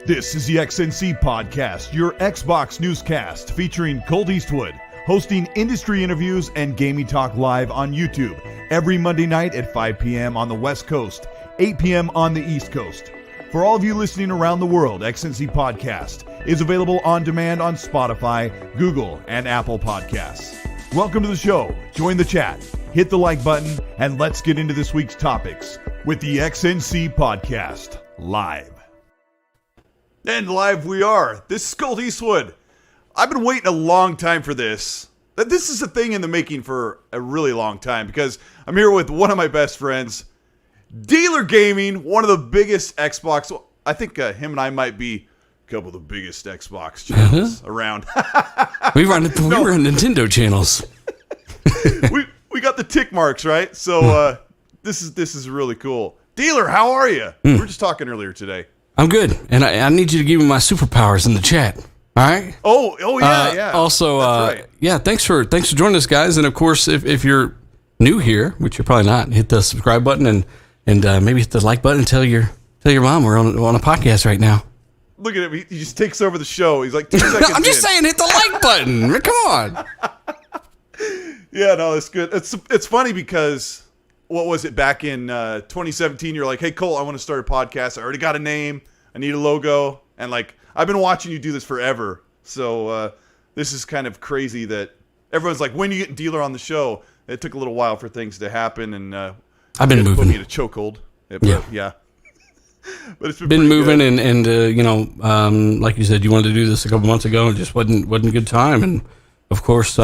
This is the XNC Podcast, your Xbox newscast featuring Colteastwood, hosting industry interviews and gaming talk live on YouTube every Monday night at 5 p.m. on the West Coast, 8 p.m. on the East Coast. For all of you listening around the world, XNC Podcast is available on demand on Spotify, Google, and Apple Podcasts. Welcome to the show. Join the chat, hit the like button, and let's get into this week's topics with the XNC Podcast live. And live we are. This is Colteastwood. I've been waiting a long time for this. This is a thing in the making for a really long time because I'm here with one of my best friends, Dealer Gaming, one of the biggest Xbox. I think him and I might be a couple of the biggest Xbox channels around. we run Nintendo channels. we got the tick marks, right? So this is really cool. Dealer, how are you? We were just talking earlier today. I'm good, and I need you to give me my superpowers in the chat. All right? Oh yeah. Also, right. Yeah, thanks for joining us, guys. And of course, if you're new here, which you're probably not, hit the subscribe button and maybe hit the like button and tell your mom we're on a podcast right now. Look at him. He just takes over the show. He's like 2 seconds I'm just saying, hit the like button. Come on. Yeah, no, it's good. It's funny because what was it back in 2017? You're like, hey, Cole, I want to start a podcast. I already got a name. I need a logo. And like, I've been watching you do this forever. So this is kind of crazy that everyone's like, when are you getting Dealer on the show? It took a little while for things to happen. And I've been moving. Put me in a chokehold. Yeah. But it's been moving good. and you know, like you said, you wanted to do this a couple months ago and it just wasn't a good time. And of course,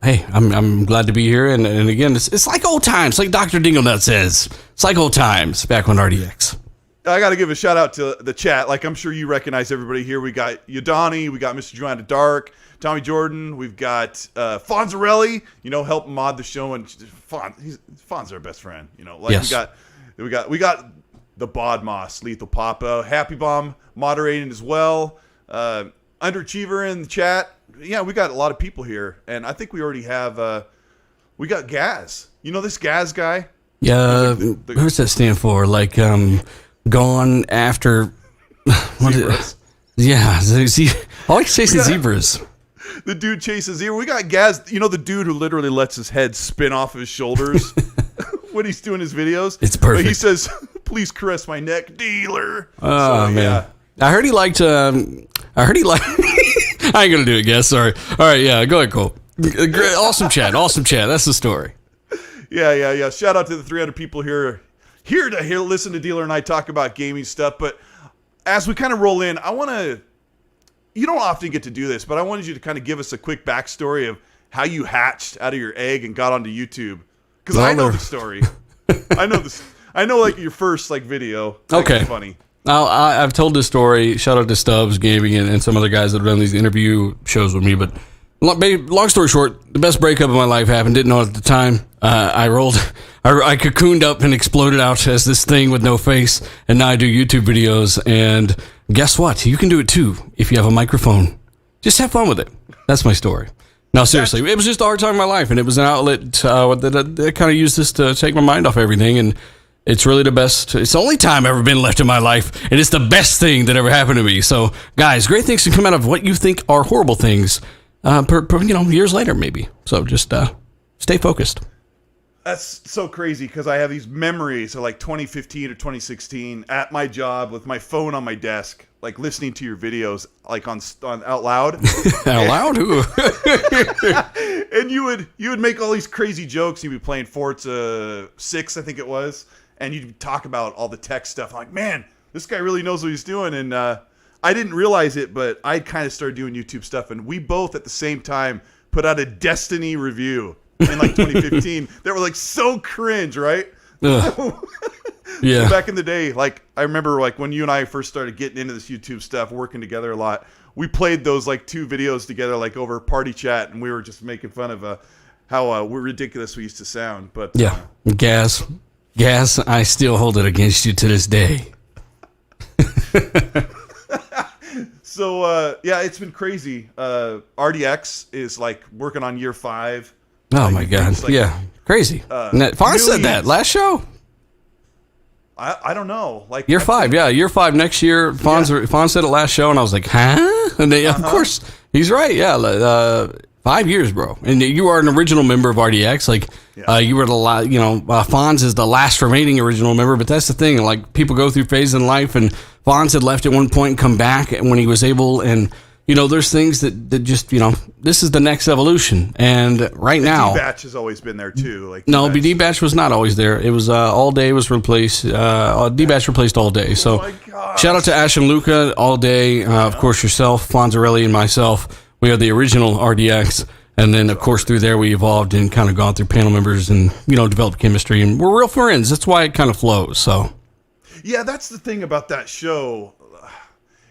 hey, I'm glad to be here, and again, it's like old times, like Dr. Dinglenut says. It's like old times back on RDX. I got to give a shout out to the chat. Like, I'm sure you recognize everybody here. We got Yadani, we got Mr. Joanna Dark, Tommy Jordan, we've got Fonzarelli, help mod the show, and Fon's our best friend. Like yes. we got the Bod Moss, Lethal Papa, Happy Bomb moderating as well. Underachiever in the chat. Yeah, we got a lot of people here, and I think we already have. We got Gaz. This Gaz guy. Yeah, who's that stand for? Like, gone after. Zebras. Yeah, I like chasing zebras. The dude chases zebra. We got Gaz. The dude who literally lets his head spin off of his shoulders when he's doing his videos. It's perfect. But he says, "Please caress my neck, Dealer." Oh, man. Yeah. I heard he liked. I ain't gonna do it, guys. Sorry. All right, yeah, go ahead, Cole. Awesome chat. That's the story. Yeah. Shout out to the 300 people here to listen to Dealer and I talk about gaming stuff. But as we kind of roll in, I want to. You don't often get to do this, but I wanted you to kind of give us a quick backstory of how you hatched out of your egg and got onto YouTube, because I know the story. I know this. I know like your first video. Okay. It's funny. I've told this story. Shout out to Stubbs Gaming and some other guys that have done these interview shows with me. But long story short, the best breakup of my life happened. Didn't know it at the time. I cocooned up and exploded out as this thing with no face. And now I do YouTube videos. And guess what? You can do it too if you have a microphone. Just have fun with it. That's my story. No, seriously, it was just a hard time in my life. And it was an outlet that kind of used this to take my mind off everything. And it's really the best. It's the only time I've ever been left in my life, and it's the best thing that ever happened to me. So, guys, great things can come out of what you think are horrible things, years later maybe. So just stay focused. That's so crazy because I have these memories of like 2015 or 2016 at my job with my phone on my desk, like listening to your videos, like on out loud. Out loud? Ooh. And you would make all these crazy jokes. You'd be playing Forza 6, I think it was. And you'd talk about all the tech stuff. I'm like, man, this guy really knows what he's doing. And I didn't realize it, but I kind of started doing YouTube stuff. And we both at the same time put out a Destiny review in like 2015 that were like so cringe, right? Yeah. So back in the day, like I remember like when you and I first started getting into this YouTube stuff, working together a lot, we played those like 2 videos together like over party chat, and we were just making fun of how ridiculous we used to sound. But yeah, gas, I still hold it against you to this day. So yeah, it's been crazy. RDX is like working on year 5. Oh my God! like, yeah, crazy. Fawn said that last show. I don't know. Like Year 5, yeah, year 5 next year. Fawn said it last show, and I was like, huh? And they, of course, he's right. Yeah, 5 years, bro. And you are an original member of RDX. Like, you were the last. You know, Fawn's is the last remaining original member. But that's the thing. Like, people go through phases in life, and Fawn's had left at one point and come back when he was able. And you know, there's things that just, you know, this is the next evolution. And right now, D-Batch has always been there too. Like no, D-Batch was not always there. It was All Day was replaced. D-Batch replaced All Day. So shout out to Ash and Luca, All Day. Of course, yourself, Fonzarelli, and myself. We are the original RDX. And then, of course, through there, we evolved and kind of gone through panel members and, you know, developed chemistry. And we're real friends. That's why it kind of flows. So, yeah, that's the thing about that show.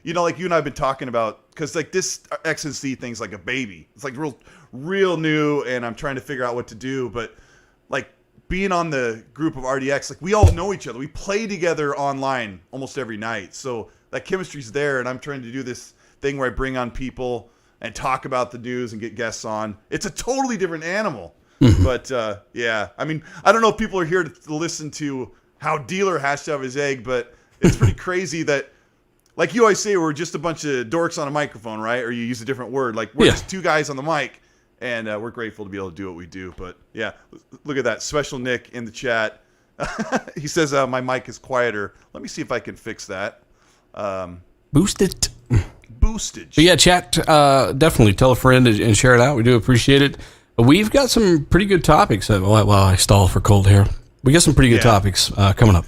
You know, like you and I have been talking about, because like this XNC thing's like a baby. It's like real new, and I'm trying to figure out what to do. But like being on the group of RDX, like we all know each other. We play together online almost every night. So that chemistry's there, and I'm trying to do this thing where I bring on people and talk about the news and get guests on. It's a totally different animal. But yeah, I mean, I don't know if people are here to listen to how Dealer hashed out his egg, but it's pretty crazy that, like you always say, we're just a bunch of dorks on a microphone, right? Or you use a different word. Like, we're just 2 guys on the mic, and we're grateful to be able to do what we do. But, yeah, look at that. Special Nick in the chat. He says my mic is quieter. Let me see if I can fix that. boost it. Boostage. But, yeah, chat, definitely. Tell a friend and share it out. We do appreciate it. We've got some pretty good topics. Well, I stall for cold hair. We got some pretty good topics coming up.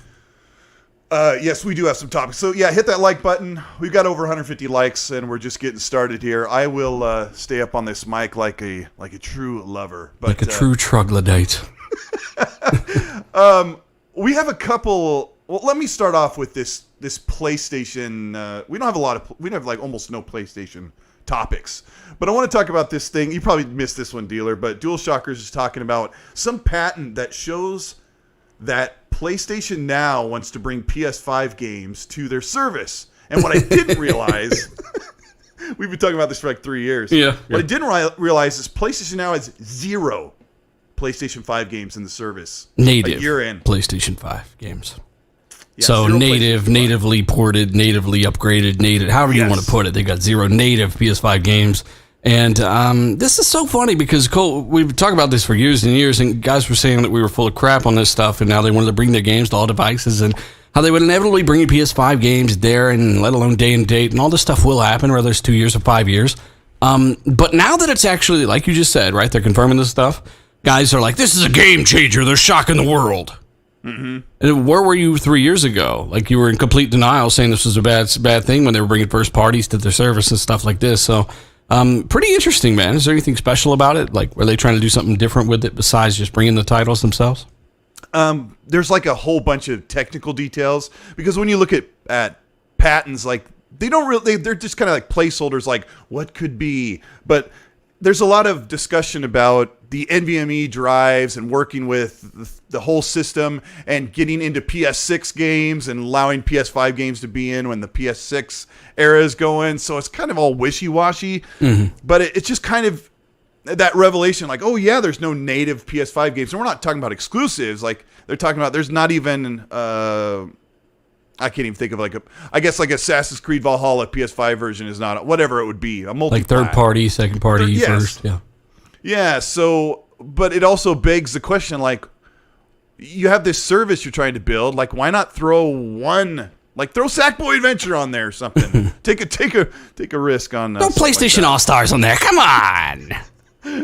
Yes, we do have some topics. So, yeah, hit that like button. We've got over 150 likes, and we're just getting started here. I will stay up on this mic like a true lover. But, like a true troglodyte. We have a couple... Well, let me start off with this PlayStation... we don't have like almost no PlayStation topics. But I want to talk about this thing. You probably missed this one, Dealer, but DualShockers is talking about some patent that shows that PlayStation Now wants to bring PS5 games to their service. And what I didn't realize, we've been talking about this for like 3 years. What I didn't realize is PlayStation Now has 0 PlayStation 5 games in the service. Native a year in. PlayStation 5 games. Yeah, so natively ported, natively upgraded, native, however you want to put it. They got 0 native PS5 games. And this is so funny because Cole, we've talked about this for years and years, and guys were saying that we were full of crap on this stuff, and now they wanted to bring their games to all devices, and how they would inevitably bring PS5 games there, and let alone day and date, and all this stuff will happen, whether it's 2 years or 5 years. But now that it's actually, like you just said, right, they're confirming this stuff, guys are like, this is a game changer, they're shocking the world. Mm-hmm. And where were you 3 years ago? Like, you were in complete denial, saying this was a bad thing when they were bringing first parties to their service and stuff like this, so... pretty interesting, man. Is there anything special about it? Like, were they trying to do something different with it besides just bringing the titles themselves? There's like a whole bunch of technical details, because when you look at patents, like they don't really, they're just kind of like placeholders, like what could be. But there's a lot of discussion about the NVMe drives and working with the whole system and getting into PS6 games and allowing PS5 games to be in when the PS6 era is going. So it's kind of all wishy-washy, but it's just kind of that revelation, like, oh yeah, there's no native PS5 games. And we're not talking about exclusives. Like they're talking about, there's not even, I can't even think of I guess like Assassin's Creed Valhalla PS5 version is not, whatever it would be, a multi, like third party, second party, first, yeah. Yeah, so, but it also begs the question, like, you have this service you're trying to build, like, why not throw Sackboy Adventure on there or something? take a risk on no PlayStation like All-Stars on there. Come on.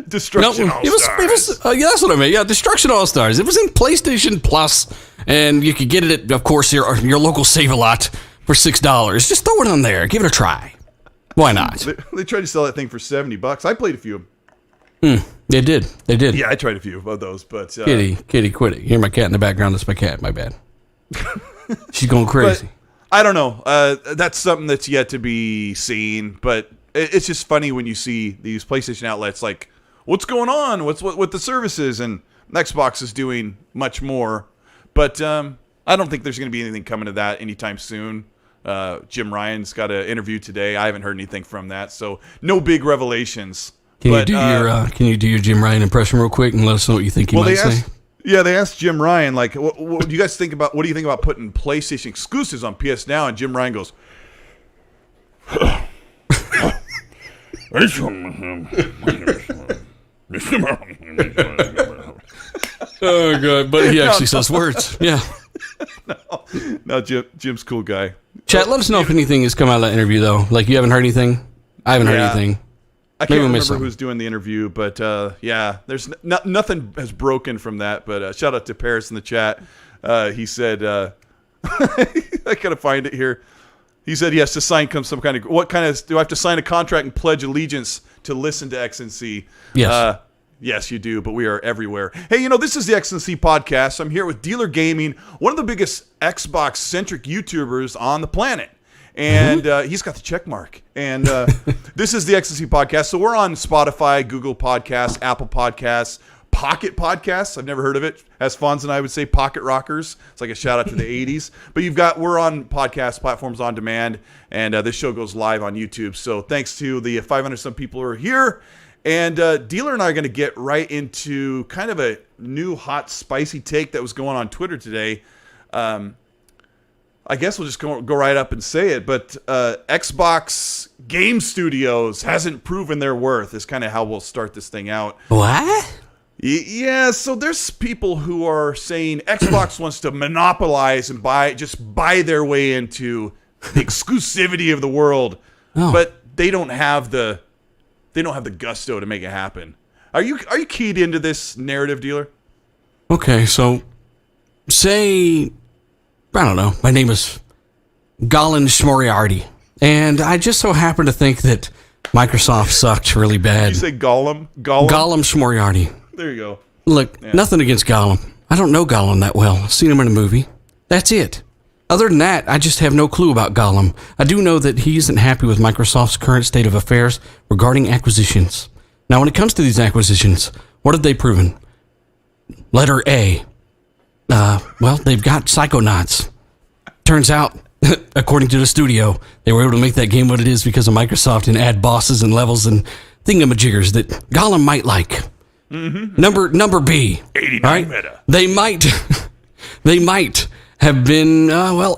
Destruction All-Stars. It was yeah, that's what I meant. Yeah, Destruction All-Stars. It was in PlayStation Plus, and you could get it at, of course, your local Save-A-Lot for $6. Just throw it on there. Give it a try. Why not? They tried to sell that thing for $70. I played a few. They did. Yeah, I tried a few of those, but... Kitty, quit it. You hear my cat in the background? That's my cat. My bad. She's going crazy. But I don't know. That's something that's yet to be seen. But it's just funny when you see these PlayStation outlets like, what's going on? What's with the services? And Xbox is doing much more. But I don't think there's going to be anything coming to that anytime soon. Jim Ryan's got an interview today. I haven't heard anything from that. So no big revelations. Can you do your Jim Ryan impression real quick and let us know what you think he might say? Yeah, they asked Jim Ryan, like, what do you guys think about? What do you think about putting PlayStation exclusives on PSNow? And Jim Ryan goes, "Oh god!" But he actually says words. Yeah. No, Jim's a cool guy. Chat, let us know if anything has come out of that interview, though. Like, you haven't heard anything? I haven't heard anything. I can't remember who's doing the interview, but there's nothing has broken from that. But shout out to Paris in the chat. He said, I gotta find it here. He said he has to sign do I have to sign a contract and pledge allegiance to listen to XNC? Yes. Yes, you do, but we are everywhere. Hey, this is the XNC Podcast. I'm here with Dealer Gaming, one of the biggest Xbox-centric YouTubers on the planet. And he's got the check mark. And this is the XNC Podcast. So we're on Spotify, Google Podcasts, Apple Podcasts, Pocket Podcasts. I've never heard of it. As Fonz and I would say, Pocket Rockers. It's like a shout out to the 80s. But we're on podcast platforms on demand. And this show goes live on YouTube. So thanks to the 500 some people who are here. And Dealer and I are going to get right into kind of a new hot spicy take that was going on Twitter today. I guess we'll just go right up and say it, but Xbox Game Studios hasn't proven their worth is kind of how we'll start this thing out. What? Yeah, so there's people who are saying Xbox wants to monopolize and buy their way into the exclusivity of the world, but they don't have the gusto to make it happen. Are you keyed into this narrative, Dealer? Okay, so say, I don't know, my name is Gollin Schmoriarty, and I just so happen to think that Microsoft sucked really bad. Did you say Gollum? Gollum Schmoriarty. There you go. Look, nothing against Gollum. I don't know Gollum that well. I've seen him in a movie. That's it. Other than that, I just have no clue about Gollum. I do know that he isn't happy with Microsoft's current state of affairs regarding acquisitions. Now, when it comes to these acquisitions, what have they proven? Letter A. They've got Psychonauts. Turns out, according to the studio, they were able to make that game what it is because of Microsoft and add bosses and levels and thingamajiggers that Gollum might like. Mm-hmm. Number B. 89 right? meta. They might have been,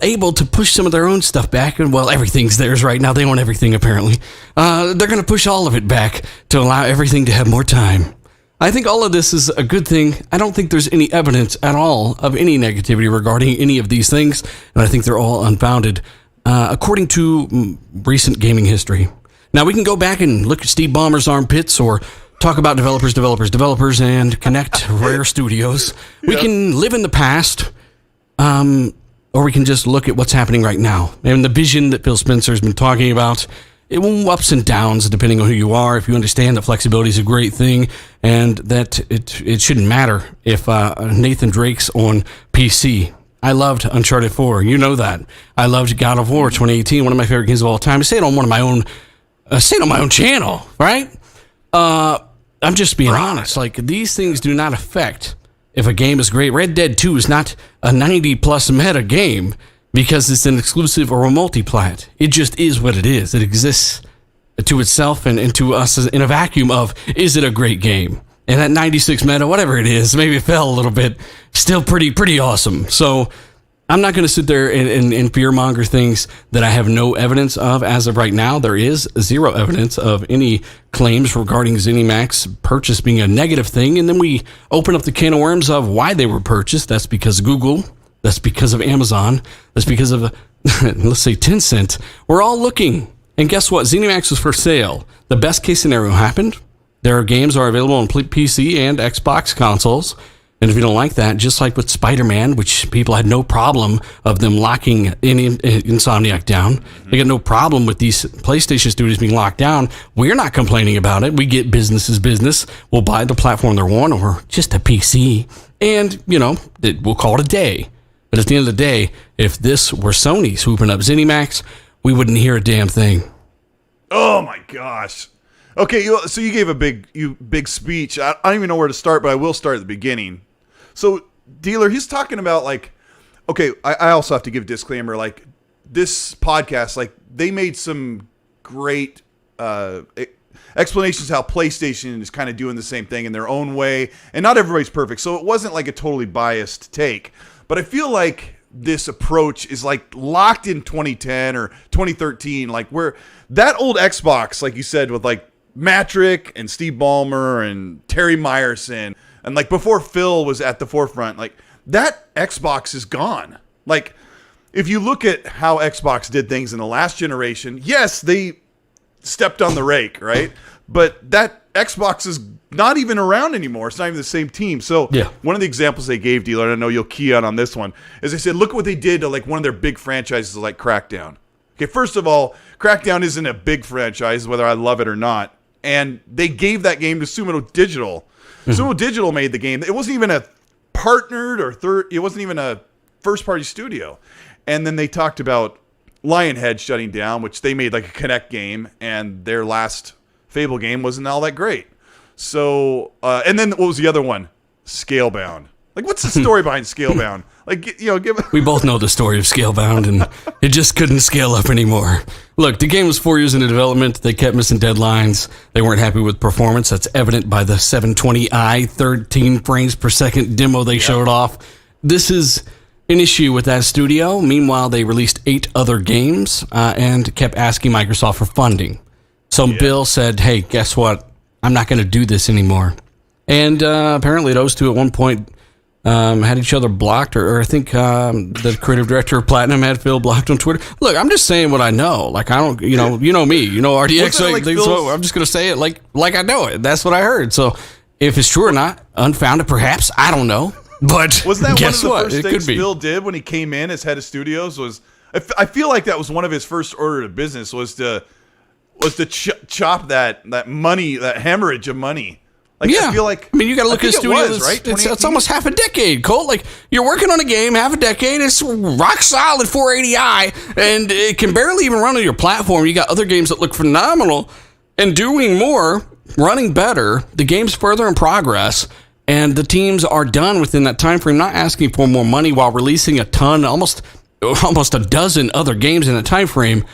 able to push some of their own stuff back. And, everything's theirs right now. They own everything, apparently. They're going to push all of it back to allow everything to have more time. I think all of this is a good thing. I don't think there's any evidence at all of any negativity regarding any of these things, and I think they're all unfounded, according to recent gaming history. Now, we can go back and look at Steve Ballmer's armpits or talk about developers, and connect Rare Studios. We can live in the past, or we can just look at what's happening right now. And the vision that Phil Spencer's been talking about, it will ups and downs depending on who you are. If you understand that flexibility is a great thing and that it shouldn't matter if Nathan Drake's on PC. I loved Uncharted 4. You know that. I loved God of War 2018, one of my favorite games of all time. I say it on my own channel, right? I'm just being honest. Like, these things do not affect if a game is great. Red Dead 2 is not a 90-plus meta game because it's an exclusive or a multi-plat. It just is what it is. It exists to itself and to us in a vacuum of, is it a great game? And that 96 meta, whatever it is, maybe it fell a little bit, still pretty awesome. So I'm not going to sit there and fearmonger things that I have no evidence of. As of right now, there is zero evidence of any claims regarding ZeniMax purchase being a negative thing. And then we open up the can of worms of why they were purchased. That's because of Google. That's because of Amazon. That's because of, let's say, Tencent. We're all looking. And guess what? ZeniMax was for sale. The best case scenario happened. Their games are available on PC and Xbox consoles. And if you don't like that, just like with Spider-Man, which people had no problem of them locking Insomniac down, they got no problem with these PlayStation studios being locked down. We're not complaining about it. We get business is business. We'll buy the platform they're on or just a PC. And, we'll call it a day. But at the end of the day, if this were Sony swooping up ZeniMax, we wouldn't hear a damn thing. Oh my gosh. Okay, so you gave a big speech. I don't even know where to start, but I will start at the beginning. So, Dealer, he's talking about like, okay, I also have to give a disclaimer, like this podcast, like they made some great explanations how PlayStation is kind of doing the same thing in their own way, and not everybody's perfect, so it wasn't like a totally biased take. But I feel like this approach is like locked in 2010 or 2013, like where that old Xbox, like you said, with like Matrick and Steve Ballmer and Terry Myerson, and like before Phil was at the forefront, like that Xbox is gone. Like if you look at how Xbox did things in the last generation, yes, they stepped on the rake, right? But that Xbox is not even around anymore. It's not even the same team. So one of the examples they gave, Dealer, and I know you'll key on this one, is they said, look what they did to like one of their big franchises like Crackdown. Okay, first of all, Crackdown isn't a big franchise, whether I love it or not. And they gave that game to Sumo Digital. Sumo Digital made the game. It wasn't even a partnered or it wasn't even a first-party studio. And then they talked about Lionhead shutting down, which they made like a Kinect game, and their last Fable game wasn't all that great. So, and then what was the other one? Scalebound. Like, what's the story behind Scalebound? Like, you know, We both know the story of Scalebound, and it just couldn't scale up anymore. Look, the game was 4 years into development. They kept missing deadlines. They weren't happy with performance. That's evident by the 720i 13 frames per second demo they showed off. This is an issue with that studio. Meanwhile, they released 8 other games and kept asking Microsoft for funding. So Bill said, hey, guess what? I'm not going to do this anymore. And apparently those two at one point had each other blocked, or I think the creative director of Platinum had Phil blocked on Twitter. Look, I'm just saying what I know. Like, I don't, you know me, you know RDX. So I'm just going to say it like I know it. That's what I heard. So if it's true or not, unfounded perhaps, I don't know. But was that guess one of the what? first things Phil did when he came in as head of studios? Was I feel like that was one of his first order of business was to chop that money, that hemorrhage of money. Like, I feel like, I mean, you got to look at the studio. Right? It's almost half a decade, Colt. Like, you're working on a game half a decade. It's rock solid 480i, and it can barely even run on your platform. You got other games that look phenomenal and doing more, running better. The game's further in progress, and the teams are done within that time frame, not asking for more money while releasing a ton, almost a dozen other games in a time frame.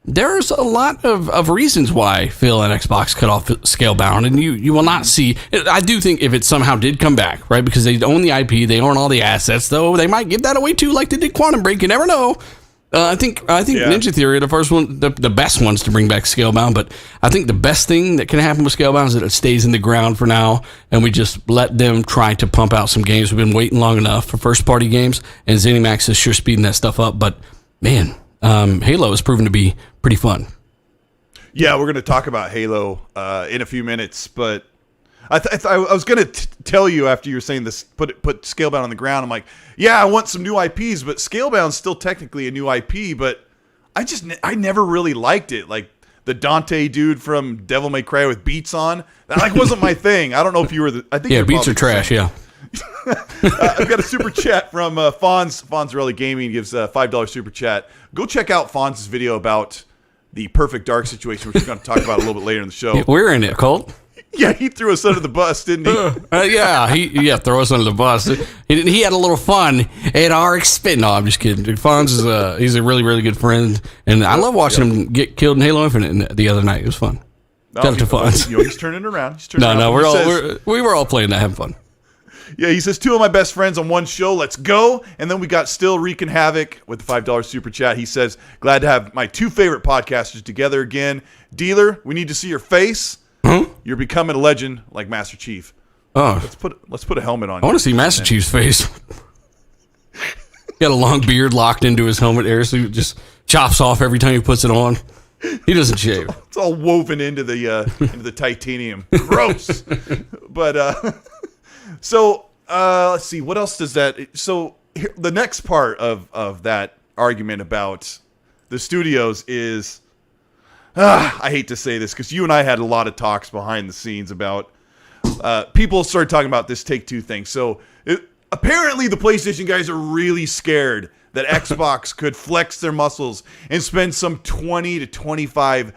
There's a lot of reasons why Phil and Xbox cut off Scalebound, and you will not see. I do think if it somehow did come back, right, because they own the IP, they own all the assets, though they might give that away too, like they did Quantum Break. You never know. I think Ninja Theory are the first one, the best ones to bring back Scalebound. But I think the best thing that can happen with Scalebound is that it stays in the ground for now, and we just let them try to pump out some games. We've been waiting long enough for first party games, and ZeniMax is sure speeding that stuff up. But man. Halo has proven to be pretty fun. Yeah, we're going to talk about Halo in a few minutes, but I was going to tell you after you were saying this, put Scalebound on the ground. I'm like, yeah, I want some new IPs, but Scalebound's still technically a new IP, but I never really liked it. Like the Dante dude from Devil May Cry with beats on, that like wasn't my thing. I don't know if you were I think beats are trash. Yeah. I've got a super chat from Fonzarelli Gaming. Gives a $5 super chat. Go check out Fonz's video about the Perfect Dark situation, which we're going to talk about a little bit later in the show. We're in it, Colt. Yeah, he threw us under the bus, didn't he? Throw us under the bus. He had a little fun at our expense. No, I'm just kidding. Fonz is he's a really, really good friend, and I love watching him get killed in Halo Infinite the other night. It was fun. Shout out to Fonz. He's turning around. We were all playing that, having fun. Yeah, he says, 2 of my best friends on one show. Let's go. And then we got Still Wreaking Havoc with the $5 super chat. He says, glad to have my 2 favorite podcasters together again. Dealer, we need to see your face. Huh? You're becoming a legend like Master Chief. Oh, let's put a helmet on. I want to see Master Chief's face. Got a long beard locked into his helmet air, so he just chops off every time he puts it on. He doesn't shave. It's all woven into the titanium. Gross. But so let's see, what else does that? So here, the next part of that argument about the studios is, I hate to say this because you and I had a lot of talks behind the scenes about people started talking about this Take-Two thing. So apparently the PlayStation guys are really scared that Xbox could flex their muscles and spend some $20 to $25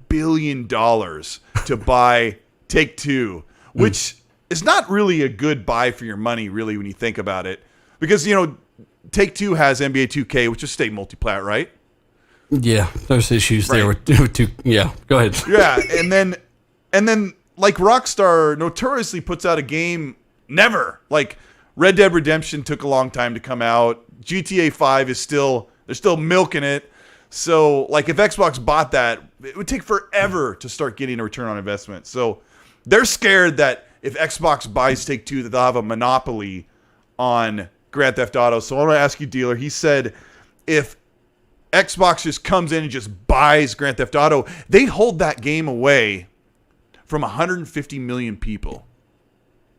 billion to buy Take-Two, which is not really a good buy for your money, really, when you think about it. Because, Take-Two has NBA 2K, which is state multiplayer, right? Yeah, there's issues there with two. Yeah, go ahead. Yeah, and then like Rockstar notoriously puts out a game never. Like Red Dead Redemption took a long time to come out. GTA 5 they're still milking it. So like if Xbox bought that, it would take forever to start getting a return on investment. So they're scared that if Xbox buys Take-Two, that they'll have a monopoly on Grand Theft Auto. So I want to ask you, Dealer, he said if Xbox just comes in and just buys Grand Theft Auto, they hold that game away from 150 million people.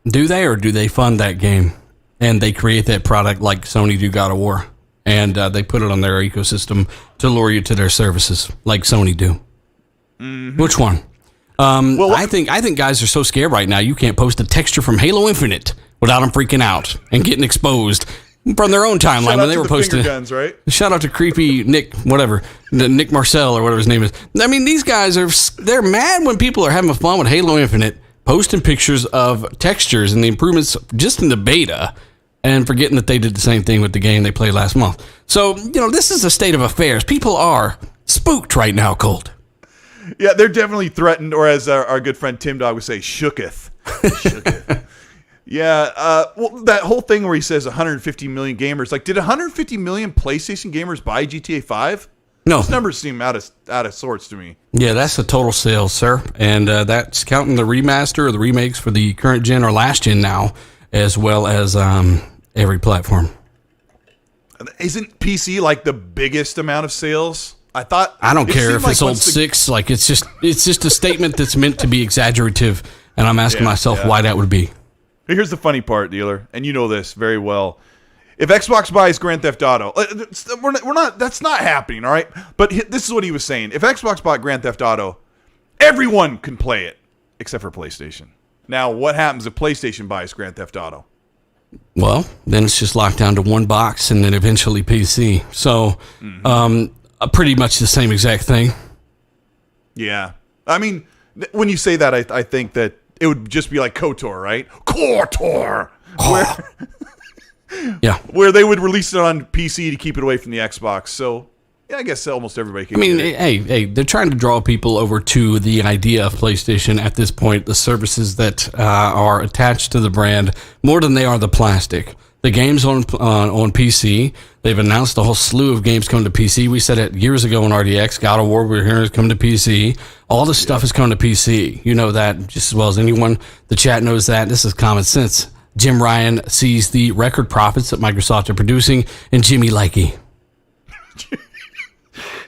Do they, or do they fund that game and they create that product like Sony do God of War, and they put it on their ecosystem to lure you to their services like Sony do? Mm-hmm. Which one? I think guys are so scared right now. You can't post a texture from Halo Infinite without them freaking out and getting exposed from their own timeline when they were posting guns, right? Shout out to creepy Nick, whatever, Nick Marcel or whatever his name is. I mean, these guys they're mad when people are having fun with Halo Infinite, posting pictures of textures and the improvements just in the beta, and forgetting that they did the same thing with the game they played last month. So, this is a state of affairs. People are spooked right now, Colt. Yeah, they're definitely threatened, or as our good friend Tim Dog would say, shooketh. Shooketh. Yeah, well, that whole thing where he says 150 million gamers, like, did 150 million PlayStation gamers buy GTA 5? No. Those numbers seem out of sorts to me. Yeah, that's the total sales, sir. And that's counting the remaster or the remakes for the current gen or last gen now, as well as every platform. Isn't PC like the biggest amount of sales? I don't care if it's sold 6. Like, it's just a statement that's meant to be exaggerative, and I'm asking myself why that would be. Here's the funny part, Dealer, and you know this very well. If Xbox buys Grand Theft Auto, we're not. That's not happening, all right? But this is what he was saying. If Xbox bought Grand Theft Auto, everyone can play it except for PlayStation. Now, what happens if PlayStation buys Grand Theft Auto? Well, then it's just locked down to one box and then eventually PC. So, pretty much the same exact thing. Yeah. I mean, when you say that, I think that it would just be like KOTOR, right? KOTOR! Where they would release it on PC to keep it away from the Xbox. So, yeah, I guess almost everybody can get it. Hey, they're trying to draw people over to the idea of PlayStation at this point, the services that are attached to the brand, more than they are the plastic. The games on PC, they've announced a whole slew of games coming to PC. We said it years ago on RDX. God of War, we're hearing is coming to PC. All this stuff is coming to PC. You know that just as well as anyone. The chat knows that. This is common sense. Jim Ryan sees the record profits that Microsoft are producing, and Jimmy likey.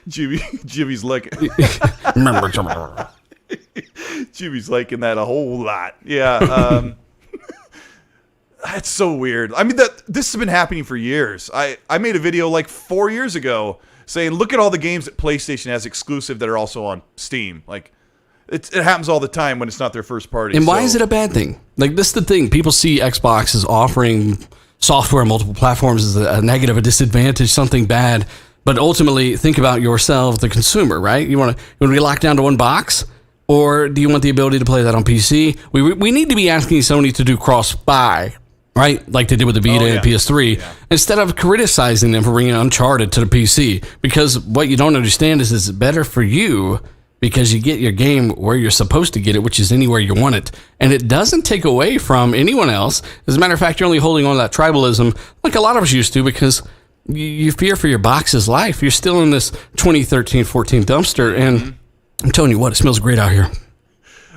Jimmy's liking. Jimmy's liking that a whole lot. Yeah. That's so weird. I mean, this has been happening for years. I made a video like 4 years ago saying, look at all the games that PlayStation has exclusive that are also on Steam. Like, it happens all the time when it's not their first party. And why is it a bad thing? Like, this is the thing. People see Xbox as offering software on multiple platforms as a negative, a disadvantage, something bad. But ultimately, think about yourself, the consumer, right? You want to be locked down to one box? Or do you want the ability to play that on PC? We need to be asking Sony to do cross-buy, right? Like they did with the Vita and PS3, instead of criticizing them for bringing Uncharted to the PC. Because what you don't understand is it's better for you because you get your game where you're supposed to get it, which is anywhere you want it. And it doesn't take away from anyone else. As a matter of fact, you're only holding on to that tribalism like a lot of us used to because you fear for your box's life. You're still in this 2013-14 dumpster, and I'm telling you what, it smells great out here.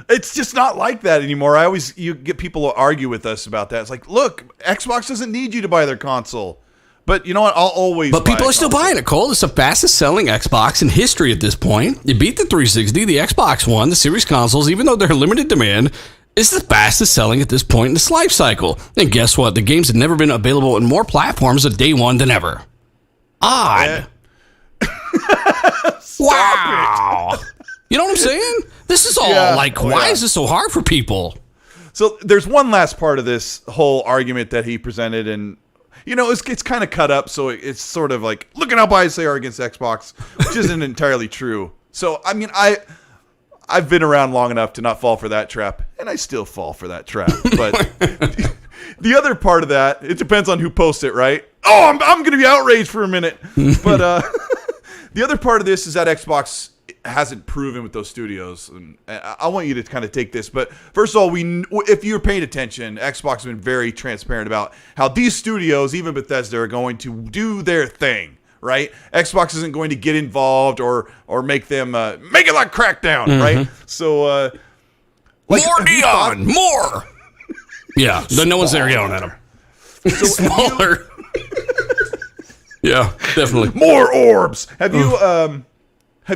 It's just not like that anymore. You get people to argue with us about that. It's like, look, Xbox doesn't need you to buy their console. But you know what? I'll always But people are still buying it, Cole. It's the fastest selling Xbox in history at this point. It beat the 360, the Xbox One, the Series consoles, even though they're limited demand. It's the fastest selling at this point in its life cycle. And guess what? The games have never been available on more platforms at day one than ever. Odd. Wow. You know what I'm saying? This is all why is this so hard for people? So there's one last part of this whole argument that he presented, and it's kind of cut up, so it's sort of like, look at how biased they are against Xbox, which isn't entirely true. So I mean, I've been around long enough to not fall for that trap, and I still fall for that trap. But the other part of that, it depends on who posts it, right? Oh, I'm going to be outraged for a minute. But the other part of this is that Xbox hasn't proven with those studios, and I want you to kind of take this. But first of all, if you're paying attention, Xbox has been very transparent about how these studios, even Bethesda, are going to do their thing. Right, Xbox isn't going to get involved or make them make it like Crackdown, right? So, more neon, more. Yeah, no one's there yelling at them. So smaller. Yeah, definitely. More orbs. Have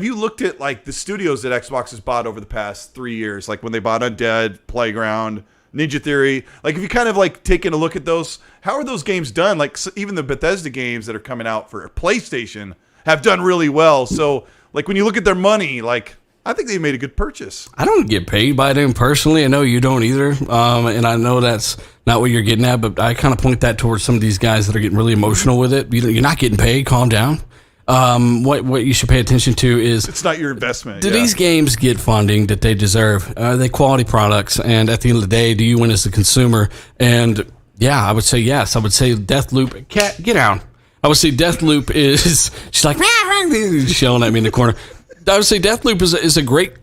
you looked at like the studios that Xbox has bought over the past 3 years, like when they bought Undead, Playground, Ninja Theory? Like, if you kind of like taken a look at those, how are those games done? Like, even the Bethesda games that are coming out for PlayStation have done really well. So, like, when you look at their money, like, I think they made a good purchase. I don't get paid by them personally. I know you don't either. And I know that's not what you're getting at, but I kind of point that towards some of these guys that are getting really emotional with it. You're not getting paid. Calm down. What you should pay attention to is, it's not your investment. Do these games get funding that they deserve? Are they quality products? And at the end of the day, do you win as a consumer? And yeah, I would say yes. I would say Deathloop. Cat, get down. I would say Deathloop is. She's like yelling at me in the corner. I would say Deathloop is a great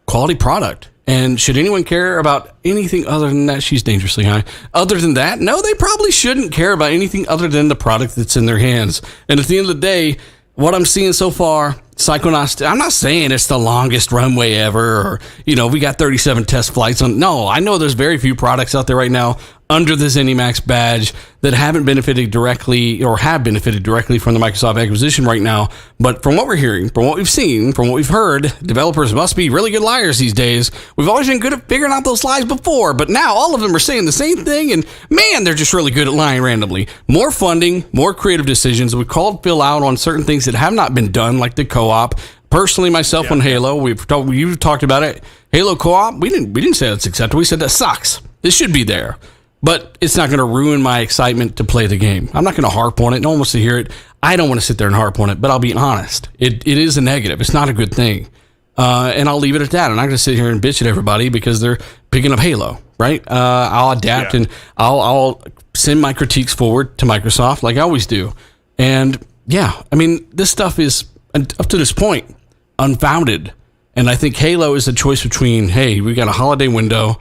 quality product. And should anyone care about anything other than that? She's dangerously high. Other than that, no, they probably shouldn't care about anything other than the product that's in their hands. And at the end of the day, what I'm seeing so far, Psychonauts, I'm not saying it's the longest runway ever, or, we got 37 test flights on. No, I know there's very few products out there right now under the ZeniMax badge that haven't benefited directly or have benefited directly from the Microsoft acquisition right now. But from what we're hearing, from what we've seen, from what we've heard, developers must be really good liars these days. We've always been good at figuring out those lies before, but now all of them are saying the same thing, and man, they're just really good at lying randomly. More funding, more creative decisions. We've called Phil out on certain things that have not been done, like the co-op. Personally, myself on Halo, you've talked about it. Halo co-op, we didn't say that's acceptable. We said that sucks. This should be there. But it's not going to ruin my excitement to play the game. I'm not going to harp on it. No one wants to hear it. I don't want to sit there and harp on it, but I'll be honest. It is a negative. It's not a good thing. And I'll leave it at that. I'm not going to sit here and bitch at everybody because they're picking up Halo, right? I'll adapt and I'll send my critiques forward to Microsoft like I always do. And yeah, I mean, this stuff is, up to this point, unfounded. And I think Halo is a choice between, hey, we got a holiday window,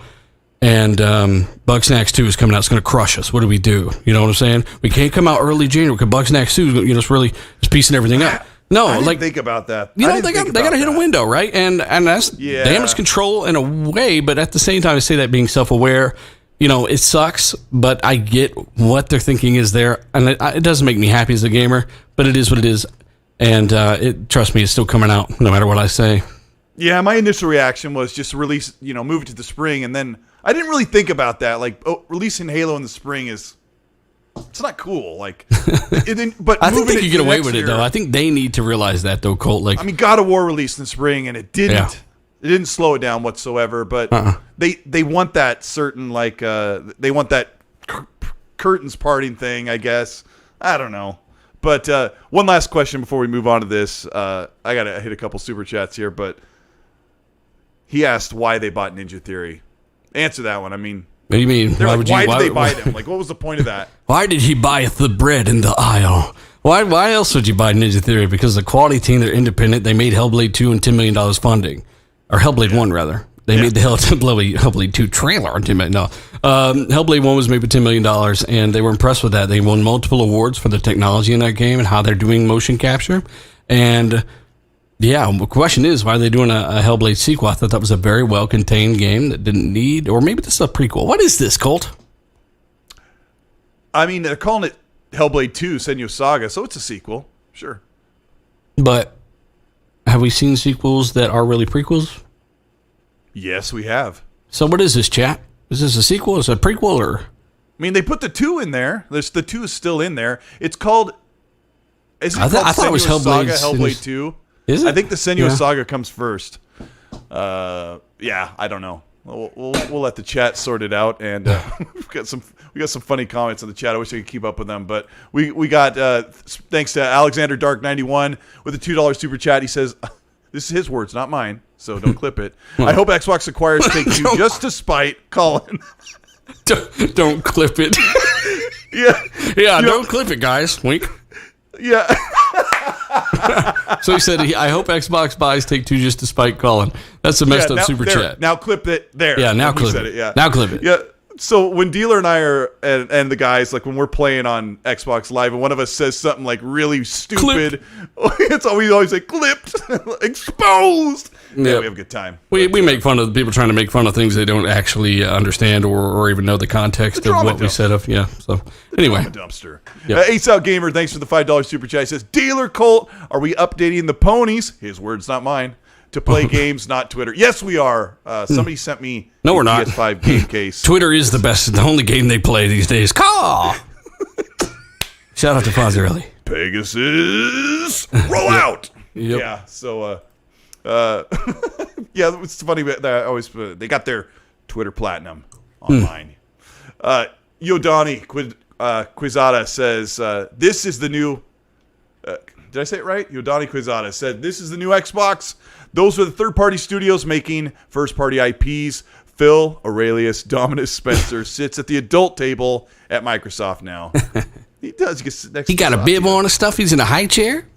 and Bugsnax 2 is coming out. It's going to crush us. What do we do? You know what I'm saying? We can't come out early January because Bugsnax 2 is it's really just piecing everything up. No, I didn't think about that. They got to hit a window, right? And that's damage control in a way, but at the same time, I say that being self-aware, it sucks, but I get what they're thinking is there, and it doesn't make me happy as a gamer, but it is what it is, and trust me, it's still coming out no matter what I say. Yeah, my initial reaction was just release, move it to the spring, and then I didn't really think about that. Like, releasing Halo in the spring it's not cool. Like, but I think they could get away with it though. I think they need to realize that though, Colt. Like, I mean, God of War released in the spring, and it didn't. Yeah. It didn't slow it down whatsoever. But they want that certain they want that curtains parting thing. I guess I don't know. But one last question before we move on to this. I gotta hit a couple super chats here, but he asked why they bought Ninja Theory. Answer that one. I mean, what do you mean? Why did they buy them? Like, what was the point of that? Why did he buy the bread in the aisle? Why else would you buy Ninja Theory? Because the quality team, they're independent. They made Hellblade 2 and $10 million funding. Or Hellblade 1, rather. They made the Hellblade 2 trailer on $10 million. No. Hellblade 1 was made for $10 million, and they were impressed with that. They won multiple awards for the technology in that game and how they're doing motion capture. And yeah, the question is, why are they doing a Hellblade sequel? I thought that was a very well-contained game that didn't need, or maybe this is a prequel. What is this, Colt? I mean, they're calling it Hellblade 2, Senua's Saga, so it's a sequel. Sure. But have we seen sequels that are really prequels? Yes, we have. So what is this, chat? Is this a sequel? Is it a prequel? Or? I mean, they put the 2 in there. The 2 is still in there. It's called... I thought it was Hellblade 2. Is it? I think the Senua's Saga comes first. Yeah, I don't know. we'll let the chat sort it out, and we got some funny comments in the chat. I wish I could keep up with them, but we got thanks to Alexander Dark 91 with a $2 super chat. He says, "This is his words, not mine, so don't clip it. I hope Xbox acquires Take-Two just to spite Colin." Don't clip it. Yeah. Don't clip it, guys. Wink. Yeah. So he said, I hope Xbox buys Take-Two just to spite Colin. That's a messed up super chat. Now clip it there. Yeah, now clip it. Yeah. Now clip it. Yeah. So when Dealer and I are, and the guys, like when we're playing on Xbox Live and one of us says something like really stupid, it's all we always say, clipped, exposed. Yeah, we have a good time. We make fun of people trying to make fun of things they don't actually understand or even know the context of what we set up. Yeah. So anyway. Dumpster. Yep. Ace Out Gamer, thanks for the $5 super chat. He says, Dealer Colt, are we updating the ponies? His words, not mine. To play games, not Twitter. Yes, we are. Somebody sent me no, we're not. PS5 game case. Twitter is the best, the only game they play these days. Caw! Shout out to Fonzarelli. Pegasus, roll out. Yep. Yeah. So, yeah, it's funny that I always they got their Twitter Platinum online. Yodani Quizada says this is the new. Did I say it right? Yodani Quizada said, this is the new Xbox. Those are the third-party studios making first-party IPs. Phil Aurelius Dominus Spencer sits at the adult table at Microsoft now. He does. He got a bib on and stuff. He's in a high chair.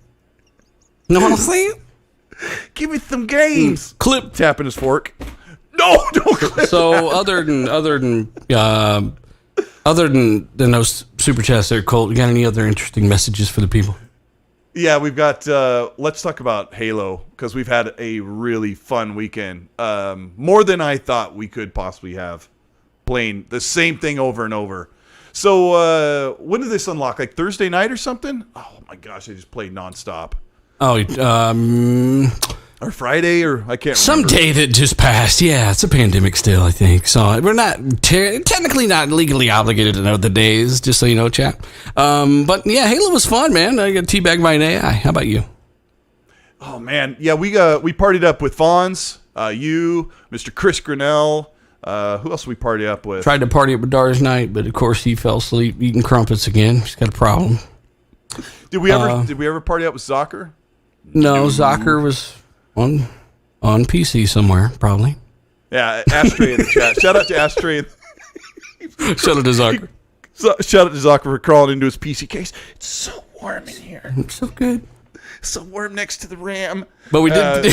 Know what I'm saying? Give me some games. Clip. Tapping his fork. No, don't clip. So other than those super chats there, Colt, you got any other interesting messages for the people? Yeah, we've got, let's talk about Halo, because we've had a really fun weekend. More than I thought we could possibly have, playing the same thing over and over. So, when did this unlock? Like Thursday night or something? Oh my gosh, I just played nonstop. Oh, or Friday, or I can't remember. Some day that just passed. Yeah, it's a pandemic still, I think. So we're not technically not legally obligated to know the days, just so you know, chat. But yeah, Halo was fun, man. I got teabagged by an AI. How about you? Oh man, yeah, we partied up with Fonz, you, Mr. Chris Grinnell. Who else we party up with? Tried to party up with Dar's night, but of course he fell asleep eating crumpets again. He's got a problem. Did we ever party up with Zocker? No, Zocker was on PC somewhere, probably. Yeah, Ashtray in the chat. Shout out to Ashtray. Shout out to Zocker. Shout out to Zocker for crawling into his PC case. It's so warm in here. It's so good. So warm next to the RAM. But we did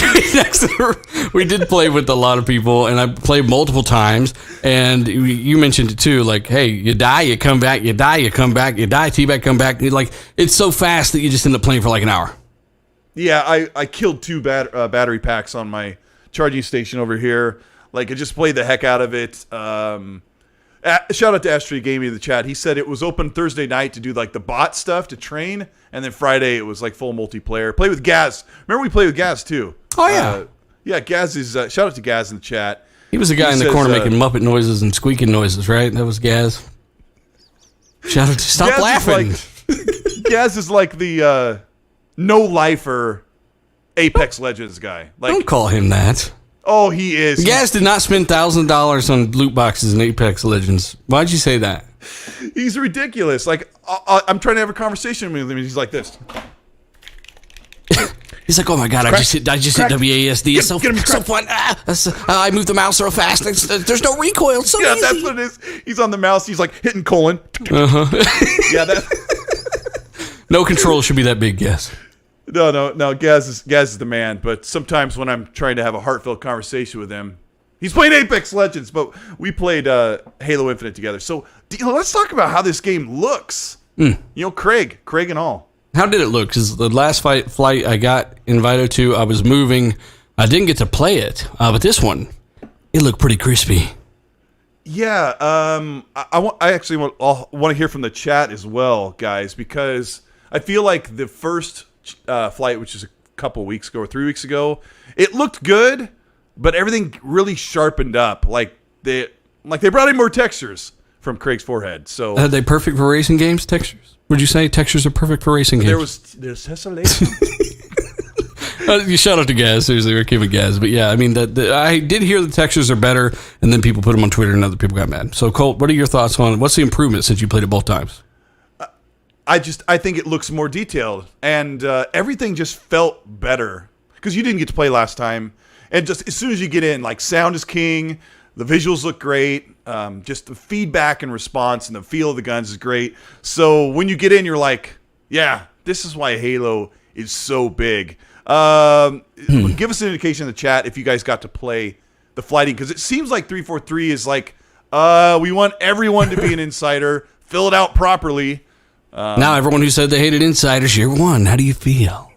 we did play with a lot of people, and I played multiple times. And you mentioned it too, like, hey, you die, you come back, you die, you come back, you die, teabag, come back. Like, it's so fast that you just end up playing for like an hour. Yeah, I killed 2 battery packs on my charging station over here. Like, I just played the heck out of it. Shout out to Astray Gaming in the chat. He said it was open Thursday night to do like the bot stuff to train, and then Friday it was like full multiplayer. Play with Gaz. Remember we played with Gaz too. Oh yeah, yeah. Gaz is shout out to Gaz in the chat. He was the guy in the corner making Muppet noises and squeaking noises, right? That was Gaz. Shout out to stop Gaz laughing. Gaz is like the no-lifer Apex Legends guy. Like, don't call him that. Oh, he is. Gaz did not spend $1,000 on loot boxes in Apex Legends. Why'd you say that? He's ridiculous. Like, I'm trying to have a conversation with him, and he's like this. He's like, oh my god, I just hit WASD. It's so fun. I moved the mouse real fast. There's no recoil. It's so easy. That's what it is. He's on the mouse. He's like hitting colon. Yeah, no control should be that big, Gaz. No. Gaz is the man. But sometimes when I'm trying to have a heartfelt conversation with him, he's playing Apex Legends. But we played Halo Infinite together. So let's talk about how this game looks. You know, Craig and all. How did it look? Because the last flight I got invited to, I was moving. I didn't get to play it. But this one, it looked pretty crispy. Yeah. I actually want to hear from the chat as well, guys, because I feel like the first flight, which is a couple of weeks ago or 3 weeks ago, it looked good, but everything really sharpened up. Like they brought in more textures from Craig's forehead. So are they perfect for racing games? Textures? Would you say textures are perfect for racing games? There's tessellation. You shout out to Gaz. Seriously, we're keeping Gaz. But yeah, I mean, I did hear the textures are better, and then people put them on Twitter, and other people got mad. So, Colt, what are your thoughts on what's the improvement since you played it both times? I think it looks more detailed, and everything just felt better because you didn't get to play last time. And just as soon as you get in, like, sound is king, the visuals look great, just the feedback and response and the feel of the guns is great. So when you get in, you're like, yeah, this is why Halo is so big. Give us an indication in the chat if you guys got to play the flighting, because it seems like 343 is like, we want everyone to be an insider, fill it out properly. Now everyone who said they hated insiders, you're one. How do you feel?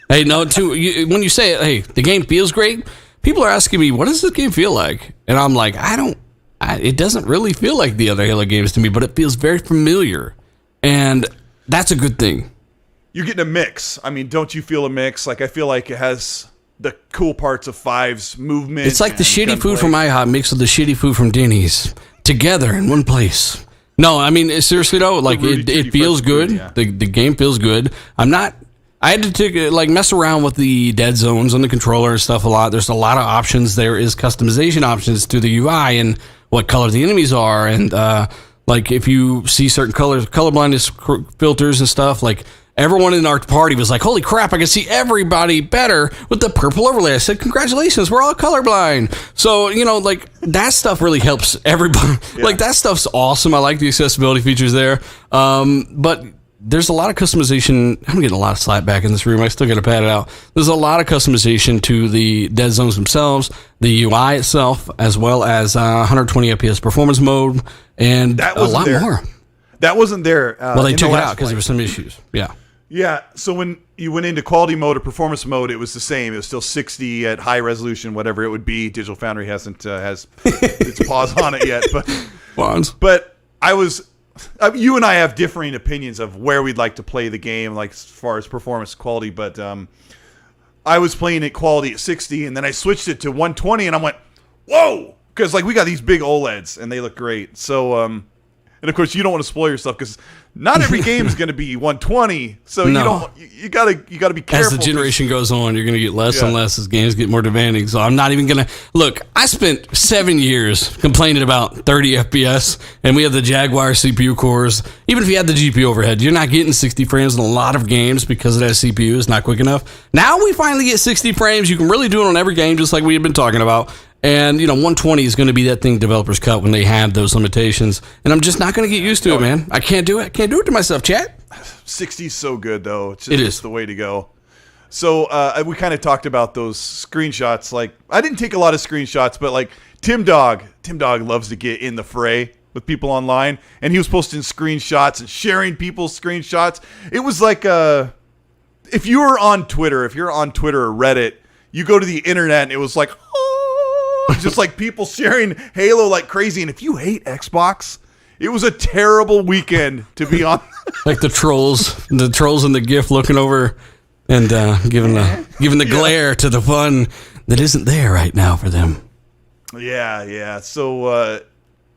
Hey, no, when you say it, hey, the game feels great, people are asking me, what does this game feel like? And I'm like, it doesn't really feel like the other Halo games to me, but it feels very familiar. And that's a good thing. You're getting a mix. I mean, don't you feel a mix? Like, I feel like it has the cool parts of 5's movement. It's like the shitty food from IHOP mixed with the shitty food from Denny's together in one place. No, I mean, seriously though, like it feels good. Food, yeah. The game feels good. I had to mess around with the dead zones on the controller and stuff a lot. There's a lot of options. There is customization options to the UI and what color the enemies are. And like if you see certain colors, color blindness filters and stuff, like everyone in our party was like, holy crap, I can see everybody better with the purple overlay. I said, congratulations, we're all colorblind. So, like that stuff really helps everybody. Yeah. Like that stuff's awesome. I like the accessibility features there. But there's a lot of customization. I'm getting a lot of slap back in this room. I still got to pat it out. There's a lot of customization to the dead zones themselves, the UI itself, as well as 120 FPS performance mode, and a lot more. That wasn't there. Well, they took it out because there were some issues. Yeah. Yeah. So when you went into quality mode or performance mode, it was the same. It was still 60 at high resolution, whatever it would be. Digital Foundry has its paws on it yet, but I was. You and I have differing opinions of where we'd like to play the game, like as far as performance quality. But I was playing it quality at 60, and then I switched it to 120, and I went, "Whoa!" Because like we got these big OLEDs, and they look great. So, and of course, you don't want to spoil yourself because not every game is going to be 120. So you gotta be careful. As the generation goes on, you're going to get less and less as games get more demanding. So I'm not even going to look. I spent 7 years complaining about 30 FPS, and we have the Jaguar CPU cores. Even if you had the GPU overhead, you're not getting 60 frames in a lot of games because that CPU is not quick enough. Now we finally get 60 frames. You can really do it on every game, just like we have been talking about. And, 120 is going to be that thing developers cut when they have those limitations. And I'm just not going to get used to it, man. I can't do it. I can't do it to myself, chat. 60 is so good, though. It's the way to go. So we kind of talked about those screenshots. Like, I didn't take a lot of screenshots, but like Tim Dog loves to get in the fray with people online. And he was posting screenshots and sharing people's screenshots. It was like if you're on Twitter or Reddit, you go to the internet and it was like, just like people sharing Halo like crazy. And if you hate Xbox, it was a terrible weekend to be on. Like the trolls and the GIF looking over and giving the glare to the fun that isn't there right now for them. Yeah. So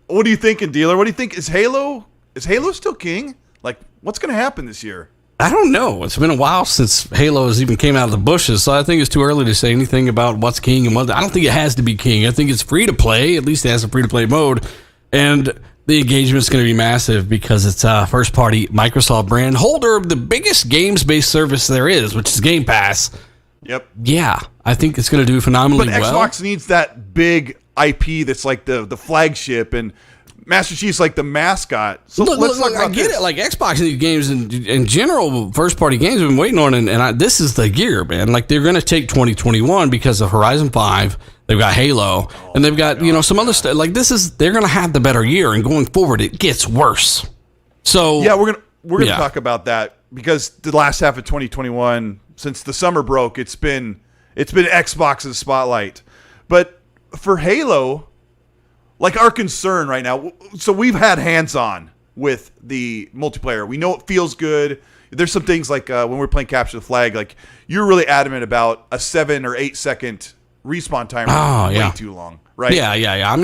what are you thinking, Dealer? What do you think? Is Halo still king? Like, what's going to happen this year? I don't know. It's been a while since Halo has even came out of the bushes, so I think it's too early to say anything about what's king and what. I don't think it has to be king. I think it's free to play. At least it has a free to play mode, and the engagement is going to be massive because it's a first party Microsoft brand, holder of the biggest games based service there is, which is Game Pass. Yep. Yeah, I think it's going to do phenomenally well. But Xbox needs that big IP that's like the flagship, and Master Chief's like the mascot. So let's talk about I get it. Like Xbox needs games in general, first party games we've been waiting on, and this is the year, man. Like they're going to take 2021 because of Horizon 5. They've got Halo, and they've got some other stuff. Like they're going to have the better year, and going forward, it gets worse. So yeah, we're gonna talk about that because the last half of 2021, since the summer broke, it's been Xbox's spotlight. But for Halo, like our concern right now, so we've had hands-on with the multiplayer. We know it feels good. There's some things like when we're playing Capture the Flag, like you're really adamant about a 7 or 8 second respawn timer. Way too long, right? Yeah. I've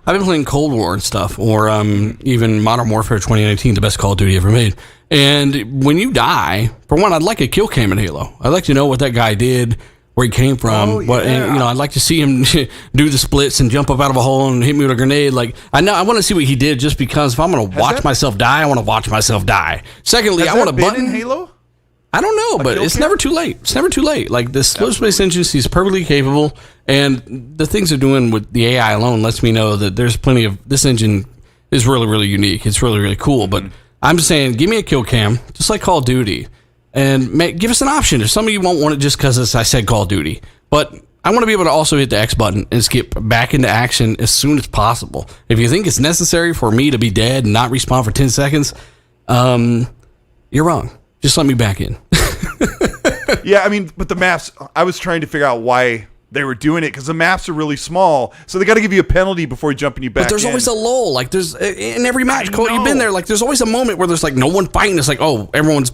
been playing Cold War and stuff, or even Modern Warfare 2019, the best Call of Duty ever made. And when you die, for one, I'd like a kill cam in Halo. I'd like to know what that guy did, where he came from. And, I'd like to see him do the splits and jump up out of a hole and hit me with a grenade. Like, I want to see what he did, just because if I'm going to watch myself die, I want to watch myself die. Secondly, I want a button in Halo. I don't know, but it's never too late. It's never too late. Like, this slow space engine is perfectly capable, and the things they're doing with the AI alone lets me know that there's plenty of, this engine is really, really unique. It's really, really cool. But I'm saying, give me a kill cam, just like Call of Duty, and give us an option. If some of you won't want it just because I said Call of Duty, but I want to be able to also hit the X button and skip back into action as soon as possible. If you think it's necessary for me to be dead and not respawn for 10 seconds, you're wrong. Just let me back in. Yeah, I mean, but the maps, I was trying to figure out why they were doing it, because the maps are really small, so they got to give you a penalty before jumping you back in. But there's always a lull. Like, there's in every match, Cole, you've been there. Like, there's always a moment where there's like no one fighting. It's like, oh, everyone's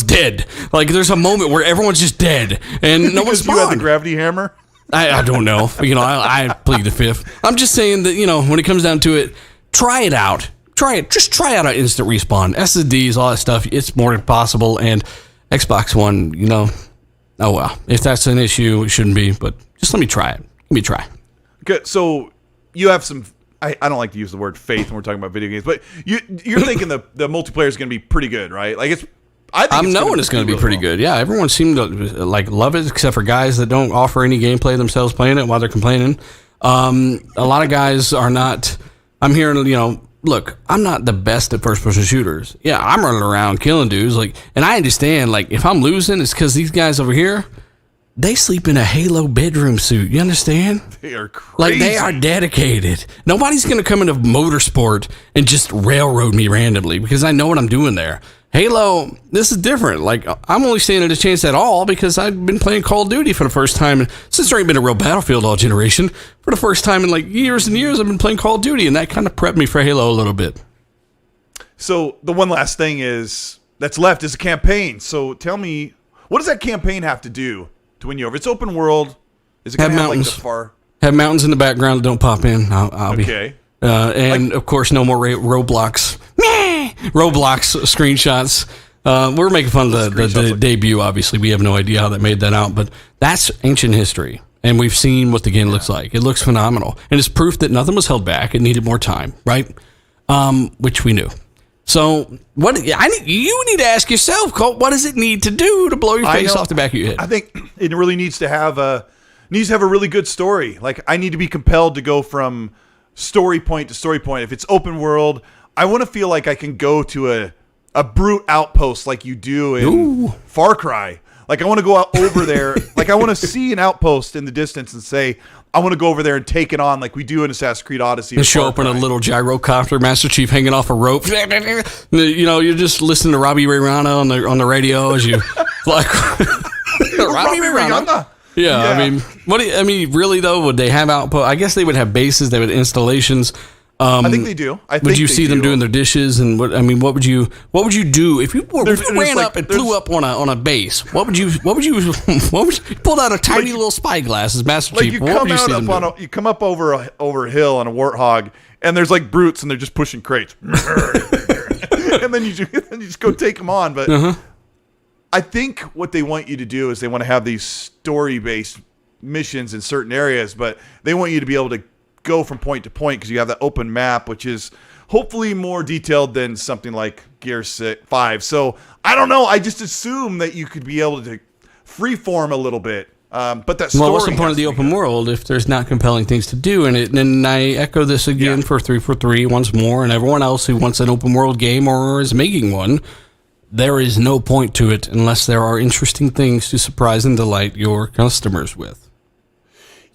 dead. Like, there's a moment where everyone's just dead and no one's spawned. You had the gravity hammer. I don't know. I plead the fifth. I'm just saying that when it comes down to it, try it out. Try it. Just try out an instant respawn. SSDs, all that stuff. It's more than possible. And Xbox One, oh well. If that's an issue, it shouldn't be. But just let me try it. Let me try. Good. So you have some. I don't like to use the word faith when we're talking about video games, but you're thinking the multiplayer is going to be pretty good, right? Like I'm knowing it's going to be pretty good. Yeah, everyone seemed to love it, except for guys that don't offer any gameplay themselves playing it while they're complaining. A lot of guys are not. I'm hearing, look, I'm not the best at first-person shooters. Yeah, I'm running around killing dudes, and I understand, if I'm losing, it's because these guys over here, they sleep in a Halo bedroom suit. You understand? They are crazy. They are dedicated. Nobody's going to come into Motorsport and just railroad me randomly, because I know what I'm doing there. Halo, this is different. I'm only standing a chance at all because I've been playing Call of Duty for the first time. Since there ain't been a real Battlefield all generation, for the first time in years and years, I've been playing Call of Duty, and that kind of prepped me for Halo a little bit. So the one last thing that's left is a campaign. So tell me, what does that campaign have to do to win you over? It's open world. Is it going to have mountains? The have mountains in the background that don't pop in. I'll okay. And of course, no more Roblox. Roblox screenshots. We're making fun of the debut, obviously. We have no idea how that made that out, but that's ancient history. And we've seen what the game looks like. It looks phenomenal. And it's proof that nothing was held back. It needed more time, right? Which we knew. So you need to ask yourself, Colt, what does it need to do to blow your face off the back of your head? I think it really needs to have a really good story. I need to be compelled to go from story point to story point. If it's open world, I want to feel like I can go to a brute outpost like you do in Far Cry. I want to go out over there. I want to see an outpost in the distance and say, I want to go over there and take it on like we do in Assassin's Creed Odyssey. And show up in a little gyrocopter, Master Chief hanging off a rope. You're just listening to Robbie Ray Rana on the radio as you Robbie Ray Rana. Yeah, I mean, really though, would they have outposts? I guess they would have bases. They would have installations. I think they do. Would you see them doing their dishes? And what would you do if you ran up and flew up on a base? What would you pulled out a tiny little spyglass as Master Chief? You come up over a hill on a warthog, and there's brutes, and they're just pushing crates, and then you just go take them on. But I think what they want you to do is they want to have these story-based missions in certain areas, but they want you to be able to go from point to point because you have that open map, which is hopefully more detailed than something like Gears 5. So I don't know. I just assume that you could be able to freeform a little bit. But that story. Well, what's the point of the open world if there's not compelling things to do in it? And I echo this again for 343 once more, and everyone else who wants an open world game or is making one. There is no point to it unless there are interesting things to surprise and delight your customers with.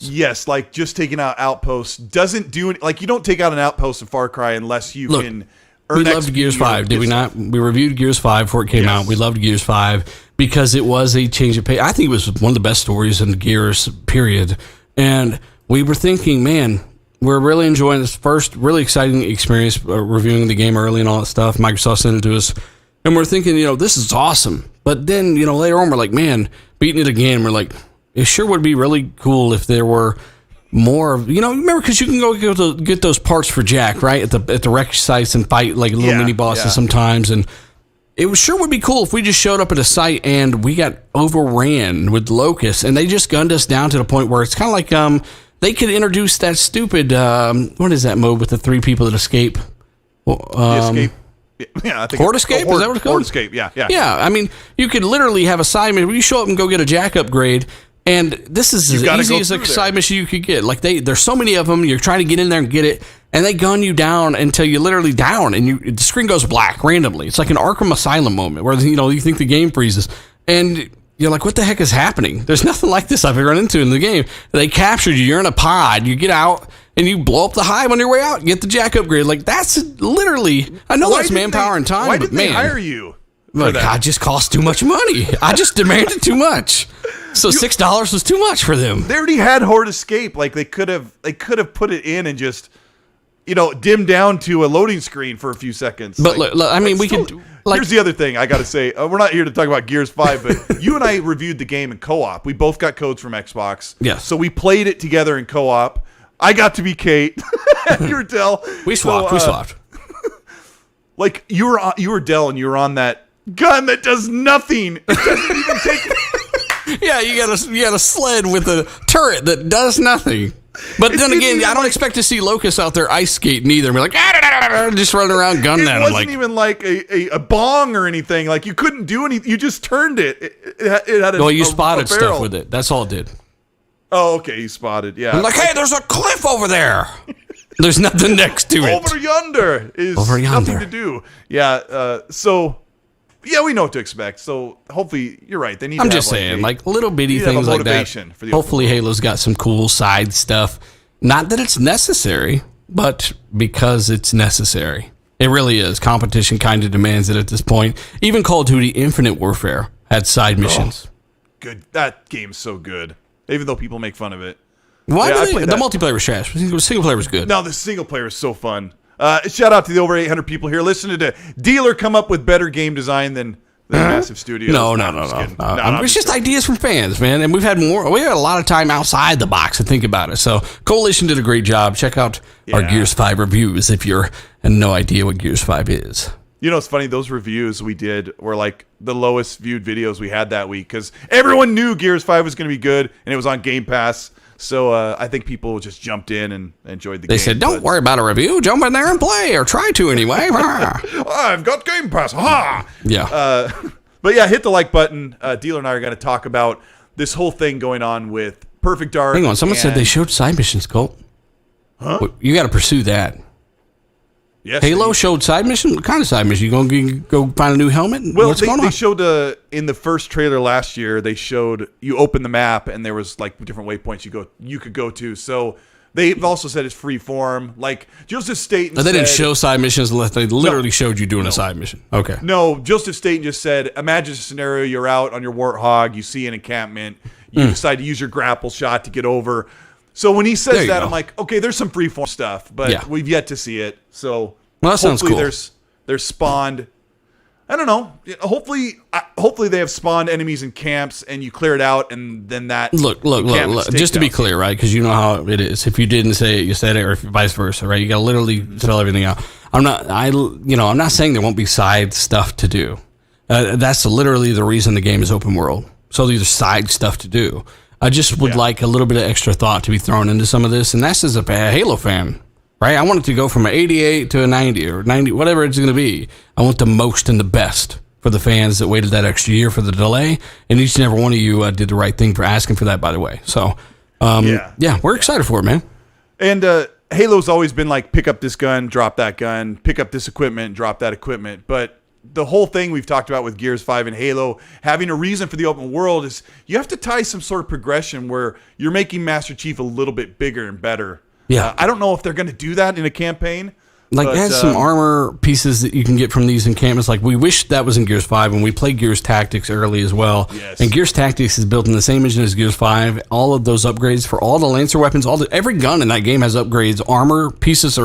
Yes, just taking out outposts doesn't do it. You don't take out an outpost in Far Cry unless you can earn. We loved Gears 5, did we not? We reviewed Gears 5 before it came out. We loved Gears 5 because it was a change of pace. I think it was one of the best stories in the Gears period. And we were thinking, man, we're really enjoying this first really exciting experience reviewing the game early and all that stuff. Microsoft sent it to us. And we're thinking, this is awesome. But then, later on, we're like, man, beating it again. We're like, it sure would be really cool if there were more, remember, because you can go get those parts for Jack, right? At the wreck sites and fight little mini bosses sometimes. And it sure would be cool if we just showed up at a site and we got overran with locusts and they just gunned us down to the point where it's kind of like they could introduce that stupid what is that mode with the 3 people that escape? The escape. Yeah, I think Horde escape? Is that what it's called? Horde escape, yeah. Yeah, I mean, you could literally have a side mission where you show up and go get a jack upgrade, and this is as easy as a side mission you could get. Like, there's so many of them, you're trying to get in there and get it, and they gun you down until you're literally down, and the screen goes black randomly. It's like an Arkham Asylum moment where, you think the game freezes, and you're like, what the heck is happening? There's nothing like this I've ever run into in the game. They captured you, you're in a pod, you get out, and you blow up the hive on your way out, get the jack upgrade. Like, that's literally, I know that's manpower and time, but man. Why didn't they hire you? Like, it just cost too much money. I just demanded too much. So $6 was too much for them. They already had Horde Escape. Like, they could have put it in and just, dim down to a loading screen for a few seconds. But look, I mean, we could. Here's the other thing I got to say. We're not here to talk about Gears 5, but you and I reviewed the game in co-op. We both got codes from Xbox. Yes. So we played it together in co-op. I got to be Kate. You were Del. We swapped. Like, you were Del, and you were on that gun that does nothing. It doesn't even take. Yeah, you got a sled with a turret that does nothing. But then again, I don't expect to see locusts out there ice skating either. Be like, just running around gunning at them. It wasn't even like a bong or anything. Like, you couldn't do anything. You just turned it. It had you spotted stuff with it. That's all it did. Oh, okay, you spotted. Yeah. I'm like, hey, there's a cliff over there. There's nothing next to it. Over yonder is nothing to do. Yeah. Yeah, we know what to expect. So hopefully, you're right. They need. I'm just saying, like little bitty things like that. Hopefully, Halo's got some cool side stuff. Not that it's necessary, but because it's necessary. It really is. Competition kind of demands it at this point. Even Call of Duty Infinite Warfare had side missions. Good. That game's so good. Even though people make fun of it. Why? The multiplayer was trash. The single player was good. No, the single player is so fun. Shout out to the over 800 people here listening to Dealer come up with better game design than Massive Studios. No. It's just ideas from fans, man. And we had a lot of time outside the box to think about it. So Coalition did a great job. Check out our Gears 5 reviews if you're no idea what Gears 5 is. You know, it's funny, those reviews we did were like the lowest viewed videos we had that week because everyone knew Gears 5 was going to be good and it was on Game Pass. So I think people just jumped in and enjoyed the game. They said, don't worry about a review. Jump in there and play, or try to anyway. I've got Game Pass. Ha! Yeah. But yeah, hit the like button. Dealer and I are going to talk about this whole thing going on with Perfect Dark. Hang on. Someone said they showed side missions, Colt. Huh? You got to pursue that. Yes, Halo showed side mission? What kind of side mission? You going to go find a new helmet? Well, they showed in the first trailer last year, they showed you open the map and there was like different waypoints you could go to. So they've also said it's free form. Like Joseph Staten said, they didn't show side missions unless they literally showed you doing a side mission. Okay. No, Joseph Staten just said, imagine a scenario, you're out on your Warthog, you see an encampment, you decide to use your grapple shot to get over. So when he says that, I'm like, okay, there's some freeform stuff, but we've yet to see it. So that sounds cool. There's spawned. I don't know. Hopefully they have spawned enemies in camps, and you clear it out, and then that. Look. Just to be clear, right? Because you know how it is. If you didn't say it, you said it, or vice versa, right? You got to literally spell everything out. I'm not saying there won't be side stuff to do. That's literally the reason the game is open world. So there's side stuff to do. I just would like a little bit of extra thought to be thrown into some of this, and that's as a Halo fan, right? I want it to go from an 88 to a 90 or 90, whatever it's going to be. I want the most and the best for the fans that waited that extra year for the delay, and each and every one of you did the right thing for asking for that, by the way. So, we're excited for it, man. And Halo's always been like, pick up this gun, drop that gun, pick up this equipment, drop that equipment, but the whole thing we've talked about with Gears 5 and Halo, having a reason for the open world is you have to tie some sort of progression where you're making Master Chief a little bit bigger and better. Yeah. I don't know if they're going to do that in a campaign. Like, it has some armor pieces that you can get from these encampments. Like, we wish that was in Gears 5, and we played Gears Tactics early as well. Yes. And Gears Tactics is built in the same engine as Gears 5. All of those upgrades for all the Lancer weapons, every gun in that game has upgrades. Armor pieces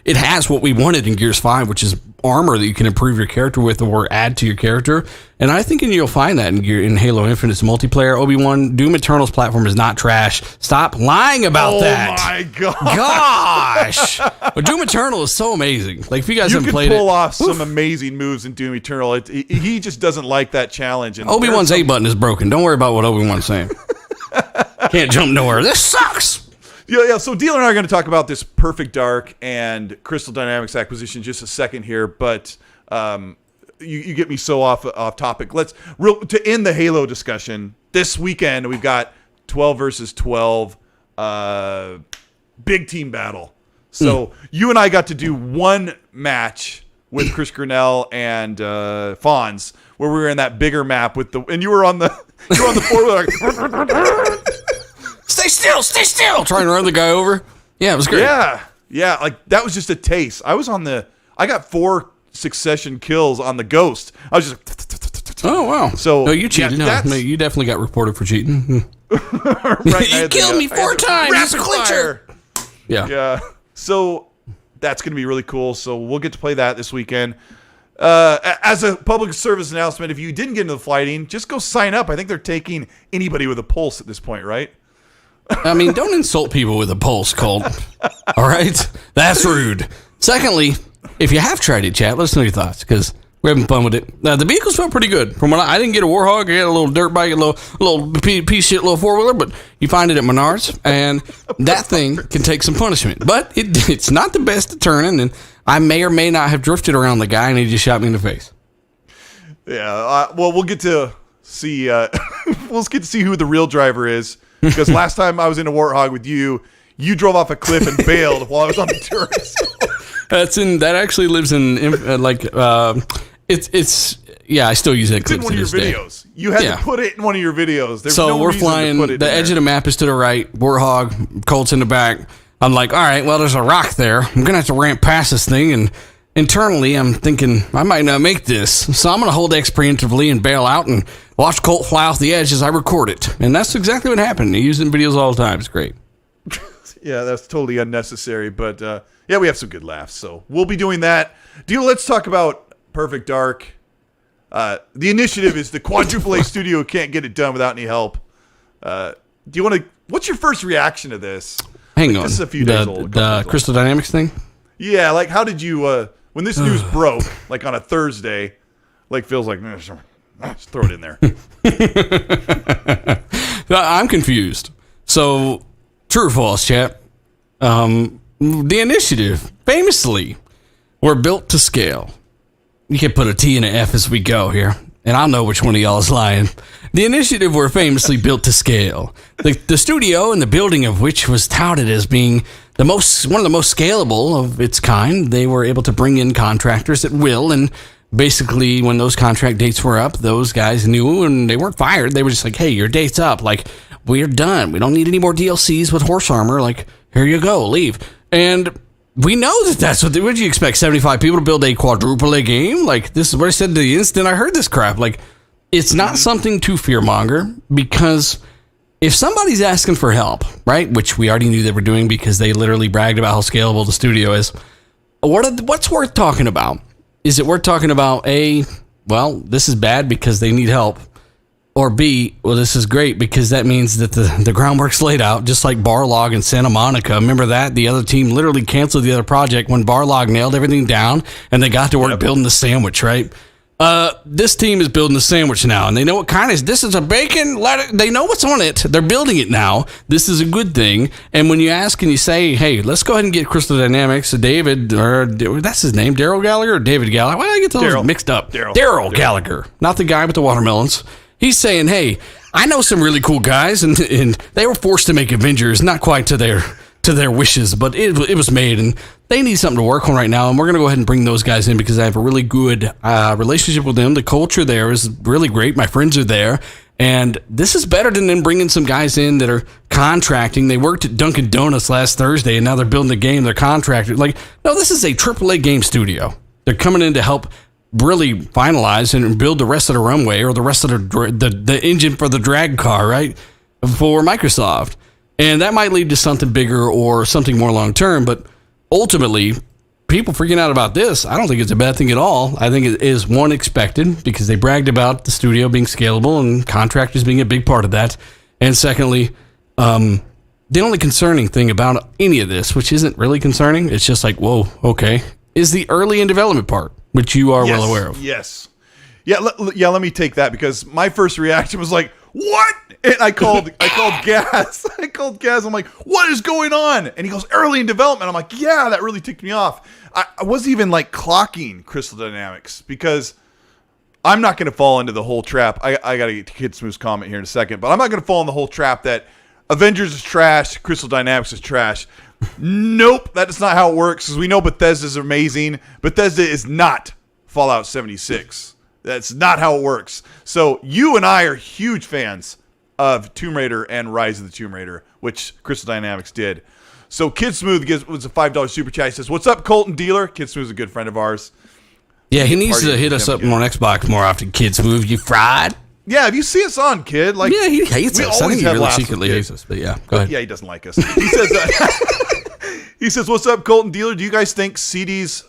it has what we wanted in Gears 5, which is armor that you can improve your character with or add to your character. And I think you'll find that in Halo Infinite's multiplayer. Obi-Wan, Doom Eternal's platform is not trash. Stop lying about that. Oh my God. Gosh. But Doom Eternal is so amazing. Like, if you guys haven't played it. You can pull off some amazing moves in Doom Eternal. He just doesn't like that challenge. And Obi-Wan's A button is broken. Don't worry about what Obi-Wan's saying. Can't jump nowhere. This sucks. Yeah. So Dealer and I are going to talk about this Perfect Dark and Crystal Dynamics acquisition in just a second here, but you get me so off topic. To end the Halo discussion, this weekend we've got 12 versus 12 big team battle. So you and I got to do one match with Chris Grinnell and Fonz, where we were in that bigger map and you were on the four-wheeler. Stay still. Trying to run the guy over. Yeah, it was great. Yeah. Like, that was just a taste. I got 4 succession kills on the Ghost. I was just. Oh wow. So no, you cheated. No, you definitely got reported for cheating. Right, you killed me 4 times. It's a clincher. Yeah. So that's going to be really cool. So we'll get to play that this weekend. As a public service announcement, if you didn't get into the fighting, just go sign up. I think they're taking anybody with a pulse at this point, right? I mean, don't insult people with a pulse, Colt. All right? That's rude. Secondly, if you have tried it, chat, let us know your thoughts, because we're having fun with it. The vehicles felt pretty good. From what I didn't get a Warhog. I got a little dirt bike, a little piece of shit, little four-wheeler, but you find it at Menards, and that thing can take some punishment. But it's not the best at turning, and I may or may not have drifted around the guy, and he just shot me in the face. Yeah, well, we'll get to see who the real driver is. Because last time I was in a Warthog with you drove off a cliff and bailed while I was on the turret. That actually lives in it's I still use that clip in one of your videos. You had to put it in one of your videos. There's no we're reason flying. To put it the edge of the map is to the right. Warthog, Colt's in the back. I'm like, all right, well, there's a rock there. I'm gonna have to ramp past this thing, and internally, I'm thinking I might not make this, so I'm gonna hold X preemptively and bail out and watch Colt fly off the edge as I record it. And that's exactly what happened. I use it in videos all the time. It's great. Yeah, that's totally unnecessary, but we have some good laughs, so we'll be doing that. Let's talk about Perfect Dark. The initiative is the quadruple A studio can't get it done without any help. What's your first reaction to this? Hang on. This is a few days old. The Crystal Dynamics thing? Yeah, like, how did you, when this news broke, like on a Thursday, like, feels like, just throw it in there. I'm confused. So, true or false, chat? The initiative, famously, were built to scale. You can put a T and an F as we go here, and I'll know which one of y'all is lying. The initiative were famously built to scale. The studio and the building of which was touted as being one of the most scalable of its kind. They were able to bring in contractors at will, and basically when those contract dates were up, those guys knew, and they weren't fired. They were just like, hey, your date's up. Like, we're done. We don't need any more DLCs with horse armor. Like, here you go, leave. And we know that's what you expect 75 people to build a quadruple A game? Like, this is what I said the instant I heard this crap. Like, it's not something to fearmonger, because if somebody's asking for help, right, which we already knew they were doing because they literally bragged about how scalable the studio is, what's worth talking about? Is it worth talking about, A, well, this is bad because they need help, or B, well, this is great because that means that the groundwork's laid out, just like Barlog and Santa Monica. Remember that? The other team literally canceled the other project when Barlog nailed everything down and they got to work building the sandwich, right? This team is building the sandwich now, and they know what kind of this is a bacon. They know what's on it. They're building it now. This is a good thing. And when you ask and you say, "Hey, let's go ahead and get Crystal Dynamics," David, or that's his name, Daryl Gallagher or David Gallagher? Why did I get those mixed up? Daryl Gallagher, not the guy with the watermelons. He's saying, "Hey, I know some really cool guys, and they were forced to make Avengers, not quite to their wishes, but it was made, and they need something to work on right now, and we're going to go ahead and bring those guys in because I have a really good relationship with them. The culture there is really great. My friends are there, and this is better than them bringing some guys in that are contracting. They worked at Dunkin' Donuts last Thursday, and now they're building a game. They're contracted. Like, no, this is a AAA game studio. They're coming in to help really finalize and build the rest of the runway or the rest of the engine for the drag car, right, for Microsoft. And that might lead to something bigger or something more long-term, but ultimately, people freaking out about this, I don't think it's a bad thing at all. I think it is, one, expected because they bragged about the studio being scalable and contractors being a big part of that. And secondly, the only concerning thing about any of this, which isn't really concerning, it's just like, whoa, okay, is the early in development part, which you are well aware of. Yes. Yeah, let me take that because my first reaction was like, what? And I called Gaz. I called Gaz. I'm like, what is going on? And he goes, early in development. I'm like, yeah, that really ticked me off. I wasn't even like clocking Crystal Dynamics because I'm not going to fall into the whole trap. I got to get to Kid Smooth's comment here in a second, but I'm not going to fall in the whole trap that Avengers is trash, Crystal Dynamics is trash. Nope, that is not how it works. Because we know Bethesda is amazing. Bethesda is not Fallout 76. That's not how it works. So you and I are huge fans of Tomb Raider and Rise of the Tomb Raider, which Crystal Dynamics did. So Kid Smooth was a $5 super chat. He says, "What's up, Colton Dealer?" Kid Smooth is a good friend of ours. Yeah, he needs to hit us up on Xbox more often. Kid Smooth, you fried? Yeah, if you see us on, kid, like yeah, he hates us. I think he really secretly hates us. But yeah, go ahead. Yeah, he doesn't like us. He says, he says, "What's up, Colton Dealer? Do you guys think CD's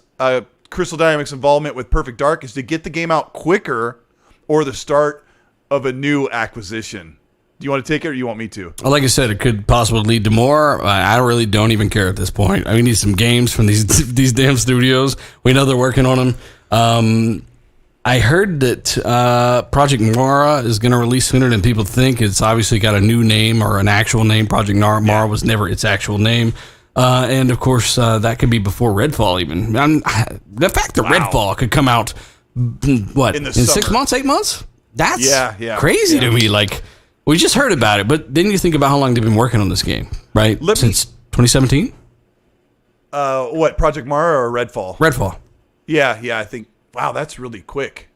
Crystal Dynamics involvement with Perfect Dark is to get the game out quicker or the start of a new acquisition?" Do you want to take it or you want me to? Well, like I said, it could possibly lead to more. I really don't even care at this point. We need some games from these damn studios. We know they're working on them. I heard that Project Mara is going to release sooner than people think. It's obviously got a new name or an actual name. Project Mara was never its actual name. And, of course, that could be before Redfall even. The fact that Redfall could come out, in 6 months, 8 months? That's crazy to me. Like, we just heard about it, but then you think about how long they've been working on this game, right? Since 2017? What, Project Mara or Redfall? Redfall. Yeah, I think, wow, that's really quick.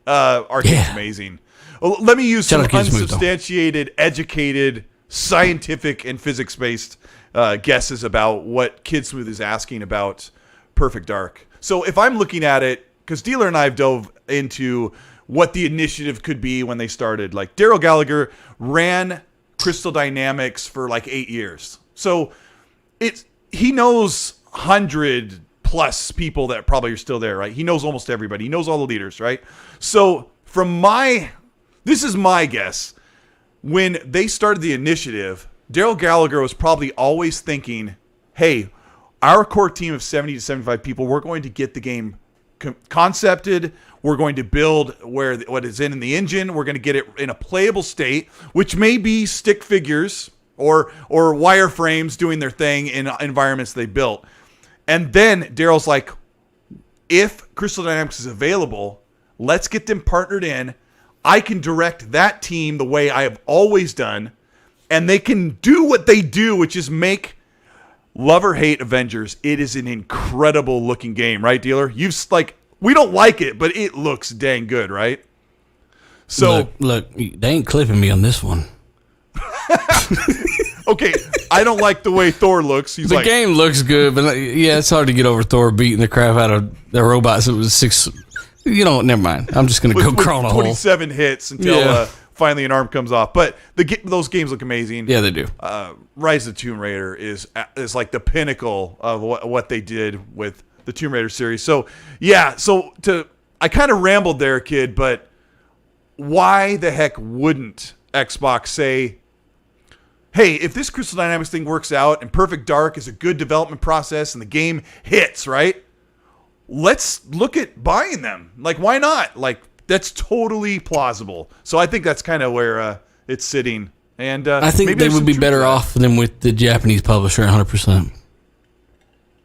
Arcane's amazing. Well, let me use some unsubstantiated, educated, scientific, and physics-based guesses about what Kid Smooth is asking about Perfect Dark. So if I'm looking at it, because Dealer and I have dove into what the initiative could be when they started. Like, Daryl Gallagher ran Crystal Dynamics for like 8 years. So he knows 100 plus people that probably are still there, right? He knows almost everybody. He knows all the leaders, right? So this is my guess. When they started the initiative, Daryl Gallagher was probably always thinking, hey, our core team of 70 to 75 people, we're going to get the game concepted. We're going to build what is in the engine. We're going to get it in a playable state, which may be stick figures or wireframes doing their thing in environments they built. And then Daryl's like, if Crystal Dynamics is available, let's get them partnered in. I can direct that team the way I have always done, and they can do what they do, which is make love or hate Avengers. It is an incredible looking game, right, Dealer? We don't like it, but it looks dang good, right? So look, they ain't clipping me on this one. Okay, I don't like the way Thor looks. The game looks good, but yeah, it's hard to get over Thor beating the crap out of the robots. It was 6. Never mind. I'm just going to go crawl in a hole. 27 hits until finally an arm comes off. But those games look amazing. Yeah, they do. Rise of the Tomb Raider is like the pinnacle of what they did with the Tomb Raider series. So, yeah. I kind of rambled there, kid, but why the heck wouldn't Xbox say, hey, if this Crystal Dynamics thing works out and Perfect Dark is a good development process and the game hits, right? Let's look at buying them. Like, why not? Like, that's totally plausible. So I think that's kind of where it's sitting. And I think they would be better off than with the Japanese publisher, 100%.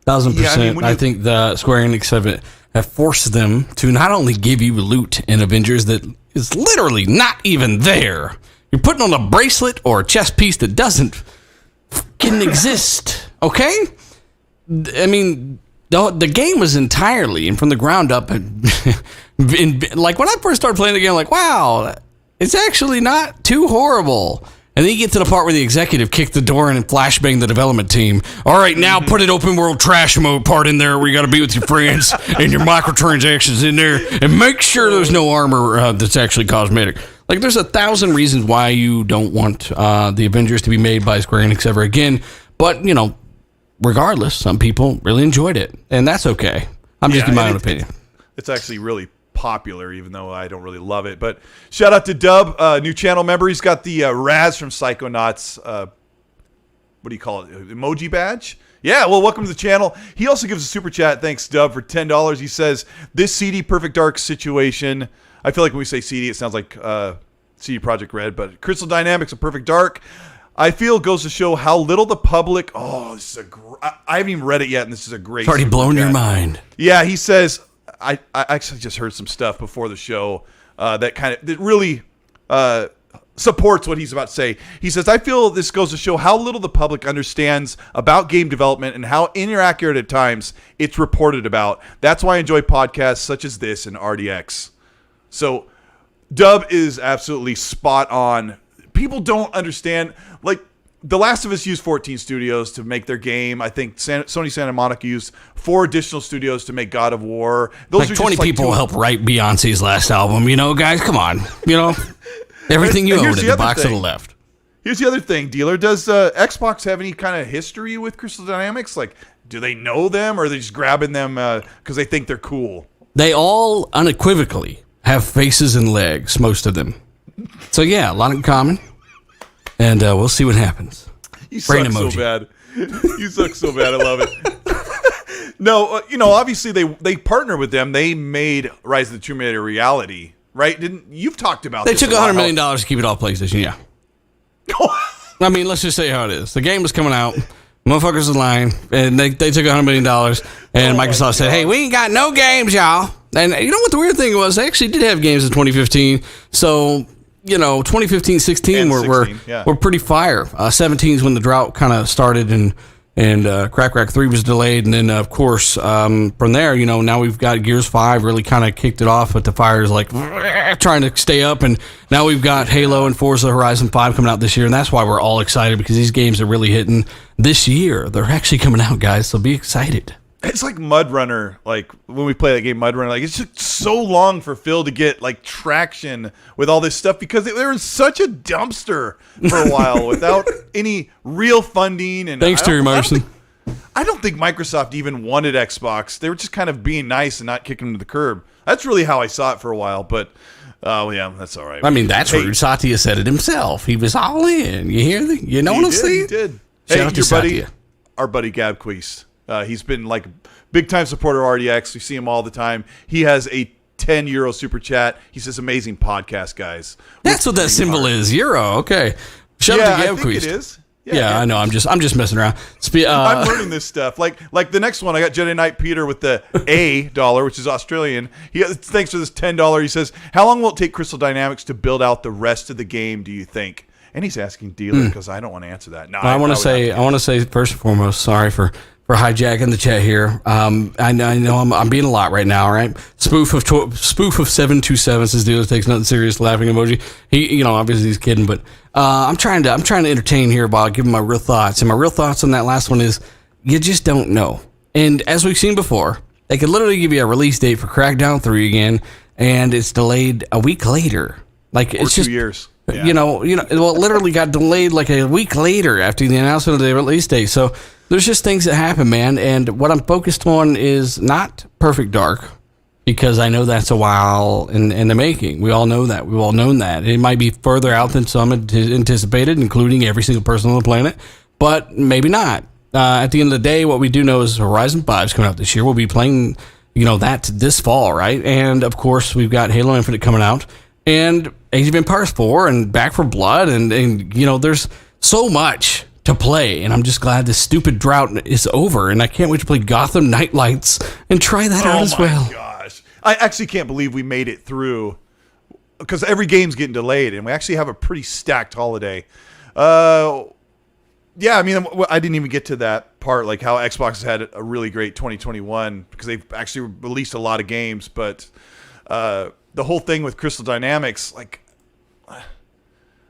1,000%. I think the Square Enix have forced them to not only give you loot in Avengers that is literally not even there. You're putting on a bracelet or a chest piece that doesn't fucking exist. Okay? I mean, the game was entirely and from the ground up. Like when I first started playing the game, I'm like, wow, it's actually not too horrible. And then you get to the part where the executive kicked the door in and flashbanged the development team. All right, now put an open world trash mode part in there where you got to be with your friends and your microtransactions in there, and make sure there's no armor that's actually cosmetic. Like, there's 1,000 reasons why you don't want the Avengers to be made by Square Enix ever again. But, regardless, some people really enjoyed it, and that's okay. I'm just giving my own opinion. It's actually really popular, even though I don't really love it. But shout out to Dub, new channel member. He's got the Raz from Psychonauts, what do you call it, emoji badge? Yeah, well, welcome to the channel. He also gives a super chat. Thanks, Dub, for $10. He says, this CD Perfect Dark situation, I feel like when we say CD, it sounds like CD Projekt Red, but Crystal Dynamics of Perfect Dark, I feel goes to show how little the public, this is I haven't even read it yet, and this is a great... It's already blown your mind. Yeah, he says, I actually just heard some stuff before the show that really supports what he's about to say. He says, I feel this goes to show how little the public understands about game development and how inaccurate at times it's reported about. That's why I enjoy podcasts such as this and RDX. So Dub is absolutely spot on. People don't understand, like, The Last of Us used 14 studios to make their game. I think Sony Santa Monica used 4 additional studios to make God of War. Those like 20 people helped write Beyonce's last album, guys, come on. Everything you own in the box to the left. Here's the other thing, Dealer. Does Xbox have any kind of history with Crystal Dynamics? Like, do they know them, or are they just grabbing them because they think they're cool? They all unequivocally have faces and legs, most of them. So, yeah, a lot in common. And we'll see what happens. You suck so bad. You suck so bad. I love it. No, obviously they partner with them. They made Rise of the Tomb Raider a reality, right? You've talked about this. They took $100 million to keep it off PlayStation, yeah. I mean, let's just say how it is. The game was coming out. Motherfuckers are lying. And they took $100 million. And Microsoft said, hey, we ain't got no games, y'all. And you know what the weird thing was? They actually did have games in 2015. So... 2015, 16 were pretty fire. 17 is when the drought kind of started, and Crack 3 was delayed, and then of course from there, now we've got Gears 5 really kind of kicked it off, but the fire is like trying to stay up, and now we've got Halo and Forza Horizon 5 coming out this year, and that's why we're all excited, because these games are really hitting this year. They're actually coming out, guys, so be excited. It's like Mud Runner, like when we play that game Mud Runner, like it took so long for Phil to get like traction with all this stuff because they were such a dumpster for a while without any real funding. And thanks, Terry Marson. I don't think Microsoft even wanted Xbox. They were just kind of being nice and not kicking them to the curb. That's really how I saw it for a while, but yeah, that's all right. I mean, that's rude. Satya said it himself. He was all in. You hear that? You know what I'm saying? He did. Shout out to Satya. Our buddy Gab Queese. He's been like big time supporter of RDX. We see him all the time. He has a €10 super chat. He says, "Amazing podcast, guys." That's what that symbol is. Euro. Okay. Shout out to Gab Queese. It is. Yeah, I know. I'm just messing around. I'm learning this stuff. Like the next one, I got Jedi Knight Peter with the $, which is Australian. Thanks for this $10. He says, "How long will it take Crystal Dynamics to build out the rest of the game, do you think?" And he's asking Dealer because I don't want to answer that. No, I want to say first and foremost, sorry for hijacking the chat here. I know I'm being a lot right now, right? Spoof of 727 says Dealer takes nothing serious, laughing emoji. He, obviously he's kidding, but I'm trying to entertain here while giving my real thoughts. And my real thoughts on that last one is you just don't know. And as we've seen before, they could literally give you a release date for Crackdown 3 again, and it's delayed a week later. Like it's just 2 years. Yeah. Well, it literally got delayed like a week later after the announcement of the release date. So there's just things that happen, man. And what I'm focused on is not Perfect Dark, because I know that's a while in the making. We all know that. We've all known that. It might be further out than some anticipated, including every single person on the planet, but maybe not. At the end of the day, what we do know is Horizon 5 is coming out this year. We'll be playing, that this fall, right? And, of course, we've got Halo Infinite coming out. And Age of Empires 4 and Back 4 Blood, and there's so much to play, and I'm just glad this stupid drought is over, and I can't wait to play Gotham Nightlights and try that out as well. Oh my gosh. I actually can't believe we made it through, because every game's getting delayed, and we actually have a pretty stacked holiday. Yeah, I mean, I didn't even get to that part, like how Xbox has had a really great 2021, because they've actually released a lot of games, but the whole thing with Crystal Dynamics, like,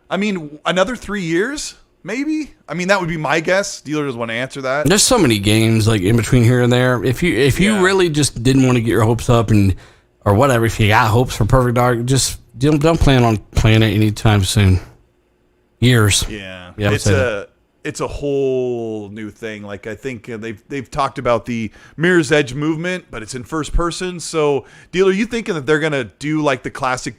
I mean, another 3 years, maybe? I mean, that would be my guess. Dealer doesn't want to answer that. There's so many games like in between here and there. If you really just didn't want to get your hopes up or whatever, if you got hopes for Perfect Dark, just don't plan on playing it anytime soon. Years. Yeah. it's a whole new thing. Like, I think they've talked about the Mirror's Edge movement, but it's in first person. So, Dealer, you thinking that they're gonna do like the classic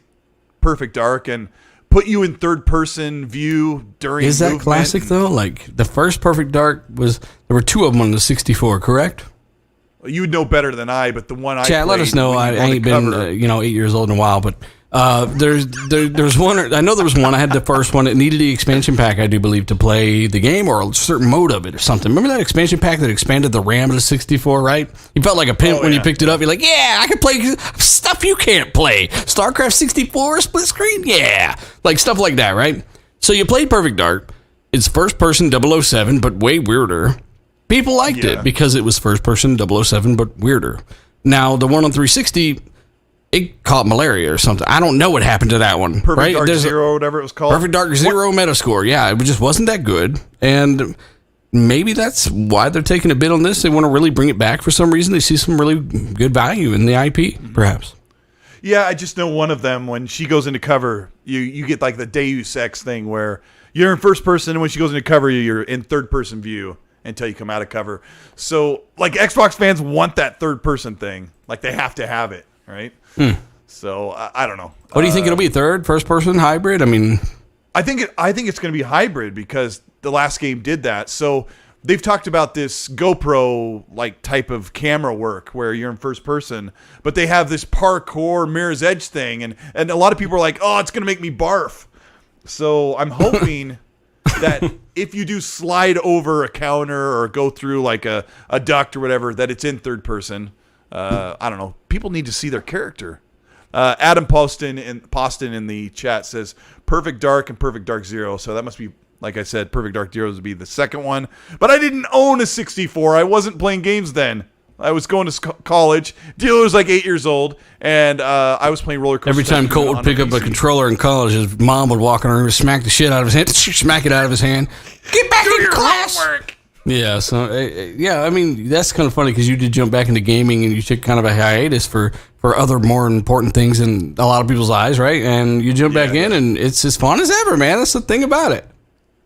Perfect Dark and put you in third person view during? Is that classic though? Like the first Perfect Dark there were two of them on the 64, correct? You would know better than I, but the one I Chat, let us know. I ain't been 8 years old in a while, but there's one. I know there was one. I had the first one. It needed the expansion pack, I do believe, to play the game or a certain mode of it or something. Remember that expansion pack that expanded the RAM of the 64, right? You felt like a pimp when you picked it up. You're like, yeah, I can play stuff you can't play. StarCraft 64 split screen, yeah, like stuff like that, right? So you played Perfect Dark. It's first person 007, but way weirder. People liked it because it was first person 007, but weirder. Now the one on 360. It caught malaria or something. I don't know what happened to that one. Perfect Dark Zero, or whatever it was called. Perfect Dark Zero Metascore. Yeah, it just wasn't that good. And maybe that's why they're taking a bid on this. They want to really bring it back for some reason. They see some really good value in the IP, perhaps. Yeah, I just know one of them, when she goes into cover, you get like the Deus Ex thing where you're in first person, and when she goes into cover, you're in third person view until you come out of cover. So, like, Xbox fans want that third person thing. Like, they have to have it. Right. So I don't know. What do you think it'll be? Third, first person, hybrid? I mean, I think it's going to be hybrid because the last game did that. So they've talked about this GoPro like type of camera work where you're in first person, but they have this parkour Mirror's Edge thing, and a lot of people are like, oh, it's going to make me barf. So I'm hoping that if you do slide over a counter or go through like a duct or whatever, that it's in third person. I don't know. People need to see their character. Adam Poston in the chat says Perfect Dark and Perfect Dark Zero. So that must be, like I said, Perfect Dark Zero would be the second one. But I didn't own a 64. I wasn't playing games then. I was going to college. Dealer was like 8 years old, and I was playing roller coaster. Every time Colt would pick up a controller in college, his mom would walk in and smack the shit out of his hand. Smack it out of his hand. Get back in class. Homework. Yeah, so I mean that's kind of funny because you did jump back into gaming and you took kind of a hiatus for other more important things in a lot of people's eyes, right? And you jump back in and it's as fun as ever, man. That's the thing about it.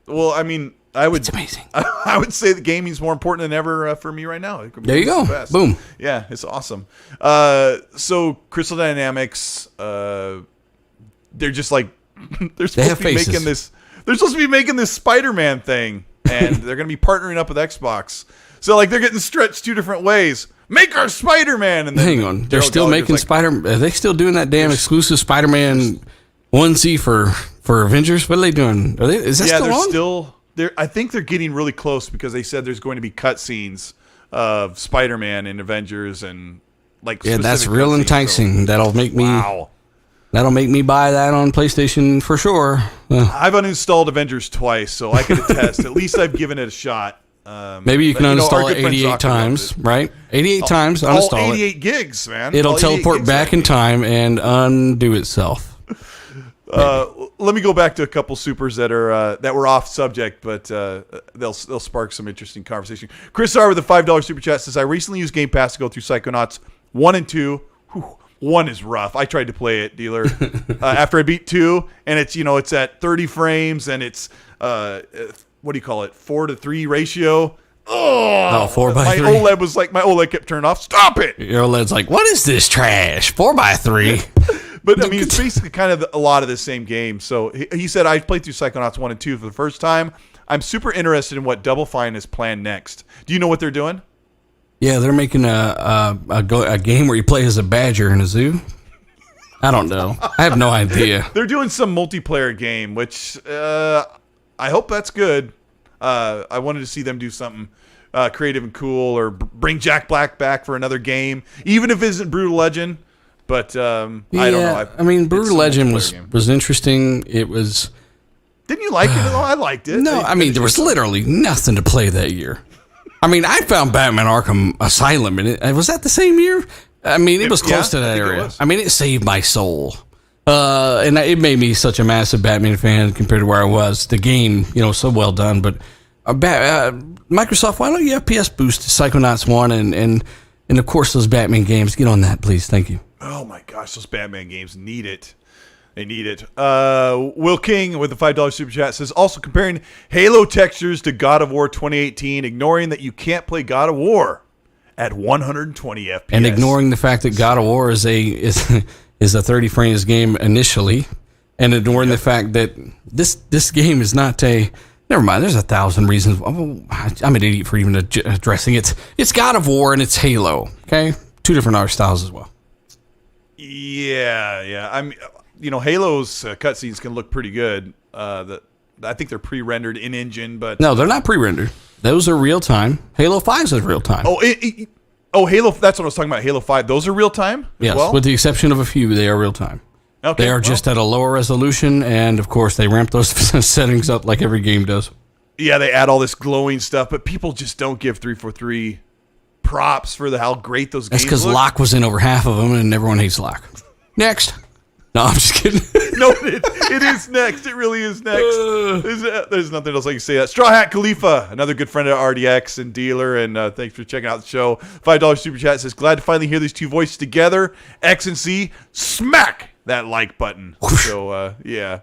Well, I mean, it's amazing. I would say that gaming's more important than ever for me right now. There you go. Boom. Yeah, it's awesome. So Crystal Dynamics, they're just like they're supposed to be making this. They're supposed to be making this Spider-Man thing. And they're going to be partnering up with Xbox. So, like, they're getting stretched two different ways. Make our Spider-Man! And then hang on. They're still making Spider-Man. Are they still doing that damn exclusive Spider-Man onesie for Avengers? What are they doing? Is that still on? I think they're getting really close because they said there's going to be cutscenes of Spider-Man in Avengers and, like, that's real enticing. So, that'll make me... Wow. That'll make me buy that on PlayStation for sure. I've uninstalled Avengers twice, so I can attest. At least I've given it a shot. Maybe you can uninstall it 88 times, right? 88 times, uninstall it. 88 gigs, man. It'll teleport back in time and undo itself. Let me go back to a couple supers that were off subject, but they'll spark some interesting conversation. Chris R with a $5 super chat says, I recently used Game Pass to go through Psychonauts 1 and 2. Whew. 1 is rough. I tried to play it, Dealer, after I beat 2, and it's at 30 frames, and it's what do you call it, 4:3 ratio. Oh, 4:3. My OLED was like, my OLED kept turning off. Stop it. Your OLED's like, what is this trash? 4:3. But I mean, it's basically kind of a lot of the same game. So he said, I played through Psychonauts 1 and 2 for the first time. I'm super interested in what Double Fine has planned next. Do you know what they're doing? Yeah, they're making a game where you play as a badger in a zoo. I don't know. I have no idea. They're doing some multiplayer game, which I hope that's good. I wanted to see them do something creative and cool, or bring Jack Black back for another game, even if it isn't Brutal Legend. But I don't know. I mean, Brutal Legend was interesting. It was. Didn't you like it? Oh, I liked it. No, I mean, there was literally nothing to play that year. I mean, I found Batman Arkham Asylum in it. Was that the same year? I mean, it was close to that area. I mean, it saved my soul. And it made me such a massive Batman fan compared to where I was. The game, so well done. But Microsoft, why don't you have PS Boost to Psychonauts 1 and of course those Batman games? Get on that, please. Thank you. Oh, my gosh. Those Batman games need it. They need it. Will King with the $5 super chat says, also comparing Halo textures to God of War 2018, ignoring that you can't play God of War at 120 FPS. And ignoring the fact that God of War is a 30 frames game initially, and ignoring the fact that this game is not a... Never mind, there's 1,000 reasons. I'm an idiot for even addressing it. It's God of War and it's Halo, okay? Two different art styles as well. Yeah. Halo's cutscenes can look pretty good. I think they're pre-rendered in-engine, but... No, they're not pre-rendered. Those are real-time. Halo 5 is real-time. Halo, that's what I was talking about, Halo 5. Those are real-time Yes, well? with the exception of a few, they are real-time. Okay, they are just at a lower resolution, and, of course, they ramp those settings up like every game does. Yeah, they add all this glowing stuff, but people just don't give 343 props for how great those games look. That's because Locke was in over half of them, and everyone hates Locke. Next. No, I'm just kidding. No, it is next. It really is next. There's nothing else I can say. That Straw Hat Khalifa, another good friend of RDX and dealer, and thanks for checking out the show. $5 super chat says, glad to finally hear these two voices together. XNC, smack that like button. So, yeah.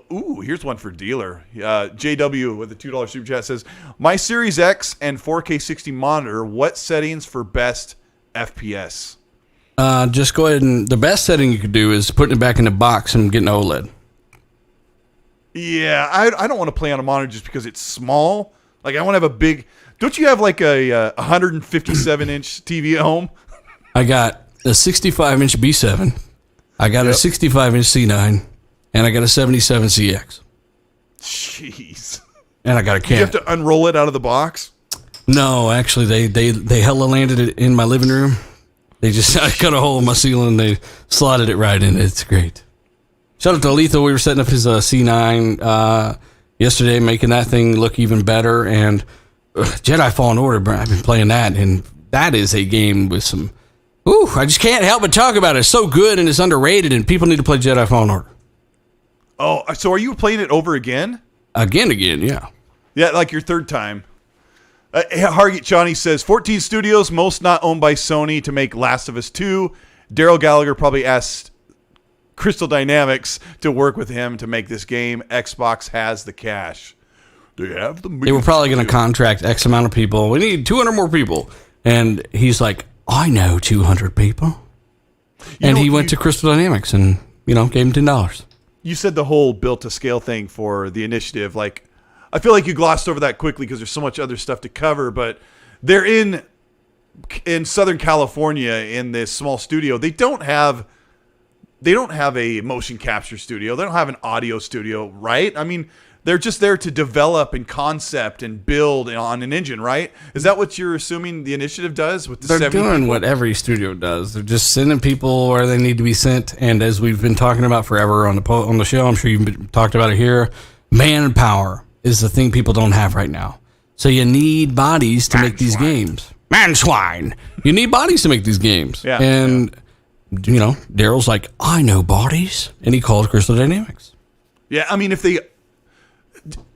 Here's one for dealer. JW with the $2 super chat says, my Series X and 4K 60 monitor, what settings for best FPS? Just go ahead and the best setting you could do is putting it back in the box and getting OLED. Yeah, I don't want to play on a monitor just because it's small. Like, I want to have a big... Don't you have like a 157-inch TV at home? I got a 65-inch B7. I got a 65-inch C9. And I got a 77CX. Jeez. And I got a Did you have to unroll it out of the box? No, actually, they hella landed it in my living room. I cut a hole in my ceiling and they slotted it right in. It's great. Shout out to Lethal. We were setting up his C9 yesterday, making that thing look even better. And Jedi Fallen Order, I've been playing that, and that is a game with some... I just can't help but talk about it. It's so good and it's underrated, and people need to play Jedi Fallen Order. Oh, so are you playing it over again? Again, yeah. Yeah, like your third time. Hargit Johnny says, 14 studios, most not owned by Sony, to make Last of Us 2. Daryl Gallagher probably asked Crystal Dynamics to work with him to make this game. Xbox has the cash. They have the means. They were probably going to contract X amount of people. We need 200 more people. And he's like, I know 200 people. And he went to Crystal Dynamics and, gave him $10. You said the whole built to scale thing for the initiative. Like, I feel like you glossed over that quickly because there's so much other stuff to cover, but they're in Southern California in this small studio. They don't have a motion capture studio. They don't have an audio studio, right? I mean, they're just there to develop and concept and build on an engine, right? Is that what you're assuming the initiative does with the 70 They're doing people? what every studio does. They're just sending people where they need to be sent. And as we've been talking about forever on the show, I'm sure you've talked about it here, manpower is the thing people don't have right now. So you need bodies to make these games. Man-swine. You need bodies to make these games. Yeah, and, Daryl's like, I know bodies. And he calls Crystal Dynamics. Yeah, I mean,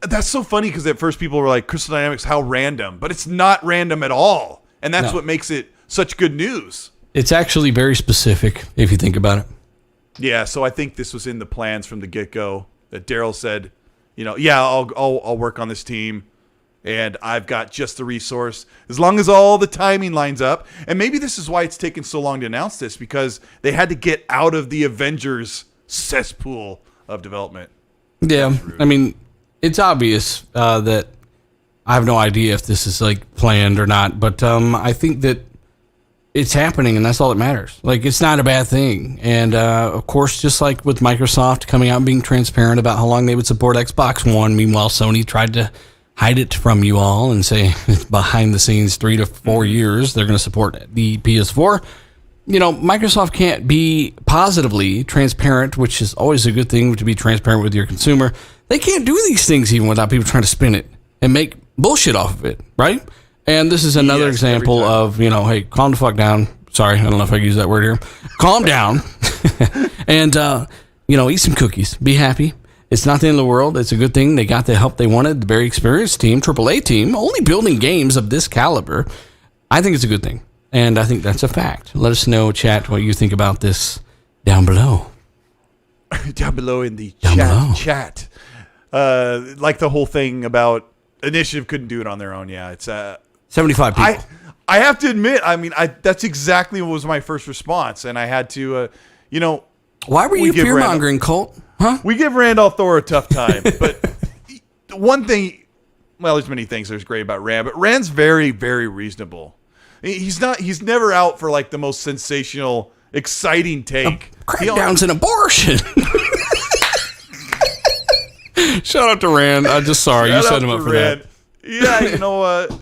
that's so funny because at first people were like, Crystal Dynamics, how random. But it's not random at all. And that's what makes it such good news. It's actually very specific if you think about it. Yeah, so I think this was in the plans from the get-go that Daryl said, I'll work on this team, and I've got just the resource as long as all the timing lines up. And maybe this is why it's taken so long to announce this, because they had to get out of the Avengers cesspool of development. Yeah, I mean, it's obvious that I have no idea if this is planned or not, but I think that it's happening, and that's all that matters. It's not a bad thing. And, of course, just like with Microsoft coming out and being transparent about how long they would support Xbox One, meanwhile, Sony tried to hide it from you all and say behind the scenes 3 to 4 years they're going to support the PS4. Microsoft can't be positively transparent, which is always a good thing to be transparent with your consumer. They can't do these things even without people trying to spin it and make bullshit off of it, right? And this is another example of, hey, calm the fuck down. Sorry, I don't know if I can use that word here. Calm down. And, eat some cookies. Be happy. It's not the end of the world. It's a good thing. They got the help they wanted. The very experienced team, AAA team, only building games of this caliber. I think it's a good thing. And I think that's a fact. Let us know, chat, what you think about this down below. down below in the Down chat. Like the whole thing about Initiative couldn't do it on their own. Yeah, it's 75 people. I have to admit, I mean, that's exactly what was my first response, and I had to, Why were you fear-mongering, Colt? Huh? We give Randolph Thor a tough time, but one thing, well, there's many things that's great about Rand, but Rand's very, very reasonable. He's never out for like the most sensational, exciting take. Crackdown's an abortion. Shout out to Rand. I'm just sorry. You set him up for Rand. That. Yeah,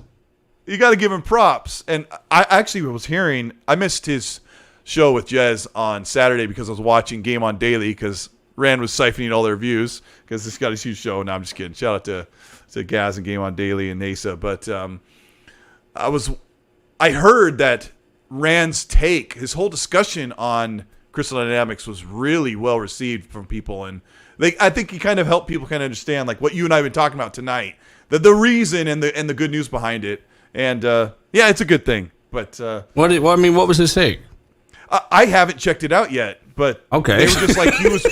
you got to give him props. And I actually was hearing, I missed his show with Jez on Saturday because I was watching Game On Daily because Rand was siphoning all their views because he's got his huge show. No, I'm just kidding. Shout out to Gaz and Game On Daily and NASA. But I heard that Rand's take, his whole discussion on Crystal Dynamics was really well received from people. And I think he kind of helped people kind of understand like what you and I have been talking about tonight, the reason and the good news behind it. And yeah, it's a good thing. But what was his take? I haven't checked it out yet, but okay. They were just like he was.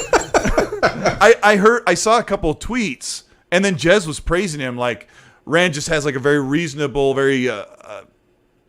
I saw a couple of tweets, and then Jez was praising him. Like Rand just has like a very reasonable, very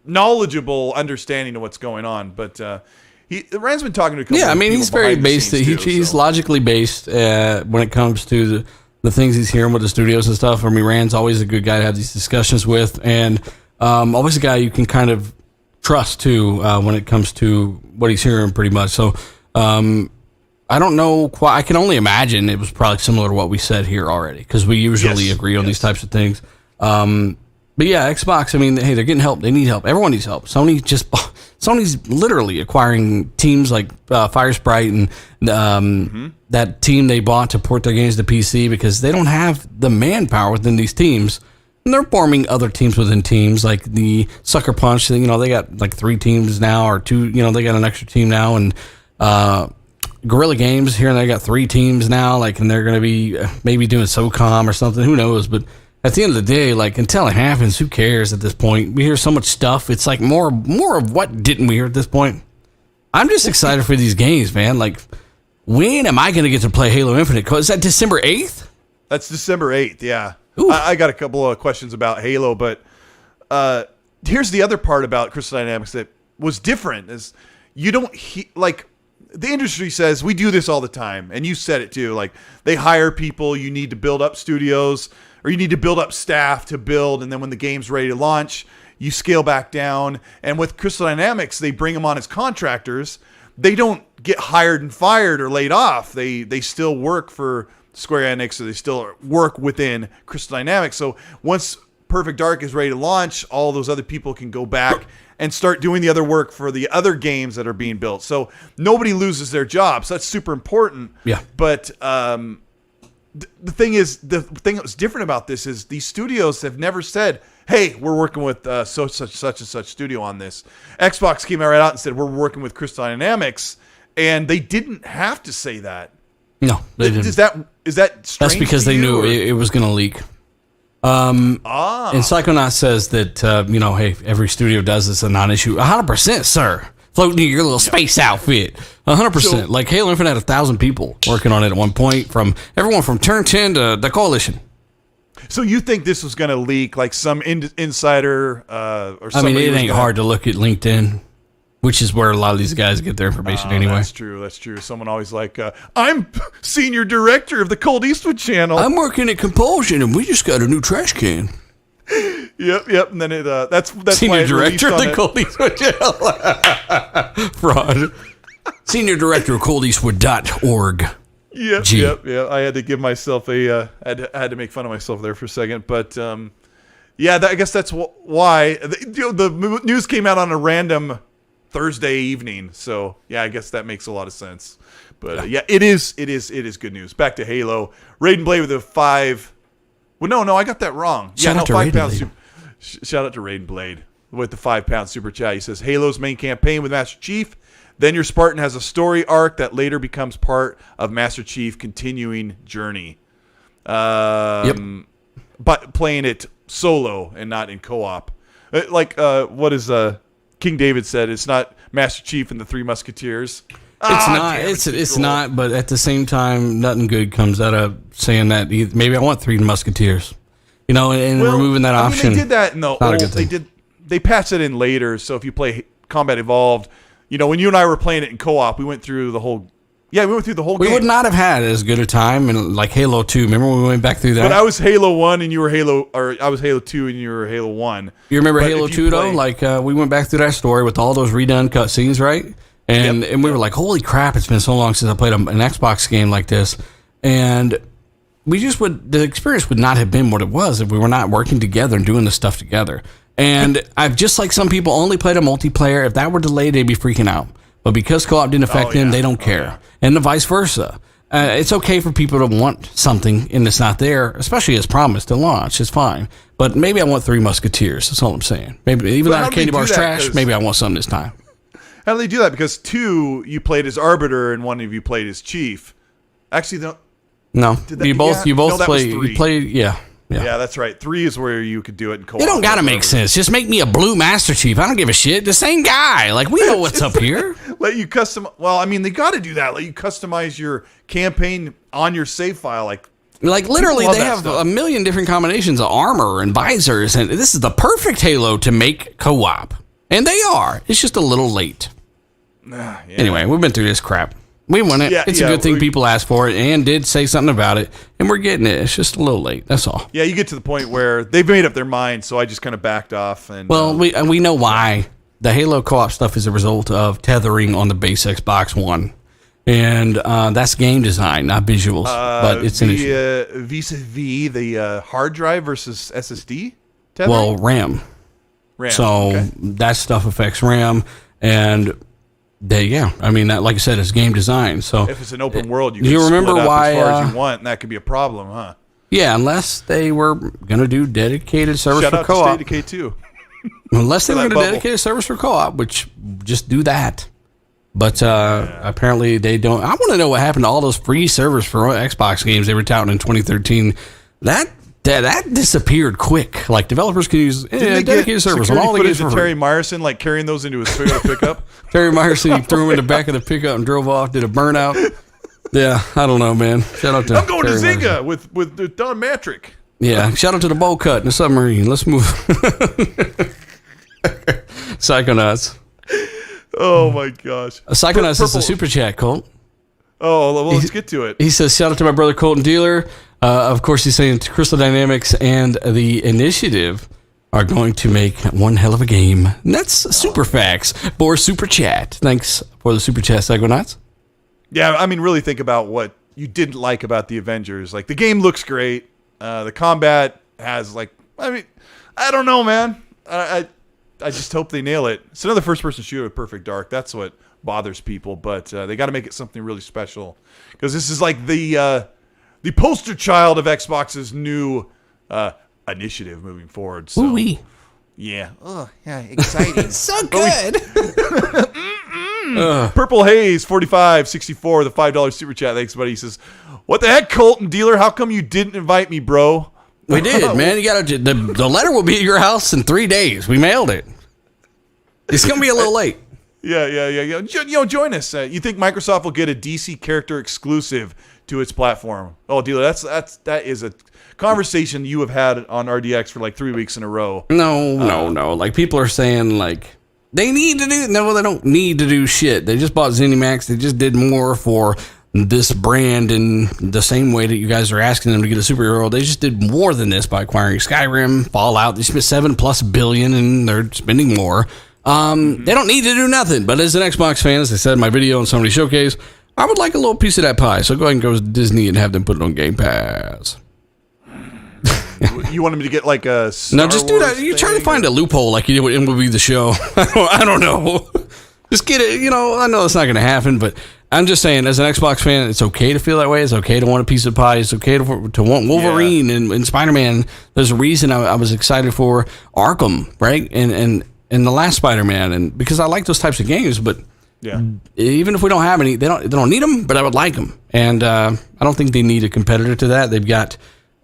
knowledgeable understanding of what's going on. But Rand's been talking to a couple. Yeah, I mean, people he's very based. He's logically based when it comes to the things he's hearing with the studios and stuff. I mean, Rand's always a good guy to have these discussions with, and always a guy you can kind of trust too when it comes to what he's hearing, pretty much. So I don't know quite. I can only imagine it was probably similar to what we said here already because we usually agree on these types of things. But yeah, Xbox. I mean, hey, they're getting help. They need help. Everyone needs help. Sony's literally acquiring teams like Firesprite and that team they bought to port their games to PC because they don't have the manpower within these teams. And they're forming other teams within teams, like the Sucker Punch. They got like 3 teams now, or 2. They got an extra team now, and Guerrilla Games here and they got 3 teams now. Like, and they're going to be maybe doing SOCOM or something. Who knows? But at the end of the day, like until it happens, who cares at this point? We hear so much stuff. It's like more of what didn't we hear at this point? I'm just excited for these games, man. Like, when am I going to get to play Halo Infinite? Is that December 8th? That's December 8th. Yeah. I got a couple of questions about Halo, but here's the other part about Crystal Dynamics that was different is you don't like the industry says we do this all the time, and you said it too. Like they hire people, you need to build up studios or you need to build up staff to build, and then when the game's ready to launch, you scale back down. And with Crystal Dynamics, they bring them on as contractors. They don't get hired and fired or laid off. They still work for Square Enix, so they still work within Crystal Dynamics. So once Perfect Dark is ready to launch, all those other people can go back and start doing the other work for the other games that are being built. So nobody loses their jobs. So that's super important. Yeah. But the thing that was different about this is these studios have never said, hey, we're working with such and such studio on this. Xbox came right out and said, we're working with Crystal Dynamics, and they didn't have to say that. No, they didn't. Is that strange? That's because they knew it was going to leak. And Psychonaut says that, hey, every studio does this, a non-issue. 100%, sir. Floating in your little space outfit. 100%. Like Halo Infinite had 1,000 people working on it at one point, from everyone from Turn 10 to the Coalition. So you think this was going to leak, like some insider or something? I mean, it ain't hard to look at LinkedIn, which is where a lot of these guys get their information anyway. That's true. Someone always like, I'm senior director of the Colteastwood channel. I'm working at Compulsion, and we just got a new trash can. Yep. And then that's senior director of the Colteastwood channel. Fraud. Senior director of Colteastwood.org. Yep. I had to give myself I had to make fun of myself there for a second, but I guess that's why the news came out on a random Thursday evening. So I guess that makes a lot of sense. But it is good news. Back to Halo. Raiden Blade with a 5. Well, no, I got that wrong. Shout out to Raiden Blade. Shout out to Raiden Blade with the £5 super chat. He says Halo's main campaign with Master Chief. Then your Spartan has a story arc that later becomes part of Master Chief's continuing journey. But playing it solo and not in co-op. Like what is King David said, it's not Master Chief and the Three Musketeers. It's not. But at the same time, nothing good comes out of saying that. Maybe I want Three Musketeers, and removing that option. They did that in the old. They patched it in later. So if you play Combat Evolved, when you and I were playing it in co-op, we went through the whole. Yeah, we went through the whole game. We would not have had as good a time in like Halo 2. Remember when we went back through that? But I was Halo 1 and you were I was Halo 2 and you were Halo 1. You remember Halo 2 though? Like we went back through that story with all those redone cutscenes, right? And we were like, holy crap, it's been so long since I played an Xbox game like this. And the experience would not have been what it was if we were not working together and doing this stuff together. And I've just like some people only played a multiplayer. If that were delayed, they'd be freaking out. But because co-op didn't affect them, they don't care. Yeah. And the vice versa. It's okay for people to want something and it's not there, especially as promised to launch. It's fine. But maybe I want Three Musketeers. That's all I'm saying. Maybe even though Candy Bar's trash, maybe I want something this time. How do they do that? Because 2, you played as Arbiter and 1 of you played as Chief. Actually, no. You both played. Yeah, that's right. 3 is where you could do it in co-op. It don't gotta make sense. Just make me a blue Master Chief. I don't give a shit. The same guy. Like, we know what's up here. Let you they gotta do that. Let you customize your campaign on your save file. Like literally, they have a million different combinations of armor and visors, and this is the perfect Halo to make co-op. And they are. It's just a little late. Anyway, we've been through this crap. We want it. It's a good thing people asked for it and did say something about it, and we're getting it. It's just a little late. That's all. Yeah, you get to the point where they've made up their mind, so I just kind of backed off. And we know why. The Halo co-op stuff is a result of tethering on the base Xbox One, and that's game design, not visuals. But it's an issue. Vis-a-vis the hard drive versus SSD tethering? Well, RAM. So that stuff affects RAM, and that, like I said, it's game design. So if it's an open world, you can remember split up why, as far as you want, and that could be a problem, huh? Yeah, unless they were going to do dedicated servers for co-op. Shout out to State of K2. Unless they were going to dedicate a service for co-op, which just do that. But apparently they don't. I want to know what happened to all those free servers for Xbox games they were touting in 2013. That disappeared quick. Like, developers can use dedicated servers on all the games for free. Terry Myerson, like, carrying those into his Toyota pickup? Terry Myerson threw him in the back of the pickup and drove off, did a burnout. Yeah, I don't know, man. Shout out to I'm going Terry to Zynga with Don Matrick. Yeah, shout out to the bowl cut in the submarine. Let's move. Psychonauts. Oh, my gosh. Psychonauts is a super chat, Colt. Oh, well, let's get to it. He says, shout out to my brother Colton Dealer. Of course, he's saying Crystal Dynamics and the Initiative are going to make one hell of a game. And that's super facts for Super Chat. Thanks for the Super Chat, Psychonauts. Yeah, I mean, really think about what you didn't like about the Avengers. Like, the game looks great. The combat has, I don't know, man. I just hope they nail it. It's another first-person shooter with Perfect Dark. That's what bothers people, but they got to make it something really special. Because this is like the poster child of Xbox's new initiative moving forward. So, ooh-wee. Yeah. Oh, yeah, exciting. So good. Purple Haze 4564, the $5 super chat. Thanks, buddy. He says, "What the heck, Colton Dealer? How come you didn't invite me, bro?" We did, man. You got the letter will be at your house in 3 days. We mailed it. It's gonna be a little late. Yeah. Join us. You think Microsoft will get a DC character exclusive to its platform? Oh, Dealer, that is a conversation you have had on RDX for like 3 weeks in a row. No. Like, people are saying, like, they need to do. No, they don't need to do shit. They just bought ZeniMax. They just did more for this brand in the same way that you guys are asking them to get a superhero. They just did more than this by acquiring Skyrim, Fallout. They spent $7+ billion, and they're spending more. They don't need to do nothing. But as an Xbox fan, as I said in my video on Sony Showcase, I would like a little piece of that pie. So go ahead and go to Disney and have them put it on Game Pass. You want him to get like a Star no, just do that. You're trying to find a loophole like you did with MLB The Show. I don't know. Just get it. I know it's not going to happen, but I'm just saying, as an Xbox fan, it's okay to feel that way. It's okay to want a piece of pie. It's okay to want Wolverine and Spider-Man. There's a reason I was excited for Arkham, right? And the last Spider-Man, and because I like those types of games, but even if we don't have any, they don't need them, but I would like them. And I don't think they need a competitor to that. They've got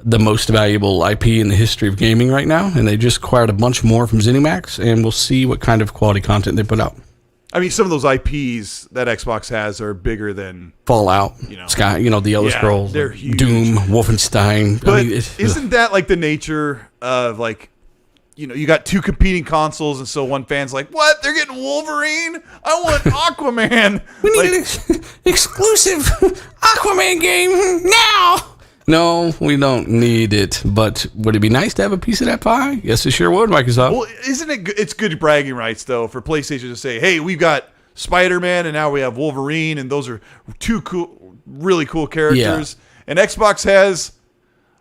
the most valuable IP in the history of gaming right now, and they just acquired a bunch more from ZeniMax, and we'll see what kind of quality content they put out. I mean, some of those IPs that Xbox has are bigger than Fallout, Sky, the Elder Scrolls, they're huge. Doom, Wolfenstein. But isn't that like the nature of like, you got two competing consoles, and so one fan's like, "What? They're getting Wolverine? I want Aquaman. We need an exclusive Aquaman game now." No, we don't need it. But would it be nice to have a piece of that pie? Yes, it sure would, Microsoft. Well, isn't it? It's good bragging rights though for PlayStation to say, "Hey, we've got Spider-Man, and now we have Wolverine, and those are two really cool characters." Yeah. And Xbox has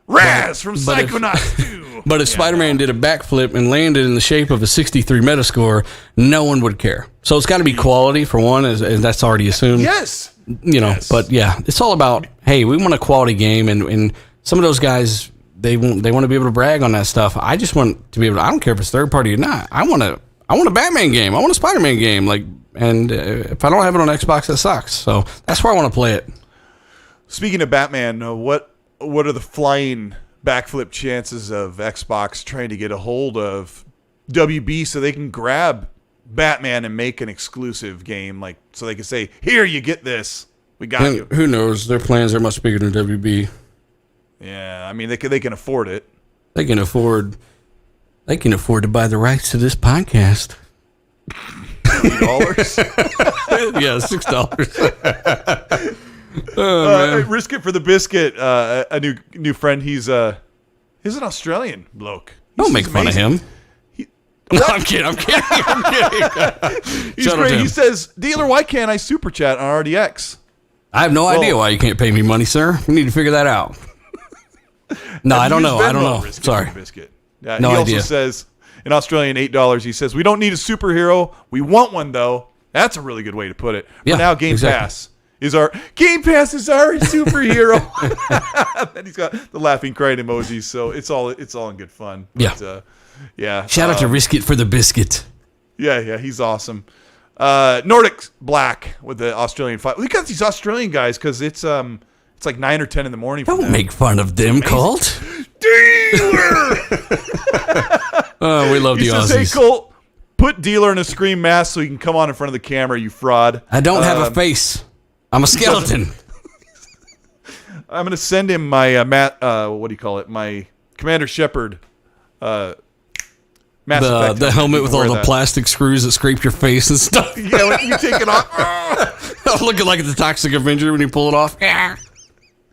Raz from Psychonauts 2. But if Spider-Man did a backflip and landed in the shape of a 63 Metascore, no one would care. So it's got to be quality for one, and that's already assumed. Yes. Yes. But yeah, it's all about, hey, we want a quality game, and some of those guys, they want to be able to brag on that stuff. I just want to be able to, I don't care if it's third party or not. I want a Batman game. I want a Spider-Man game. And if I don't have it on Xbox, that sucks. So that's where I want to play it. Speaking of Batman, what are the flying backflip chances of Xbox trying to get a hold of WB so they can grab Batman and make an exclusive game, so they can say, "Here, you get this. We got you." Who knows? Their plans are much bigger than WB. Yeah, I mean they can afford it. They can afford to buy the rights to this podcast. $3? Yeah, $6. Risk it for the biscuit. A new friend. He's an Australian bloke. Don't make fun of him. No, I'm kidding. He's great. He says, "Dealer, why can't I super chat on RDX?" I have no idea why you can't pay me money, sir. We need to figure that out. No, I don't know. Sorry. Biscuit. No he idea. Also says, in Australian, $8, he says, "We don't need a superhero. We want one, though." That's a really good way to put it. For now, Game Pass is our superhero. And he's got the laughing crying emojis, so it's all in good fun. But, yeah. Shout out to Risk It for the biscuit. Yeah, he's awesome. Nordic Black with the Australian fight. We got these Australian guys because it's like 9 or 10 in the morning. Don't make fun of them, Colt. Dealer. We love the Aussies. He says, "Hey, Colt, put Dealer in a scream mask so he can come on in front of the camera. You fraud." I don't have a face. I'm a skeleton. I'm gonna send him my what do you call it? My Commander Shepard. The helmet with all the plastic screws that scrape your face and stuff. Yeah, when you take it off. Looking like the Toxic Avenger when you pull it off.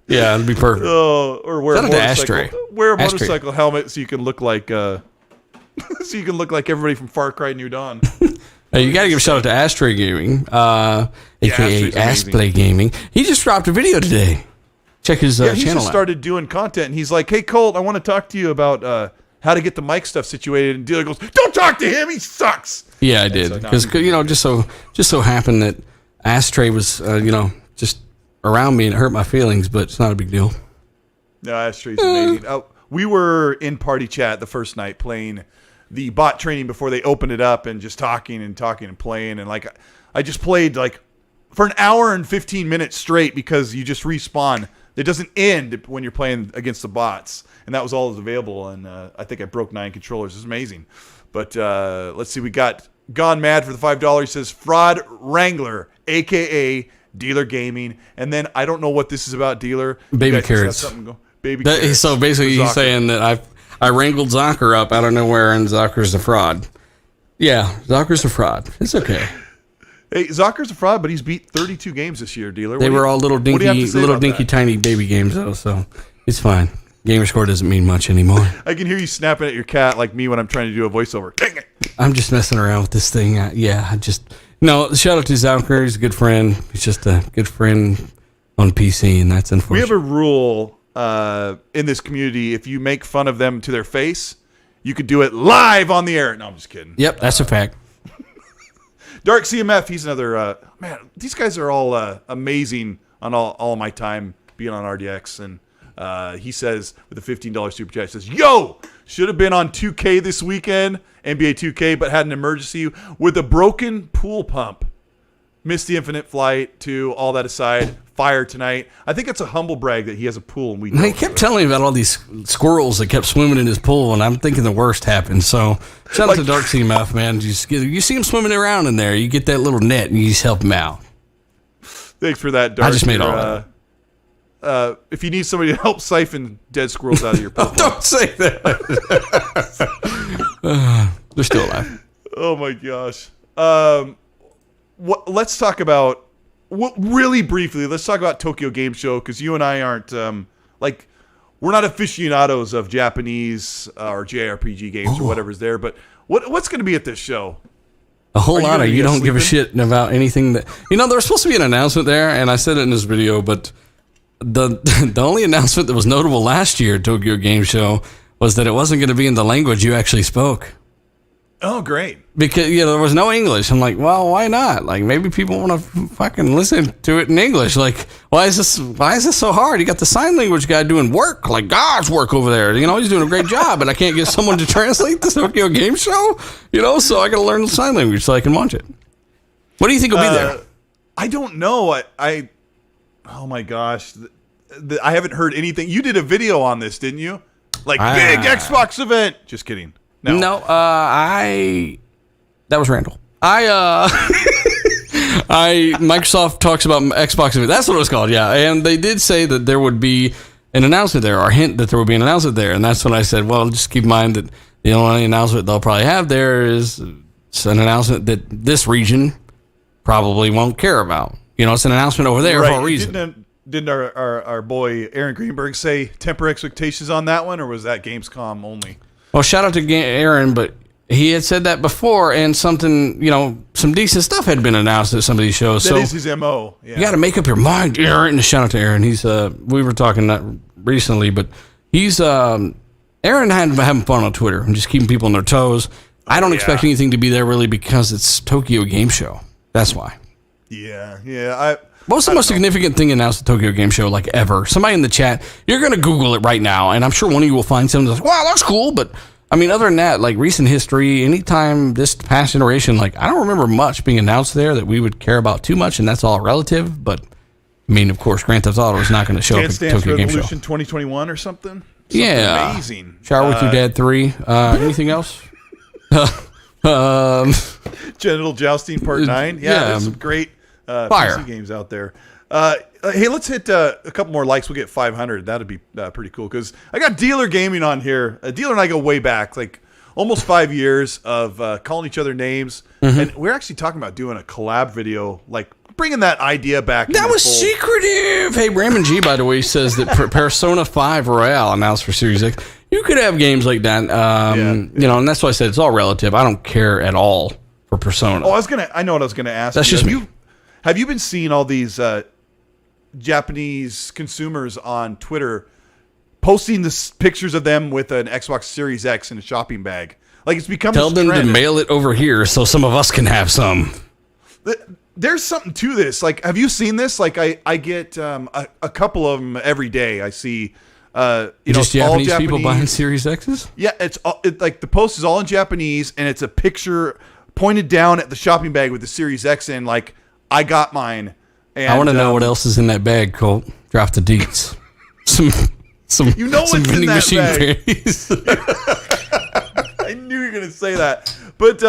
Yeah, it'd be perfect. Or wear a motorcycle helmet so you can look like everybody from Far Cry New Dawn. Hey, you gotta give a shout out to Ashtray Gaming, aka Asplay Gaming. He just dropped a video today. Check his channel out. He just started doing content, and he's like, "Hey, Colt, I want to talk to you about how to get the mic stuff situated." And Dealer goes, "Don't talk to him. He sucks." Yeah, I did. Because, just so happened that Ashtray was, just around me and it hurt my feelings, but it's not a big deal. No, Ashtray's amazing. We were in party chat the first night playing the bot training before they opened it up and just talking and playing. And I just played for an hour and 15 minutes straight because you just respawn. It doesn't end when you're playing against the bots. And that was all that was available. And I think I broke 9 controllers. It's amazing. But let's see. We got Gone Mad for the $5. He says, Fraud Wrangler, a.k.a. Dealer Gaming. And then I don't know what this is about, Dealer. Baby carrots. Carrots. So basically he's saying that I wrangled Zocker up out of nowhere and Zocker's a fraud. Yeah, Zocker's a fraud. It's okay. Hey, Zocker's a fraud, but he's beat 32 games this year, Dealer. They were all little dinky, tiny baby games, though, so it's fine. Gamerscore doesn't mean much anymore. I can hear you snapping at your cat like me when I'm trying to do a voiceover. Dang it. I'm just messing around with this thing. Shout out to Zocker. He's a good friend. He's just a good friend on PC, and that's unfortunate. We have a rule in this community. If you make fun of them to their face, you could do it live on the air. No, I'm just kidding. Yep, that's a fact. Dark CMF, he's another man. These guys are all amazing on all my time being on RDX, and he says with a $15 super chat, says, "Yo, should have been on 2K this weekend, NBA 2K, but had an emergency with a broken pool pump. missed the Infinite Flight to all that aside. Fire tonight. I think it's a humble brag that he has a pool and we don't. He kept telling me about all these squirrels that kept swimming in his pool, and I'm thinking the worst happened. So shout out to Dark Sea Mouth, man. You see him swimming around in there. You get that little net and you just help him out. Thanks for that, Dark. I just made all that. If you need somebody to help siphon dead squirrels out of your pool. Don't say that. They're still alive. Oh my gosh. Let's talk about really briefly. Let's talk about Tokyo Game Show, because you and I aren't we're not aficionados of Japanese or JRPG games or whatever's there. But what's going to be at this show? A whole lot of you don't give a shit about anything that there was supposed to be an announcement there, and I said it in this video, but the only announcement that was notable last year at Tokyo Game Show was that it wasn't going to be in the language you actually spoke. Oh, great. Because, there was no English. I'm like, well, why not? Like, maybe people want to fucking listen to it in English. Like, why is this so hard? You got the sign language guy doing work, like God's work over there. He's doing a great job, but I can't get someone to translate the Tokyo Game Show, so I got to learn the sign language so I can watch it. What do you think will be there? I don't know. Oh my gosh. I haven't heard anything. You did a video on this, didn't you? Like, big Xbox event. Just kidding. No, that was Randall. Microsoft talks about Xbox event. That's what it was called, yeah. And they did say that there would be an announcement there, or a hint that there would be an announcement there. And that's when I said, well, just keep in mind that the only announcement they'll probably have there is an announcement that this region probably won't care about. It's an announcement over there for a reason. Didn't our boy Aaron Greenberg say temper expectations on that one, or was that Gamescom only? Well, shout out to Aaron, but he had said that before, and something, some decent stuff had been announced at some of these shows. That is his MO. Yeah. You got to make up your mind, Aaron. Shout out to Aaron. He's we were talking that recently, but he's Aaron having fun on Twitter and just keeping people on their toes. I don't expect anything to be there really because it's Tokyo Game Show. That's why. Yeah. What's the most significant thing announced at Tokyo Game Show, like, ever? Somebody in the chat, you're going to Google it right now, and I'm sure one of you will find something that's like, wow, that's cool, but, other than that, like, recent history, anytime this past generation, like, I don't remember much being announced there that we would care about too much, and that's all relative, but, of course, Grand Theft Auto is not going to show up at Tokyo Game Show. Revolution 2021 or something? Yeah. Amazing. Shower with Your Dad 3. Anything else? Genital Jousting Part 9. Yeah, there's some great PC games out there. Hey, let's hit a couple more likes. We'll get 500. That'd be pretty cool, because I got Dealer Gaming on here. Dealer and I go way back, like almost 5 years of calling each other names. Mm-hmm. And we're actually talking about doing a collab video, like bringing that idea back. That was secretive. Hey, Raymond G, by the way, says that Persona 5 Royale announced for Series X. You could have games like that, and that's why I said it's all relative. I don't care at all for Persona. Oh, I know what I was gonna ask. That's just me. Have you been seeing all these Japanese consumers on Twitter posting pictures of them with an Xbox Series X in a shopping bag? Like, it's become Tell them to mail it over here so some of us can have some. There's something to this. Like, have you seen this? Like, I get a couple of them every day. I see, just Japanese people buying Series X's? Yeah, it's like the post is all in Japanese, and it's a picture pointed down at the shopping bag with the Series X in, like, I got mine. And, I want to know what else is in that bag, Colt. Drop the deets. some vending machine panties. I knew you were going to say that. But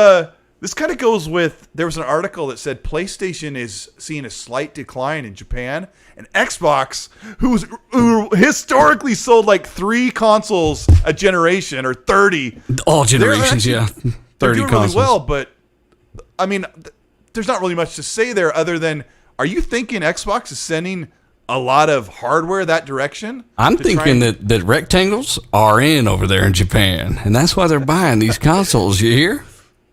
this kind of goes with, there was an article that said PlayStation is seeing a slight decline in Japan, and Xbox, who historically sold like 3 consoles a generation, or 30. All generations, yeah. 30 doing consoles. Really well, but there's not really much to say there other than, are you thinking Xbox is sending a lot of hardware that direction? I'm thinking that rectangles are in over there in Japan, and that's why they're buying these consoles. You hear?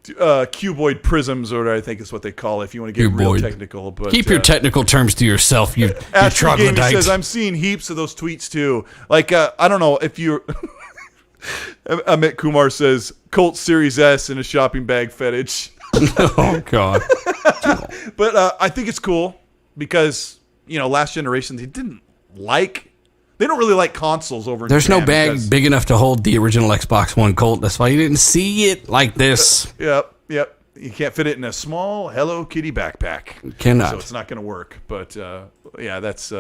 Cuboid prisms, or I think is what they call it, if you want to get real technical. But keep your technical terms to yourself, you troglodyte. Says, I'm seeing heaps of those tweets too. Like, I don't know if you... Amit Kumar says, Colt Series S in a shopping bag fetish. Oh, God. But I think it's cool because, last generation, they don't really like consoles over in There's Japan no bag big enough to hold the original Xbox One, Colt. That's why you didn't see it like this. Yep. You can't fit it in a small Hello Kitty backpack. Cannot. So it's not going to work. But yeah, that's.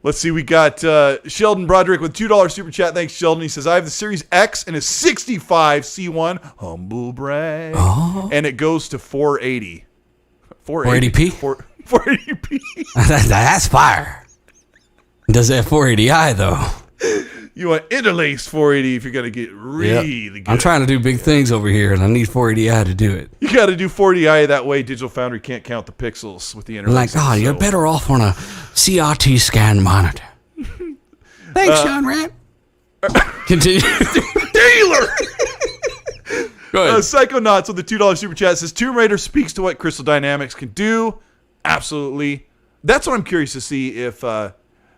Let's see. We got Sheldon Broderick with $2 super chat. Thanks, Sheldon. He says, I have the Series X and a 65 C1. Humble brag. Oh. And it goes to 480. 480p? 480p. That's fire. Does it have 480i, though? You want interlace 480 if you're going to get really good. I'm trying to do big things over here, and I need 480i to do it. You got to do 480i. That way Digital Foundry can't count the pixels with the interlace. Like, you're better off on a CRT scan monitor. Thanks, Sean Rat. Continue. Dealer! Go ahead. Psychonauts with the $2 super chat says, Tomb Raider speaks to what Crystal Dynamics can do. Absolutely. That's what I'm curious to see if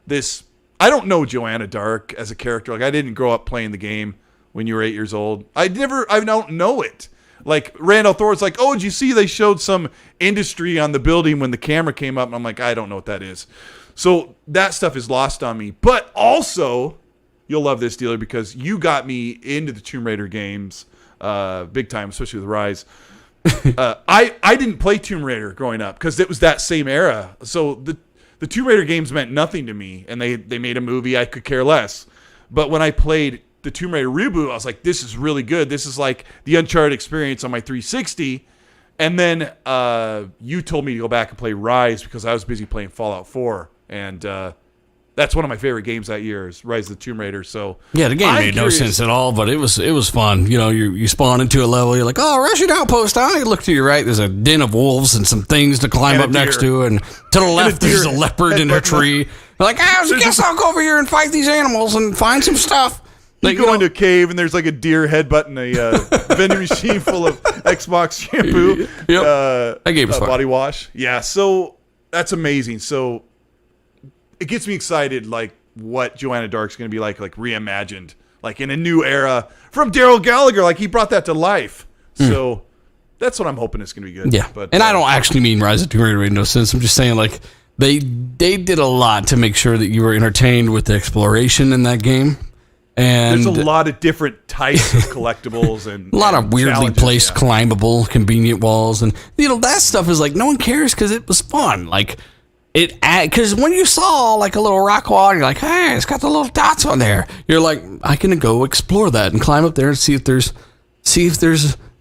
this... I don't know Joanna Dark as a character. Like, I didn't grow up playing the game when you were 8 years old. I don't know it. Like, Randall Thor's like, oh, did you see they showed some industry on the building when the camera came up? And I'm like, I don't know what that is. So that stuff is lost on me. But also, you'll love this, dealer, because you got me into the Tomb Raider games big time, especially with Rise. I didn't play Tomb Raider growing up because it was that same era. So the Tomb Raider games meant nothing to me, and they made a movie. I could care less. But when I played the Tomb Raider reboot, I was like, this is really good. This is like the Uncharted experience on my 360. And then you told me to go back and play Rise because I was busy playing Fallout 4. And that's one of my favorite games that year is Rise of the Tomb Raider. So yeah, the game made no sense at all, but it was fun. You know, you spawn into a level, you're like, oh, Russian outpost. You look to your right, there's a den of wolves and some things to climb up next to, and to the left there's a leopard in a tree. You're like, I guess I'll go over here and fight these animals and find some stuff. You go into a cave and there's like a deer headbutting a vending machine full of Xbox shampoo. Yep. That game was fun. Body wash. Yeah, so that's amazing. So it gets me excited, like what Joanna Dark's going to be like reimagined, like in a new era from Daryl Gallagher. Like he brought that to life. So that's what I'm hoping it's going to be good. Yeah, but I don't actually mean Rise of Tomb Raider in no sense. I'm just saying like they did a lot to make sure that you were entertained with the exploration in that game. And there's a lot of different types of collectibles and a lot of weirdly placed, climbable, convenient walls, and that stuff is like no one cares because it was fun. Like. Because when you saw like a little rock wall, you're like, hey, it's got the little dots on there. You're like, I can go explore that and climb up there and see if there's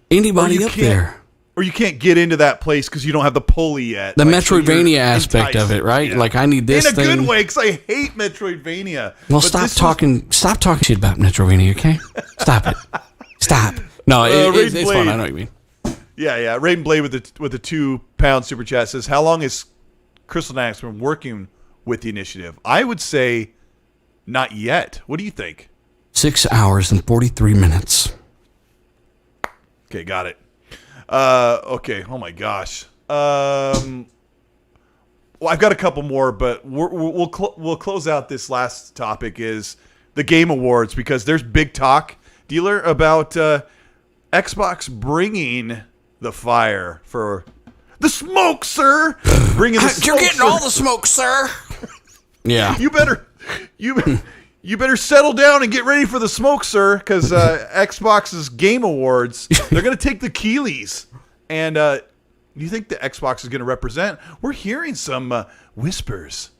anybody up there. Or you can't get into that place because you don't have the pulley yet. The Metroidvania aspect of it, right? Yeah. Like I need this thing. In a good way, because I hate Metroidvania. Well, stop talking shit about Metroidvania, okay? Stop it. Stop. No, it's fun. I know what you mean. Yeah. Raiden Blade with the £2 super chat says, how long is Crystal Dynamics been working with the initiative? I would say not yet. What do you think? 6 hours and 43 minutes. Okay, got it. Okay. Oh my gosh. Well, I've got a couple more, but we'll close out this last topic is the Game Awards because there's big talk, dealer, about Xbox bringing the fire for the smoke, sir. Bringing the smoke. You're getting all the smoke, sir. Yeah. You better settle down and get ready for the smoke, sir, because Xbox's Game Awards, they're going to take the Keeleys. And you think the Xbox is going to represent? We're hearing some whispers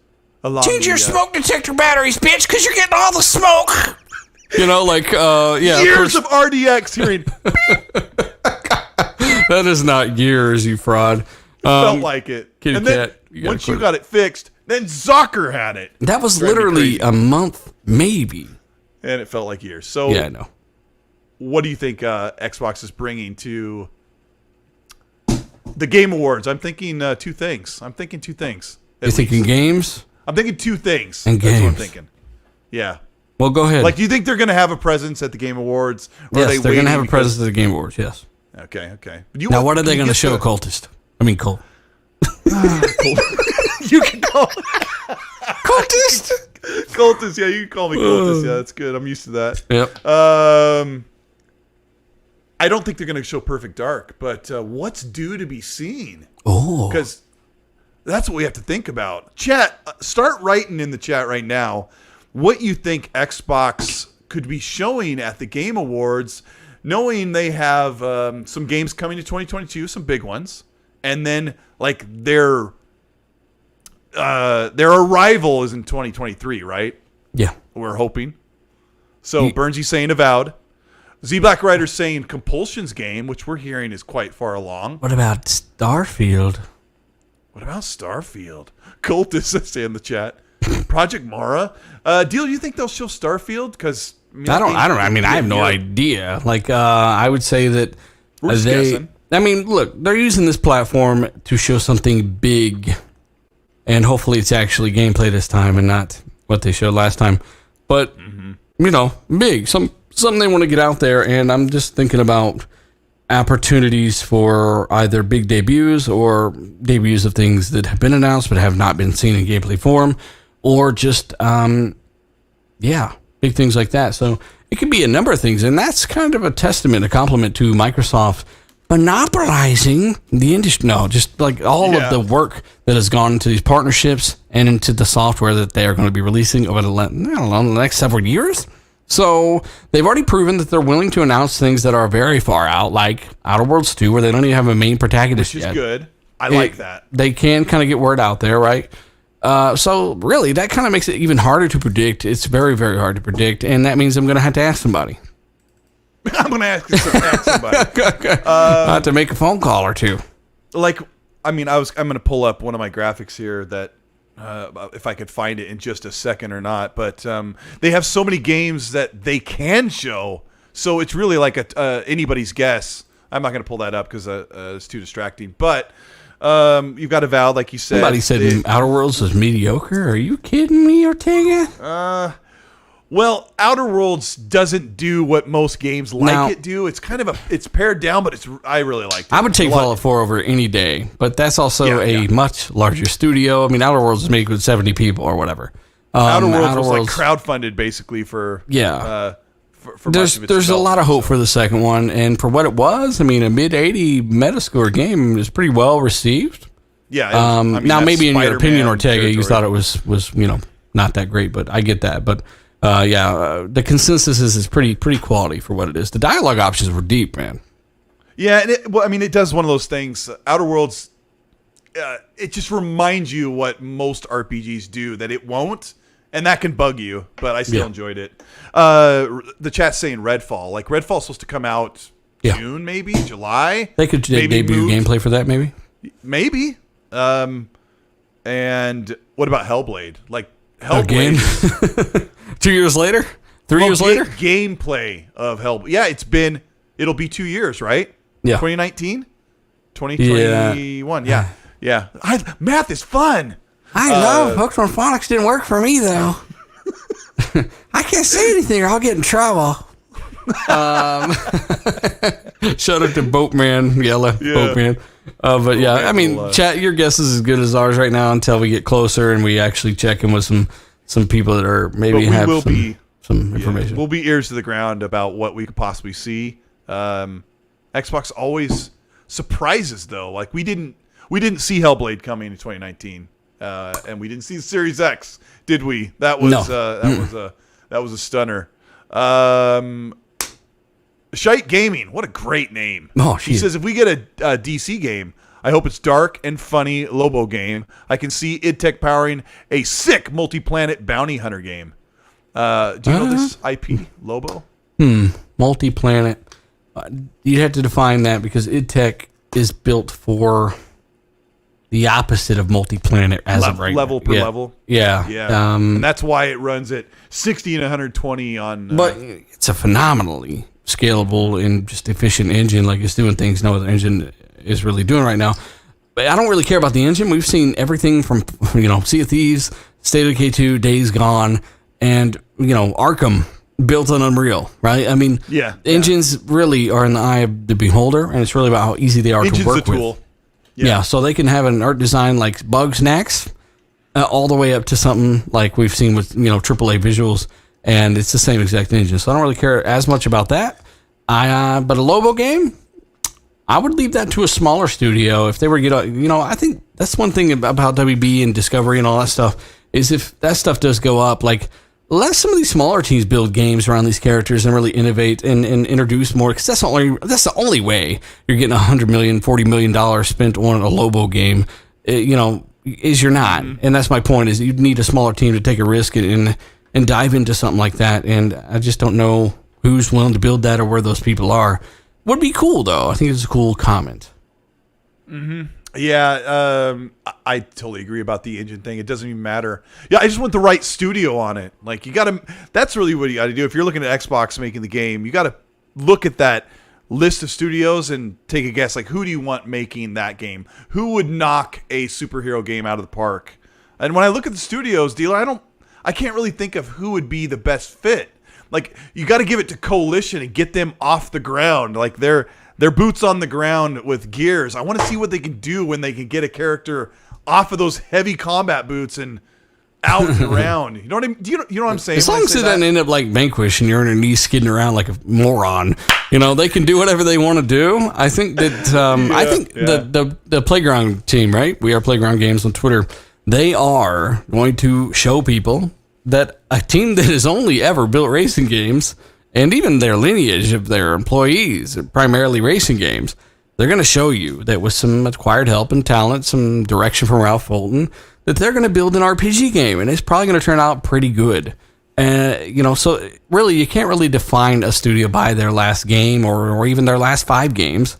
along Change your smoke detector batteries, bitch, because you're getting all the smoke. Yeah. Years of RDX hearing. That is not years, you fraud. Felt like it. And then once you got it fixed, then Zucker had it. That was literally a month, maybe. And it felt like years. So yeah, I know. What do you think Xbox is bringing to the Game Awards? I'm thinking two things. You're thinking games? I'm thinking two things. And games. That's what I'm thinking. Yeah. Well, go ahead. Like, do you think they're going to have a presence at the Game Awards? Or yes, they're going to have a presence at the Game Awards, yes. Okay. Now, what are they going to show Cultist? I mean, Colt. You can call Cultist. Cultist, yeah, you can call me Cultist. Yeah, that's good. I'm used to that. Yep. I don't think they're going to show Perfect Dark, but what's due to be seen? Oh. Because that's what we have to think about. Chat, start writing in the chat right now what you think Xbox could be showing at the Game Awards knowing they have some games coming to 2022, some big ones, and then like their arrival is in 2023, right? Yeah, we're hoping. So Burnsy's saying Avowed. Z Black Rider's saying Compulsion's game, which we're hearing is quite far along. What about Starfield? Cultist is saying in the chat. Project Mara. Deal, do you think they'll show Starfield? Because I have no idea. Like, I would say that we're just guessing. I mean, look, they're using this platform to show something big, and hopefully it's actually gameplay this time and not what they showed last time. But big, something they want to get out there, and I'm just thinking about opportunities for either big debuts or debuts of things that have been announced but have not been seen in gameplay form, or just big things like that. So it could be a number of things, and that's kind of a testament, a compliment to Microsoft monopolizing the industry. No, just like all of the work that has gone into these partnerships and into the software that they are going to be releasing over the next several years. So they've already proven that they're willing to announce things that are very far out, like Outer Worlds 2, where they don't even have a main protagonist yet. Which is good. I like that. They can kind of get word out there, right? So really, that kind of makes it even harder to predict. It's very, very hard to predict, and that means I'm going to have to ask somebody. I'm going to ask somebody. I have to make a phone call or two. Like, I mean, I'm going to pull up one of my graphics here that, if I could find it in just a second or not, but they have so many games that they can show, so it's really like anybody's guess. I'm not going to pull that up because it's too distracting, but you've got Avowed, like you said. Somebody said Outer Worlds was mediocre. Are you kidding me, Ortega? Well, Outer Worlds doesn't do what most games it do. It's kind of it's pared down, but I really liked it. I would take Fallout 4 over any day, but that's also a much larger studio. I mean, Outer Worlds is made with 70 people or whatever. Outer Worlds was like crowdfunded basically for there's a lot of hope for the second one, and for what it was, I mean, a mid-80 Metascore game is pretty well received. Yeah. Now maybe in your opinion, Ortega, you thought it was not that great, but I get that. But the consensus is pretty quality for what it is. The dialogue options were deep, man. Yeah, and it does one of those things. Outer Worlds, it just reminds you what most RPGs do that it won't, and that can bug you. But I still enjoyed it. The chat's saying Redfall. Like Redfall's supposed to come out June, maybe July. They could debut gameplay for that, maybe. Maybe. And what about Hellblade? Like Hellblade. Again? 2 years later? 3 years later? Gameplay of Hellblade. Yeah, it'll be 2 years, right? Yeah. 2019? 2021. Yeah. Math is fun. I know. Hooks on Phonics didn't work for me, though. I can't say anything or I'll get in trouble. Shout out to Boatman, Boatman. But yeah, I mean, chat, your guess is as good as ours right now until we get closer and we actually check in with some people that are maybe have some information. We'll be ears to the ground about what we could possibly see. Xbox always surprises though. Like we didn't see Hellblade coming in 2019, and we didn't see the Series X, did we? That was that was a stunner. Shite Gaming, what a great name. He says if we get a DC game, I hope it's dark and funny Lobo game. I can see id Tech powering a sick multi-planet bounty hunter game. Do you know this IP, Lobo? Multi-planet. You'd have to define that because id Tech is built for the opposite of multi-planet of right level per level. Yeah. And that's why it runs at 60 and 120 on. But it's a phenomenally scalable and just efficient engine, like it's doing things no other engine is really doing right now. But I don't really care about the engine. We've seen everything from Sea of Thieves, State of Decay 2, Days Gone, and Arkham built on Unreal, right? I mean, engines really are in the eye of the beholder, and it's really about how easy they are to work with. Tool. Yeah, so they can have an art design like Bugsnax, all the way up to something like we've seen with AAA visuals. And it's the same exact engine, so I don't really care as much about that. But a Lobo game, I would leave that to a smaller studio if they were I think that's one thing about WB and Discovery and all that stuff is if that stuff does go up, like let some of these smaller teams build games around these characters and really innovate and introduce more, because that's the only way you're getting $100 million, $40 million spent on a Lobo game, is you're not. Mm-hmm. And that's my point, is you need a smaller team to take a risk and dive into something like that. And I just don't know who's willing to build that or where those people are. Would be cool, though. I think it's a cool comment. Mm-hmm. Yeah, I totally agree about the engine thing. It doesn't even matter. Yeah, I just want the right studio on it. Like, that's really what you got to do. If you're looking at Xbox making the game, you got to look at that list of studios and take a guess. Like, who do you want making that game? Who would knock a superhero game out of the park? And when I look at the studios, Dealer, I can't really think of who would be the best fit. Like, you got to give it to Coalition and get them off the ground. Like, they're boots on the ground with gears. I want to see what they can do when they can get a character off of those heavy combat boots and out and around. You know what I mean? You know what I'm saying? As long as it doesn't end up like Vanquish and you're on your knees skidding around like a moron, they can do whatever they want to do. I think that the Playground team, right? We Are Playground Games on Twitter. They are going to show people that a team that has only ever built racing games, and even their lineage of their employees, primarily racing games, they're going to show you that with some acquired help and talent, some direction from Ralph Fulton, that they're going to build an RPG game, and it's probably going to turn out pretty good. So really, you can't really define a studio by their last game or even their last 5 games.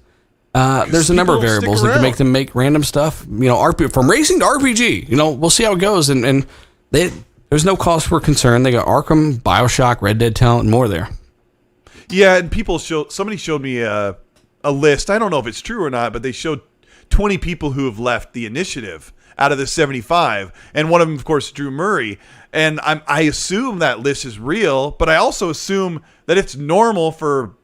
There's a number of variables that can make them make random stuff. From racing to RPG. We'll see how it goes, and there's no cause for concern. They got Arkham, BioShock, Red Dead talent, and more there. Yeah, and somebody showed me a list. I don't know if it's true or not, but they showed 20 people who have left the initiative out of the 75, and one of them, of course, Drew Murray. And I assume that list is real, but I also assume that it's normal for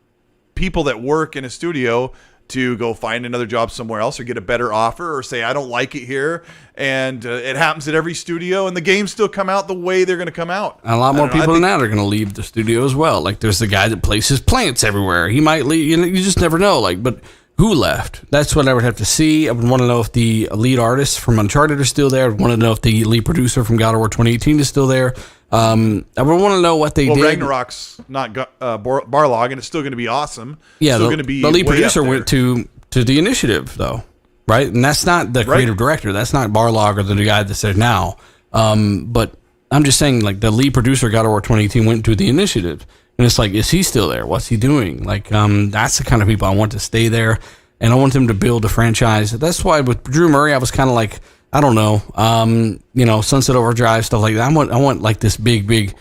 people that work in a studio to go find another job somewhere else or get a better offer or say, I don't like it here. And it happens at every studio, and the games still come out the way they're going to come out. A lot more people than that are going to leave the studio as well. Like, there's the guy that places plants everywhere. He might leave. You just never know. But who left? That's what I would have to see. I would want to know if the lead artists from Uncharted are still there. I would want to know if the lead producer from God of War 2018 is still there. I would want to know what they did. Ragnarok's not Barlog, and it's still going to be awesome. Yeah, the lead producer went to the initiative, though, right? And that's not the creative director. That's not Barlog or the guy that's there now. But I'm just saying, like, the lead producer of God of War 2018 went to the initiative. And it's like, is he still there? What's he doing? Like, that's the kind of people I want to stay there, and I want them to build a franchise. That's why with Drew Murray, I was kind of like, I don't know, Sunset Overdrive, stuff like that. I want like this big,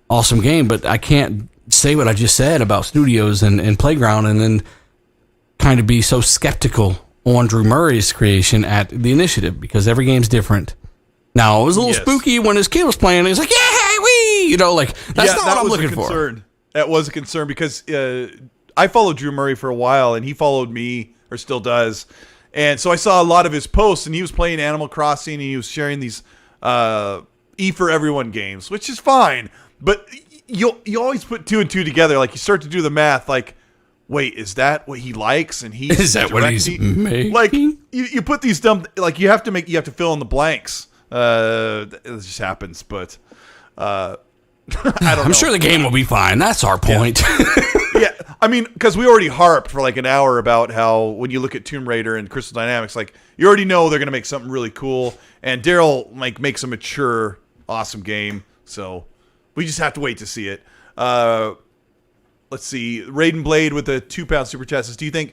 awesome game, but I can't say what I just said about studios and Playground and then kind of be so skeptical on Drew Murray's creation at the initiative, because every game's different. Now, it was a little spooky when his kid was playing, and he's like, yeah, wee! That's not what I'm looking for. That was a concern, because I followed Drew Murray for a while, and he followed me, or still does. And so I saw a lot of his posts, and he was playing Animal Crossing, and he was sharing these E for Everyone games, which is fine. But you always put 2 and 2 together. Like, you start to do the math, like, wait, is that what he likes? And is that what he's making? Like, you put these dumb, like, you have to fill in the blanks. It just happens, but I don't know. I'm sure the game will be fine. That's our point. Yeah, I mean, because we already harped for like an hour about how when you look at Tomb Raider and Crystal Dynamics, like, you already know they're going to make something really cool, and Daryl makes a mature, awesome game. So we just have to wait to see it. Let's see, Raiden Blade with the £2 super chat says, do you think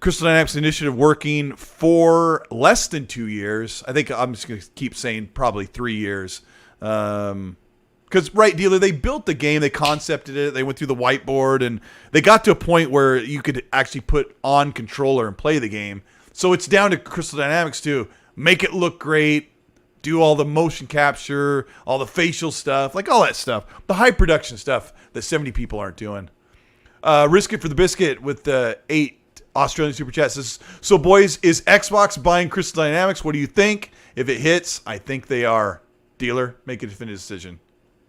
Crystal Dynamics initiative working for less than 2 years? I think I'm just going to keep saying probably 3 years. Because, right, Dealer, they built the game, they concepted it, they went through the whiteboard, and they got to a point where you could actually put on controller and play the game. So it's down to Crystal Dynamics to make it look great, do all the motion capture, all the facial stuff, like all that stuff. The high production stuff that 70 people aren't doing. Risk It for the Biscuit with the 8 Australian Super Chat says, so, boys, is Xbox buying Crystal Dynamics? What do you think? If it hits, I think they are. Dealer, make a definitive decision.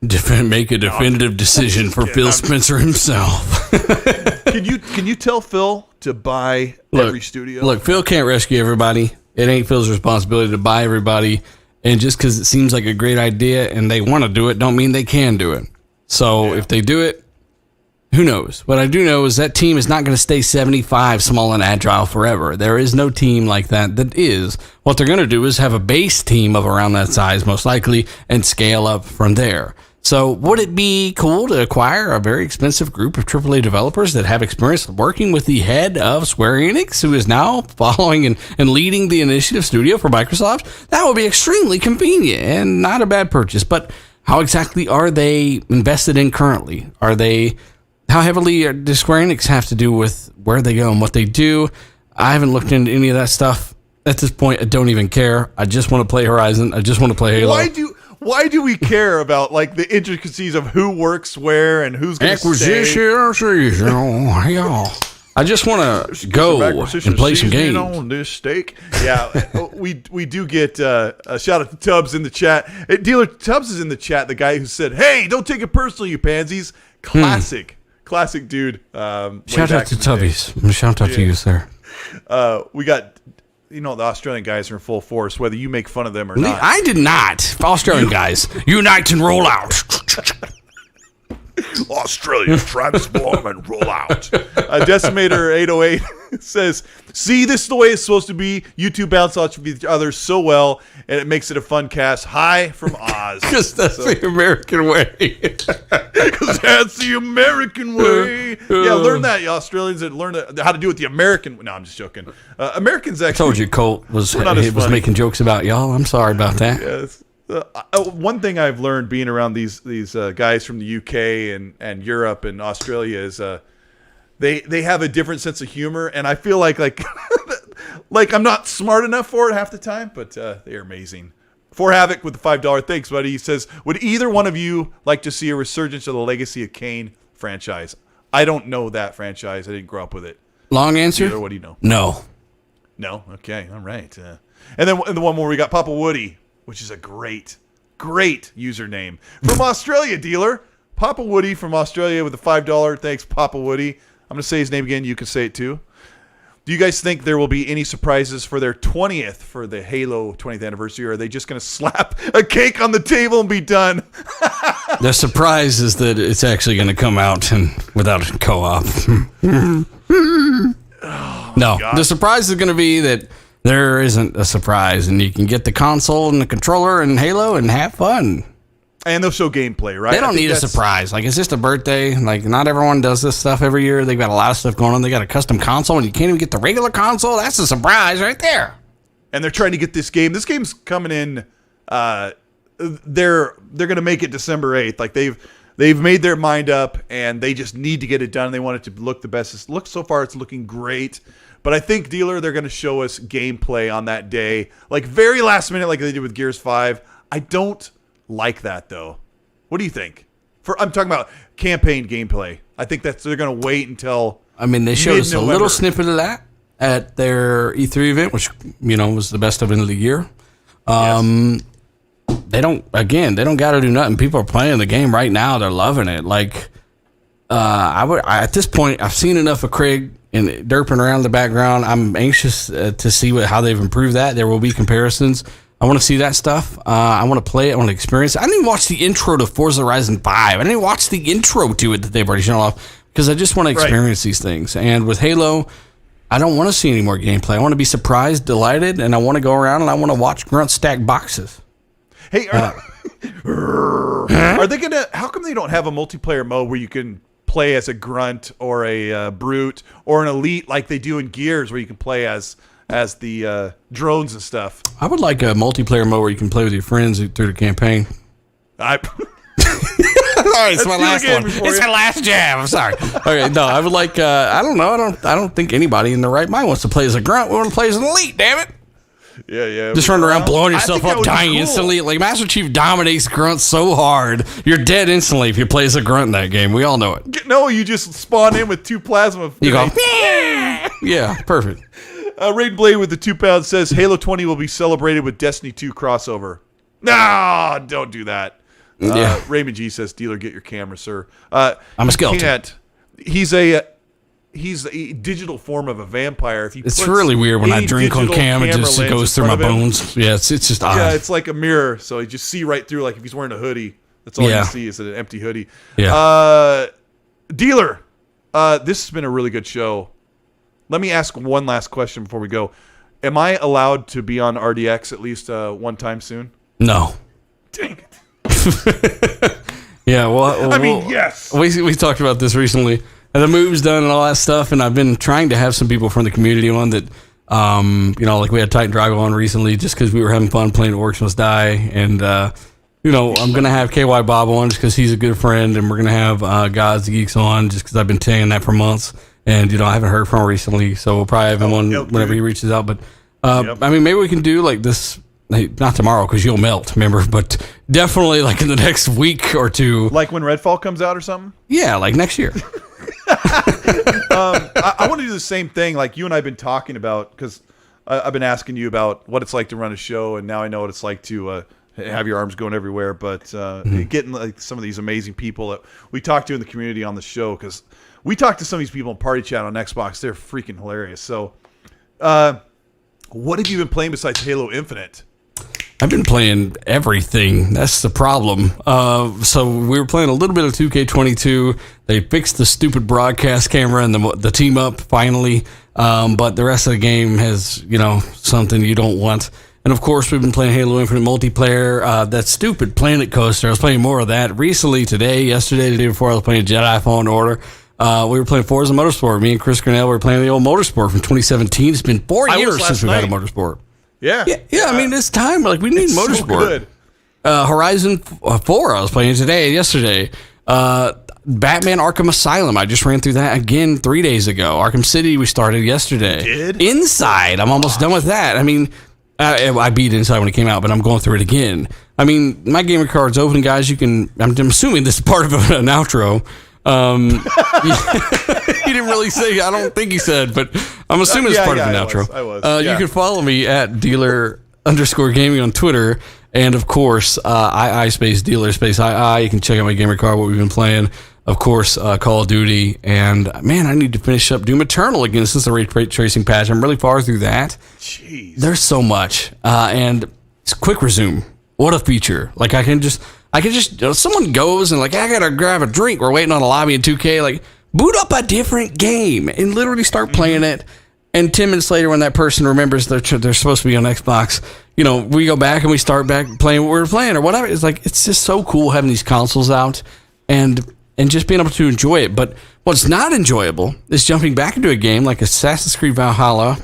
Make a definitive decision for Phil Spencer himself. Can you tell Phil to buy every studio? Look, Phil can't rescue everybody. It ain't Phil's responsibility to buy everybody. And just because it seems like a great idea and they want to do it, don't mean they can do it. So if they do it, who knows? What I do know is that team is not going to stay 75 small and agile forever. There is no team like that is. What they're going to do is have a base team of around that size, most likely, and scale up from there. So would it be cool to acquire a very expensive group of AAA developers that have experience working with the head of Square Enix, who is now following and leading the initiative studio for Microsoft? That would be extremely convenient and not a bad purchase. But how exactly are they invested in currently? How heavily does Square Enix have to do with where they go and what they do? I haven't looked into any of that stuff. At this point, I don't even care. I just want to play Horizon. I just want to play Halo. Why do we care about like the intricacies of who works where and who's going to stay? I just want to go and play some games on this steak. Yeah, we do get a shout out to Tubbs in the chat. Dealer Tubbs is in the chat. The guy who said, "Hey, don't take it personally, you pansies." Classic dude. Shout out to Tubbies. Shout out to you, sir. We got. The Australian guys are in full force, whether you make fun of them or not. I did not. Australian guys, unite and roll out. Australia, transform and roll out. Decimator 808 says, "See, this is the way it's supposed to be. You two bounce off each other so well, and it makes it a fun cast. Hi from Oz." Because that's the American way. Because that's the American way. Yeah, learn that, you Australians. Learn how to do it the American way. No, I'm just joking. Americans actually... I told you Colt was making jokes about y'all. I'm sorry about that. Yes. One thing I've learned being around these guys from the UK and Europe and Australia is they have a different sense of humor, and I feel like like I'm not smart enough for it half the time, but they're amazing. For Havoc with the $5, thanks, buddy. He says, "Would either one of you like to see a resurgence of the Legacy of Kain franchise?" I don't know that franchise. I didn't grow up with it. Long answer. Either, what do you know? No. Okay. All right. And then the one where we got Papa Woody, which is a great username. From Australia, dealer. Papa Woody from Australia with a $5. Thanks, Papa Woody. I'm going to say his name again. You can say it too. Do you guys think there will be any surprises for their 20th, for the Halo 20th anniversary, or are they just going to slap a cake on the table and be done? The surprise is that it's actually going to come out and without a co-op. The surprise is going to be that there isn't a surprise, and you can get the console and the controller and Halo and have fun. And they'll show gameplay, right? They don't need a surprise. Like, it's just a birthday. Like, not everyone does this stuff every year. They've got a lot of stuff going on. They got a custom console, and you can't even get the regular console. That's a surprise right there. And they're trying to get this game. This game's coming in. They're going to make it December 8th. Like, they've made their mind up, and they just need to get it done. They want it to look the best. So far, it's looking great. But I think, dealer, they're going to show us gameplay on that day, like very last minute, like they did with Gears 5. I don't like that, though. What do you think? I'm talking about campaign gameplay. I think they're going to wait until they showed us a little snippet of that at their E3 event, which was the best event of the year. Yes. They don't got to do nothing. People are playing the game right now. They're loving it. Like, at this point, I've seen enough of Craig and derping around in the background. I'm anxious to see how they've improved that. There will be comparisons. I want to see that stuff. I want to play it. I want to experience it. I didn't even watch the intro to Forza Horizon 5. I didn't even watch the intro to it that they've already shown off because I just want to experience these things. And with Halo, I don't want to see any more gameplay. I want to be surprised, delighted, and I want to go around and I want to watch Grunt stack boxes. Hey, are they going to... How come they don't have a multiplayer mode where you can play as a Grunt or a Brute or an Elite like they do in Gears where you can play as the drones and stuff? I would like a multiplayer mode where you can play with your friends through the campaign. Sorry, it's my last one. It's my last jab. I'm sorry. Okay, no, I would like. I don't know. I don't think anybody in their right mind wants to play as a Grunt. We want to play as an Elite. Damn it. Yeah. Just running around blowing yourself up, dying instantly. Like, Master Chief dominates Grunt so hard, you're dead instantly if you play as a Grunt in that game. We all know it. No, you just spawn in with 2 plasma. You go, yeah, perfect. Raid Blade with the £2 says Halo 20 will be celebrated with Destiny 2 crossover. No, don't do that. Raymond G says, "Dealer, get your camera, sir." I'm a skeleton. He's a he's a digital form of a vampire. If it's really weird when I drink on cam, it just goes through my bones. Yeah, it's just odd. Yeah, it's like a mirror, so you just see right through. Like if he's wearing a hoodie, that's all you see is an empty hoodie. Yeah. Dealer, this has been a really good show. Let me ask one last question before we go. Am I allowed to be on RDX at least one time soon? No. Dang it. Yeah, well, I mean, yes. We talked about this recently. And the move's done and all that stuff, and I've been trying to have some people from the community on that, like we had Titan Drago on recently just because we were having fun playing Orcs Must Die. And, I'm going to have KY Bob on just because he's a good friend, and we're going to have Gods Geeks on just because I've been saying that for months. And, I haven't heard from him recently, so we'll probably have him on whenever he reaches out. But, I mean, maybe we can do like this. Not tomorrow because you'll melt, remember? But definitely like in the next week or two. Like when Redfall comes out or something? Yeah, like next year. I want to do the same thing like you and I have been talking about because I've been asking you about what it's like to run a show, and now I know what it's like to have your arms going everywhere. But getting like some of these amazing people that we talk to in the community on the show, because we talk to some of these people in Party Chat on Xbox. They're freaking hilarious. So what have you been playing besides Halo Infinite? I've been playing everything. That's the problem. So we were playing a little bit of 2K22. They fixed the stupid broadcast camera and the team up finally. But the rest of the game has, something you don't want. And of course, we've been playing Halo Infinite multiplayer. That stupid Planet Coaster. I was playing more of that recently today, yesterday, the day before. I was playing Jedi Fallen Order. We were playing Forza Motorsport. Me and Chris Cornell were playing the old Motorsport from 2017. It's been 4 years since we've had a Motorsport. Yeah. I mean, it's time. Like, we need Motorsport. So good. Horizon 4, I was playing yesterday. Batman Arkham Asylum, I just ran through that again 3 days ago. Arkham City, we started yesterday. You did? Inside, I'm almost done with that. I mean, I beat Inside when it came out, but I'm going through it again. I mean, my gamer card's open, guys. I'm assuming this is part of an outro. He didn't really say, I don't think he said, but I'm assuming it's part of an outro. I was. You can follow me at dealer_gaming on Twitter. And of course, II space dealer space II. You can check out my gamer card, what we've been playing. Of course, Call of Duty. And man, I need to finish up Doom Eternal again. This is a ray tracing patch. I'm really far through that. Jeez. There's so much. And it's quick resume. What a feature. Like I can just, someone goes and like, I gotta grab a drink. We're waiting on a lobby in 2K. Like, boot up a different game and literally start playing it. And 10 minutes later, when that person remembers they're supposed to be on Xbox, we go back and we start back playing what we were playing or whatever. It's like, it's just so cool having these consoles out and just being able to enjoy it. But what's not enjoyable is jumping back into a game like Assassin's Creed Valhalla.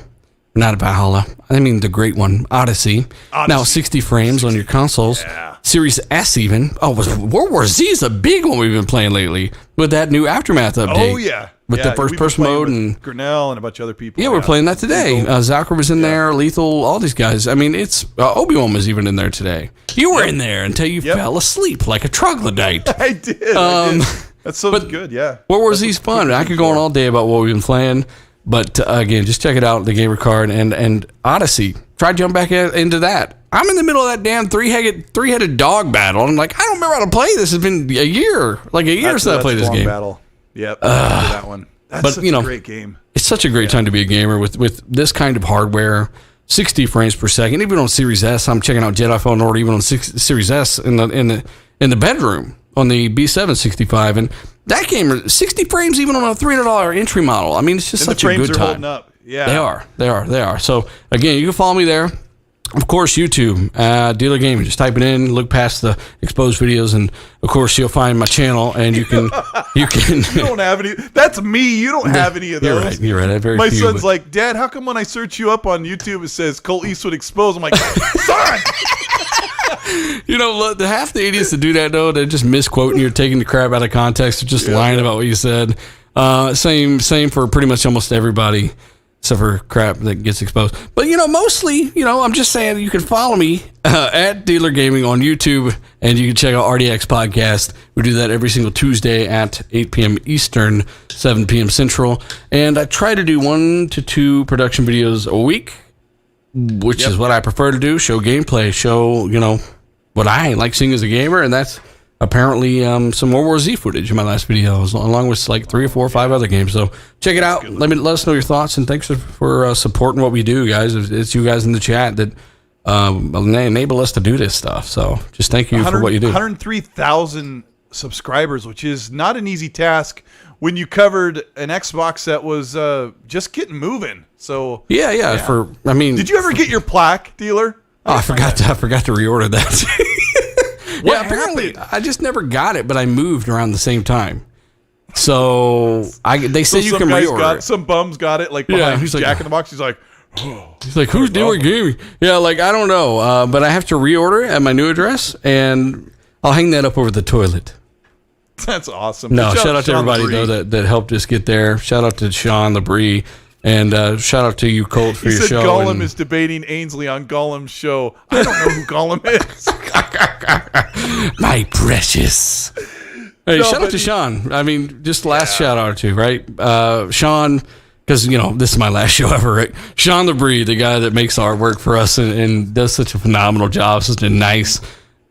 Not Valhalla. I mean the great one, Odyssey. Now 60 frames on your consoles. Yeah. Series S even. Oh, World War Z is a big one we've been playing lately with that new Aftermath update. Oh, yeah. With the first-person mode. And Grinnell and a bunch of other people. Yeah, we're playing that today. Zalker was in there, Lethal, all these guys. I mean, it's Obi-Wan was even in there today. You were in there until you fell asleep like a troglodyte. I did. That's so good, yeah. World War Z's fun. I could go on all day about what we've been playing. But again, just check it out, the gamer card and Odyssey. Try to jump back into that. I'm in the middle of that damn three-headed dog battle. I'm like, I don't remember how to play this. It's been a year since I played this game. Battle. Yep, that one. That's such a great game. It's such a great time to be a gamer with this kind of hardware. 60 frames per second, even on Series S. I'm checking out Jedi Fallen Order even on Series S in the bedroom on the B7 65 and. That game, 60 frames even on a $300 entry model. I mean, it's just such a good time. The frames are holding up. Yeah. They are. So, again, you can follow me there. Of course, YouTube, Dealer Gaming. Just type it in, look past the exposed videos, and, of course, you'll find my channel, and you can... You don't have any... That's me. You don't have any of those. You're right. I have very My few, son's like, Dad, how come when I search you up on YouTube, it says Colt Eastwood Exposed? I'm like, son! Half the idiots that do that, though, they're just misquoting you, taking the crap out of context, or just lying about what you said. Same for pretty much almost everybody, except for crap that gets exposed. But, mostly, I'm just saying you can follow me at Dealer Gaming on YouTube, and you can check out RDX Podcast. We do that every single Tuesday at 8 p.m. Eastern, 7 p.m. Central. And I try to do 1 to 2 production videos a week, which is what I prefer to do. Show gameplay, show, what I like seeing as a gamer, and that's apparently some World War Z footage in my last video, along with like 3 or 4 or 5 other games. So check it out. Let us know your thoughts, and thanks for supporting what we do, guys. It's you guys in the chat that enable us to do this stuff. So just thank you for what you do. 103,000 subscribers, which is not an easy task when you covered an Xbox that was just getting moving. So yeah. did you ever get your plaque, dealer? I forgot to reorder that. Apparently I just never got it, but I moved around the same time. So they said you can reorder. Some bums got it like behind who's Jack in the Box. He's like, who's doing gaming? Yeah, like I don't know, but I have to reorder it at my new address, and I'll hang that up over the toilet. That's awesome. No, shout out to everybody though that helped us get there. Shout out to Sean LeBrie. And shout out to you, Colt, for your show. Gollum is debating Ainsley on Gollum's show. I don't know who Gollum is. My precious. Hey, shout out to Sean. I mean, just last shout out to, right? Sean, because, this is my last show ever, right? Sean LeBrie, the guy that makes artwork for us and does such a phenomenal job, such a nice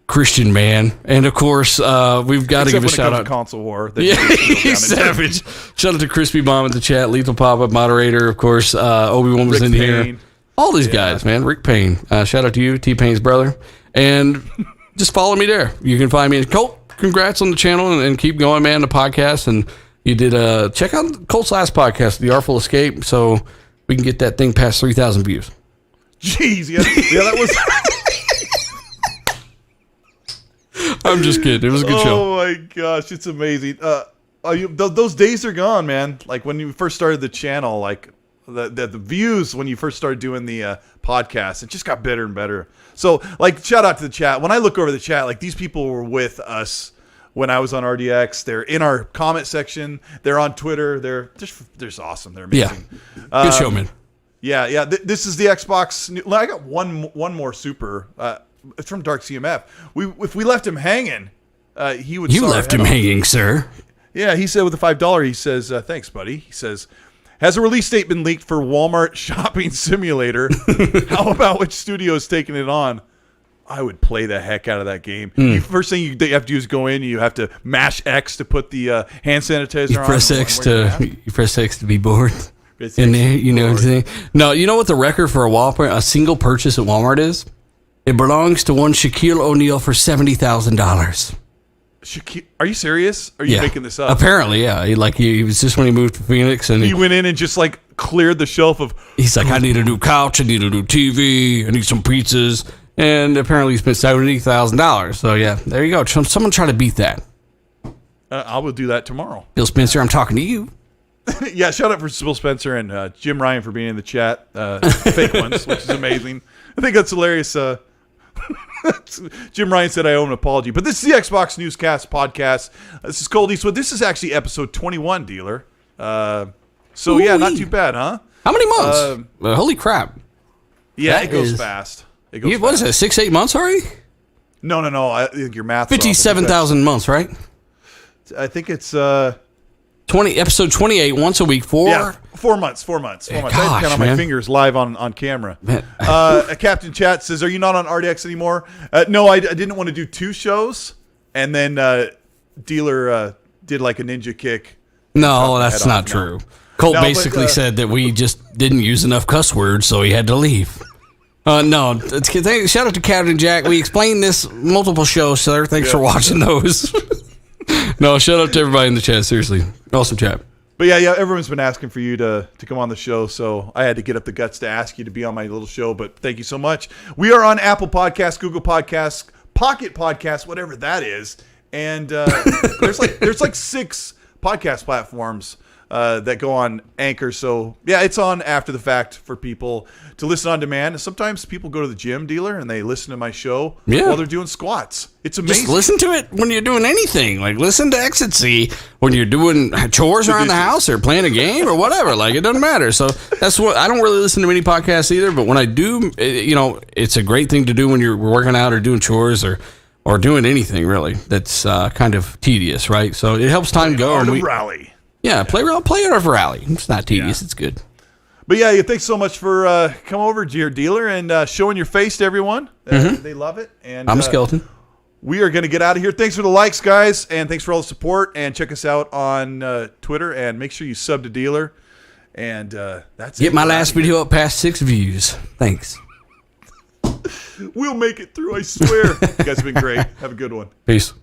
Christian man. And of course, we've got to give a shout out. Console War. Yeah, he's savage. Shout out to Crispy Bomb in the chat, Lethal Pop-Up moderator, of course. Obi-Wan was in here. All these guys, man. Rick Payne. Shout out to you, T-Pain's brother. And just follow me there. You can find me. Colt, congrats on the channel and keep going, man, the podcast. And you did check out Colt's last podcast, The Artful Escape, so we can get that thing past 3,000 views. Jeez, yeah, that was... I'm just kidding. It was a good show. Oh my gosh, it's amazing. Those days are gone, man. Like when you first started the channel, like the views when you first started doing the podcast, it just got better and better. So, like, shout out to the chat. When I look over the chat, like these people were with us when I was on RDX. They're in our comment section. They're on Twitter. They're just awesome. They're amazing. Yeah, good show, man. Yeah. This is the Xbox. I got one more super. It's from Dark CMF. If we left him hanging, he would. You left him hanging, sir. Yeah, he said with the $5, he says, "Thanks, buddy." He says, "Has a release date been leaked for Walmart Shopping Simulator? How about which studio is taking it on?" I would play the heck out of that game. First thing you have to do is go in. You have to mash X to put the hand sanitizer on. You press X to be bored. In there, you know what I'm saying? No, you know what the record for a single purchase at Walmart is? It belongs to one Shaquille O'Neal for $70,000. Are you serious? Are you making this up? Apparently, yeah. He was just when he moved to Phoenix, and he went in and just like cleared the shelf of. He's like, I need a new couch, I need a new TV, I need some pizzas, and apparently he spent $70,000. So yeah, there you go. Someone try to beat that. I will do that tomorrow. Bill Spencer, I'm talking to you. Yeah, shout out for Bill Spencer and Jim Ryan for being in the chat. Fake ones, which is amazing. I think that's hilarious. Jim Ryan said I owe an apology. But this is the Xbox Newscast podcast. This is Colteastwood. This is actually episode 21, dealer. So, yeah, not too bad, huh? How many months? Holy crap. Yeah, it goes fast. What is that, 6-8 months already? No. I think your math 57,000 months, right? I think it's... episode 28, once a week, 4? Yeah, 4 months. 4 months. Gosh, I had to count on my fingers live on camera. Captain Chat says, "Are you not on RDX anymore?" No, I didn't want to do 2 shows, and then Dealer did like a ninja kick. No, that's not true. Colt basically said that we just didn't use enough cuss words, so he had to leave. No, shout out to Captain Jack. We explained this multiple shows, sir. Thanks for watching those. No, shout out to everybody in the chat. Seriously, awesome chat. But yeah, everyone's been asking for you to come on the show, so I had to get up the guts to ask you to be on my little show. But thank you so much. We are on Apple Podcasts, Google Podcasts, Pocket Podcasts, whatever that is, and there's like 6 podcast platforms that go on Anchor. So yeah, it's on after the fact for people to listen on demand. And sometimes people go to the gym, dealer, and they listen to my show while they're doing squats. It's amazing. Just listen to it when you're doing anything. Like listen to XNC when you're doing chores around the house or playing a game or whatever. Like it doesn't matter. So that's what I don't really listen to many podcasts either. But when I do, it's a great thing to do when you're working out or doing chores or doing anything really that's kind of tedious, right? So it helps time go. And rally. Yeah, play it over rally. It's not tedious. It's good. But yeah, thanks so much for coming over, dear dealer, and showing your face to everyone. They love it. And I'm a skeleton. we are going to get out of here. Thanks for the likes, guys, and thanks for all the support. And check us out on Twitter, and make sure you sub to Dealer. And that's Get my last video up past 6 views. Thanks. We'll make it through, I swear. You guys have been great. Have a good one. Peace.